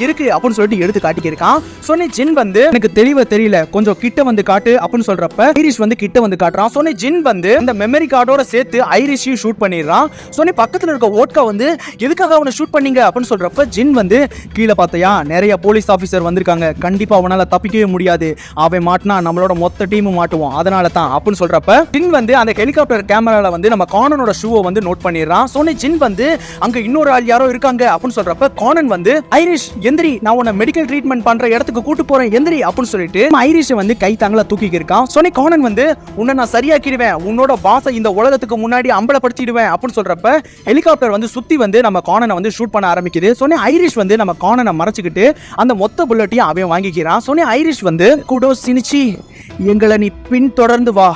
இருக்கு அப்படின்னு சொல்லிட்டு எடுத்து காட்டிக்கிருக்கான். சொன்ன ஜின் வந்து எனக்கு தெளிவா தெரியல, கொஞ்சம் கிட்ட வந்து காட்டு அப்படின்னு சொல்றப்ப ஐரிஷ் வந்து கிட்ட வந்து காட்டுறான். சொன்ன ஜின் வந்து அந்த மெமரி கார்டோட சேர்த்து ஐரிஷையும் ஷூட் பண்ணிடுறான். சொன்ன பக்கத்துல இருக்க ஓட்கா வந்து எதுக்காக அவனை ஷூட் பண்ணீங்க அப்படின்னு சொல்றப்ப ஜின் வந்து கீழே பார்த்தையா நிறைய போலீஸ் ஆபீசர் வந்திருக்காங்க, கண்டிப்பா அவனால தப்பிக்கவே முடியாது, அவன் மாட்டினா நம்மளோட மொத்த டீம் மாட்டுவோம், அதனால தான் அப்படின்னு சொல்றப்ப ஜின் வந்து அந்த ஹெலிகாப்டர் கேமரால வந்து நம்ம கானனோட ஷூவை வந்து நோட் பண்ணிடுறான். சொன்ன ஜின் வந்து அங்க இன்னொரு ஆள் யாரோ இருக்காங்க அப்படின்னு சொல்றப்ப கானன் வந்து ஐரிஷ் எந்திரி, நான் உன்னை மெடிக்கல் ட்ரீட்மெண்ட் பண்ற இடத்துக்கு கூட்டு போறேன் எந்திரி அப்படின்னு சொல்லிட்டு ஐரிஷ் வந்து கை தாங்களா தூக்கி இருக்கான். சொன்ன கானன் வந்து உன்னை நான் சரியாக்கிடுவேன், உன்னோட பாஸை இந்த உலகத்துக்கு முன்னாடி அம்பலப்படுத்திடுவேன் அப்படின்னு சொல்றப்ப ஹெலிகாப்டர் வந்து சுத்தி வந்து நம்ம கானனை வந்து ஷூட் பண்ண ஆரம்பிக்குது. சொன்ன ஐரிஷ் வந்து நம்ம கானனை மறைச்சுக்கிட்டு அந்த மொத்த புல்லட்டையும் அவன் வாங்கிக்கிறான். சொன்ன ஐரிஷ் வந்து குடோஸ் சினிச்சி எங்களை நீ பின்தொடர்ந்து வா,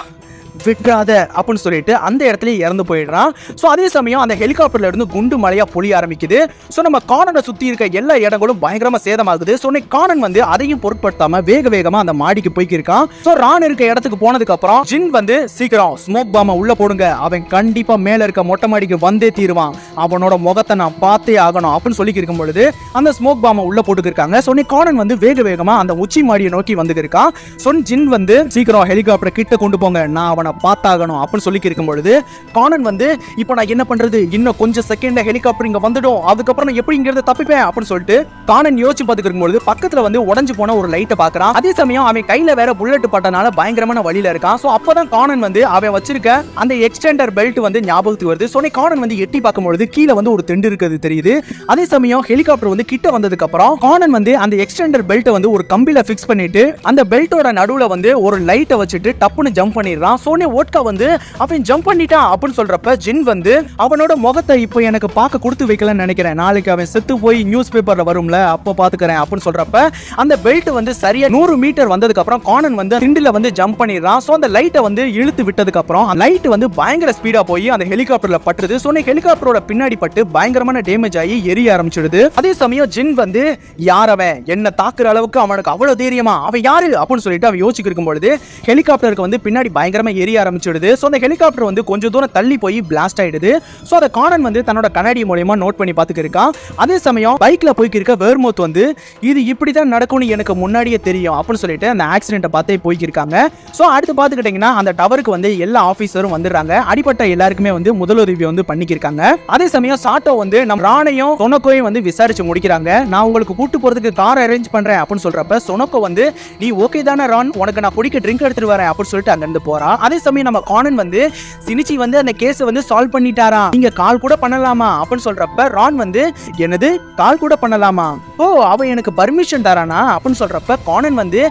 விட்டுறாத அப்படின்னு சொல்லிட்டு அந்த இடத்துல இறந்து போயிடுறான். ஸோ அதே சமயம் அந்த ஹெலிகாப்டர்ல இருந்து குண்டு மழையா பொழிய ஆரம்பிக்குது. ஸோ நம்ம கானனை சுத்தி இருக்க எல்லா இடங்களும் பயங்கரமா சேதமாகுது. ஸோ கானன் வந்து அதையும் பொருட்படுத்தாம வேக வேகமா அந்த மாடிக்கு போய்க்கிருக்கான். ஸோ ரான் இருக்க இடத்துக்கு போனதுக்கு அப்புறம் ஜின் வந்து சீக்கிரம் ஸ்மோக் பாம உள்ள போடுங்க, அவன் கண்டிப்பா மேல இருக்க மொட்டை மாடிக்கு வந்தே தீருவான், அவனோட முகத்தை நான் பார்த்தே ஆகணும் அப்படின்னு சொல்லி இருக்கும் பொழுது அந்த ஸ்மோக் பாம உள்ள போட்டுக்கிருக்காங்க. ஸோ கானன் வந்து வேக வேகமா அந்த உச்சி மாடியை நோக்கி வந்து இருக்கான். ஸோ ஜின் வந்து சீக்கிரம் ஹெலிகாப்டர் கிட்ட கொண்டு போங்க, நான் அவனை அவனை பார்த்தாகணும் அப்படின்னு சொல்லி இருக்கும் பொழுது கானன் வந்து இப்போ நான் என்ன பண்றது, இன்னும் கொஞ்சம் செகண்ட்ல ஹெலிகாப்டர் இங்க வந்துடும், அதுக்கப்புறம் நான் எப்படி இங்க தப்பிப்பேன் அப்படின்னு சொல்லிட்டு கானன் யோசிச்சு பார்த்துட்டு இருக்கும்போது பக்கத்துல வந்து உடைஞ்சு போன ஒரு லைட்டை பாக்குறான். அதே சமயம் அவன் கையில வேற புல்லட் பட்டனால பயங்கரமான வழியில இருக்கான். சோ அப்பதான் கானன் வந்து அவன் வச்சிருக்க அந்த எக்ஸ்டெண்டர் பெல்ட் வந்து ஞாபகத்துக்கு வருது. சோ கானன் வந்து எட்டி பார்க்கும்போது கீழே வந்து ஒரு திண்டு இருக்கிறது தெரியுது. அதே சமயம் ஹெலிகாப்டர் வந்து கிட்ட வந்ததுக்கு அப்புறம் கானன் வந்து அந்த எக்ஸ்டெண்டர் பெல்ட்டை வந்து ஒரு கம்பில ஃபிக்ஸ் பண்ணிட்டு அந்த பெல்ட்டோட நடுவுல வந்து ஒரு லைட்டை வச்சுட்டு டப்புன்னு ஜம்ப் பண்ணிடுறான். சோனே ஓட்கா வந்து அவன் ஜம்ப் பண்ணிட்டான் அப்படின்னு சொல்றப்ப ஜின் வந்து அவனோட முகத்தை இப்போ எனக்கு பார்க்க கொடுத்து வைக்கலன்னு நினைக்கிறேன், நாளைக்கு அவன் செத்து போய் நியூஸ் பேப்பர்ல வரும்ல அப்போ பாத்துக்கிறேன் அப்படின்னு சொல்றப்ப அந்த பெல்ட் வந்து சரியா 100 மீட்டர் வந்ததுக்கு அப்புறம் கானன் வந்து திண்டில வந்து ஜம்ப் பண்ணிடுறான். சோ அந்த லைட்டை வந்து இழுத்து விட்டதுக்கு அப்புறம் லைட் வந்து பயங்கர ஸ்பீடா போய் அந்த ஹெலிகாப்டர்ல பட்டுது. சோனே ஹெலிகாப்டரோட பின்னாடி பட்டு பயங்கரமான டேமேஜ் ஆகி எரிய ஆரம்பிச்சிடுது. அதே சமயம் ஜின் வந்து யார் அவன், என்ன தாக்குற அளவுக்கு அவனுக்கு அவ்வளவு தைரியமா, அவன் யாரு அப்படின்னு சொல்லிட்டு அவன் யோசிக்க இருக்கும் பொழுது ஹெலிகாப்டருக்கு வந்து பின்னாடி பயங்கரமா எரிய ஆரம்பிச்சிடுது. சோ அந்த ஹெலிகாப்டர் வந்து கொஞ்சம் தூரம் தள்ளி போய் பிளாஸ்ட் ஆயிடுது. சோ அத கானன் வந்து தன்னோட கண்ணாடி மூலமா நோட் பண்ணி பாத்துக்க இருக்கான். அதே சமயம் பைக்ல போய்க்கு இருக்க வேர்மோத் வந்து இது இப்படிதான் நடக்கும்னு எனக்கு முன்னாடியே தெரியும் அப்படின்னு சொல்லிட்டு அந்த ஆக்சிடென்ட்டை பார்த்தே போய்க்கு இருக்காங்க. சோ அடுத்து பாத்துக்கிட்டீங்கன்னா அந்த டவருக்கு வந்து எல்லா ஆபீசரும் வந்துடுறாங்க. அடிப்பட்ட எல்லாருக்குமே வந்து முதலுதவி வந்து பண்ணிக்கிருக்காங்க. அதே சமயம் சாட்டோ வந்து நம்ம ராணையும் சொனோக்கோயும் வந்து விசாரிச்சு முடிக்கிறாங்க. நான் உங்களுக்கு கூட்டு போறதுக்கு கார் அரேஞ்ச் பண்றேன் அப்படின்னு சொல்றப்ப சொனோக்கோ வந்து நீ ஓகே தானே ரான், உனக்கு நான் குடிக்க ட்ரிங்க் எடுத்துட்டு வரேன் அப்படின்னு சொல்லிட்டு அங்க இருந்து போறான். அதே சமயம் நம்ம கானன் வந்து சினிச்சி வந்து அந்த கேஸ் வந்து சால்வ் பண்ணிட்டாரா, நீங்க கால் கூட பண்ணலாமா அப்படின்னு சொல்றப்ப ரான் வந்து என்னது கால் கூட பண்ணலாமா, ஓ அவ எனக்கு பர்மிஷன் தரானா அப்படின்னு சொல்றப்ப கானன் வந்து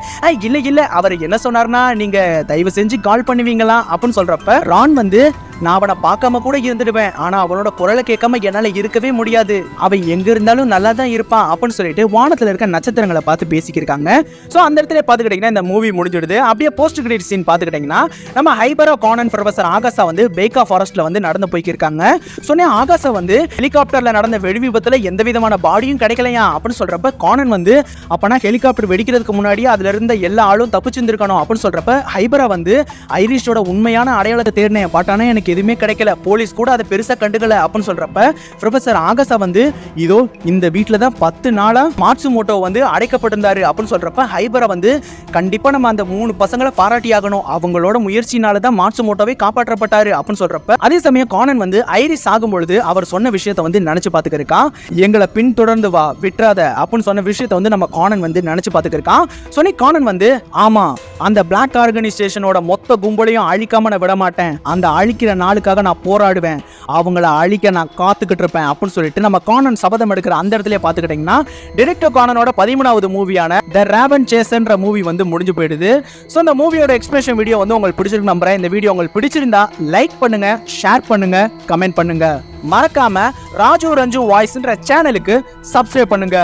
இல்ல அவர் என்ன சொன்னார்னா நீங்க தயவு செஞ்சு கால் பண்ணுவீங்களா அப்படின்னு சொல்றப்ப ரான் வந்து நான் அவனை பார்க்காம கூட இருந்துடுவேன், ஆனா அவனோட குரலை கேட்காம என்னால இருக்கவே முடியாது, அவன் எங்க இருந்தாலும் நல்லா தான் இருப்பான் அப்படின்னு சொல்லிட்டு வானத்துல இருக்க நட்சத்திரங்களை பார்த்து பேசிக்கிருக்காங்க. சோ அந்த இடத்துல பாத்துக்கிட்டீங்கன்னா இந்த மூவி முடிஞ்சிடுது. அப்படியே போஸ்ட் கிரெடிட் சீன் பாத்துக்கிட்டீங்கன்னா நம்ம ஹைபரா கானன் ப்ரொஃபசர் ஆகாஷா வந்து பேக்கா ஃபாரஸ்ட்ல வந்து நடந்து போய்க்கிருக்காங்க. சொன்னே ஆகாஷா வந்து ஹெலிகாப்டர்ல நடந்த வெடி விபத்துல எந்த விதமான பாடியும் கிடைக்கலையா அப்படின்னு சொல்றப்ப கானன் வந்து அப்பனா ஹெலிகாப்டர் வெடிக்கிறதுக்கு முன்னாடி அதுல இருந்த எல்லா ஆளும் தப்பிச்சிருந்திருக்கணும் அப்படின்னு சொல்றப்ப ஹைபரா வந்து ஐரிஷோட உண்மையான அடையாளத்தை தேடினேன், பட் ஆனா எனக்கு எதுவுமே கிடைக்கல, போலீஸ் கூட அதை பெருசா கண்டுக்கல அப்படின்னு சொல்றப்ப ப்ரொஃபசர் ஆகாஷா வந்து இதோ இந்த வீட்டுல தான் 10 நாளா மாட்சுமோட்டோ வந்து அடைக்கப்பட்டிருந்தாரு அப்படின்னு சொல்றப்ப ஹைபரா வந்து கண்டிப்பா நம்ம அந்த 3 பசங்களை பாராட்டி ஆகணும், அவங்களோட முயற்சினால தான் மாட்சுமோட்டோவே காப்பாற்றப்பட்டாரு அப்படின்னு சொல்றப்ப அதே சமயம் கானன் வந்து ஐரிஸ் ஆகும் பொழுது அவர் சொன்ன விஷயத்தை வந்து நினைச்சு பாத்துக்க இருக்கான். எங்களை பின்தொடர்ந்து வா விட்டுறாத அப்படின்னு சொன்ன விஷயத்தை வந்து நம்ம கானன் வந்து நினைச்சு பாத்துக்க இருக்கான். சொன்னி கானன் வந்து ஆமா அந்த பிளாக் ஆர்கனைசேஷனோட மொத்த கும்பலையும் அழிக்காம நான் விட மாட்டேன், அந்த அழிக்கிற நாளுக்காக நான் போராடுவேன், அவங்கள அழிக்க நான் காத்துக்கிட்டு இருப்பேன் அப்படின்னு சொல்லிட்டு நம்ம கானன் சபதம் எடுக்கிற அந்த இடத்துல பாத்துக்கிட்டீங்கன்னா டைரக்டர் கானனோட 13வது மூவியான தி ராவன் சேஸ்ன்ற மூவி வந்து முடிஞ்சு போயிடுது. ஸோ இந்த மூவியோட எக்ஸ்பிளேஷன் வீடியோ வந்து உங்களுக்கு பிடிச்சிருக்கு நம்புறேன். இந்த வீடியோ உங்களுக்கு பிடிச்சிருந்தா லைக் பண்ணுங்க, ஷேர் பண்ணுங்க, கமெண்ட் பண்ணுங்க, மறக்காம ராஜு ரஞ்சு வாய்ஸ்ன்ற சேனலுக்கு சப்ஸ்கிரைப் பண்ணுங்க.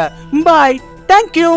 பாய், தேங்க்யூ.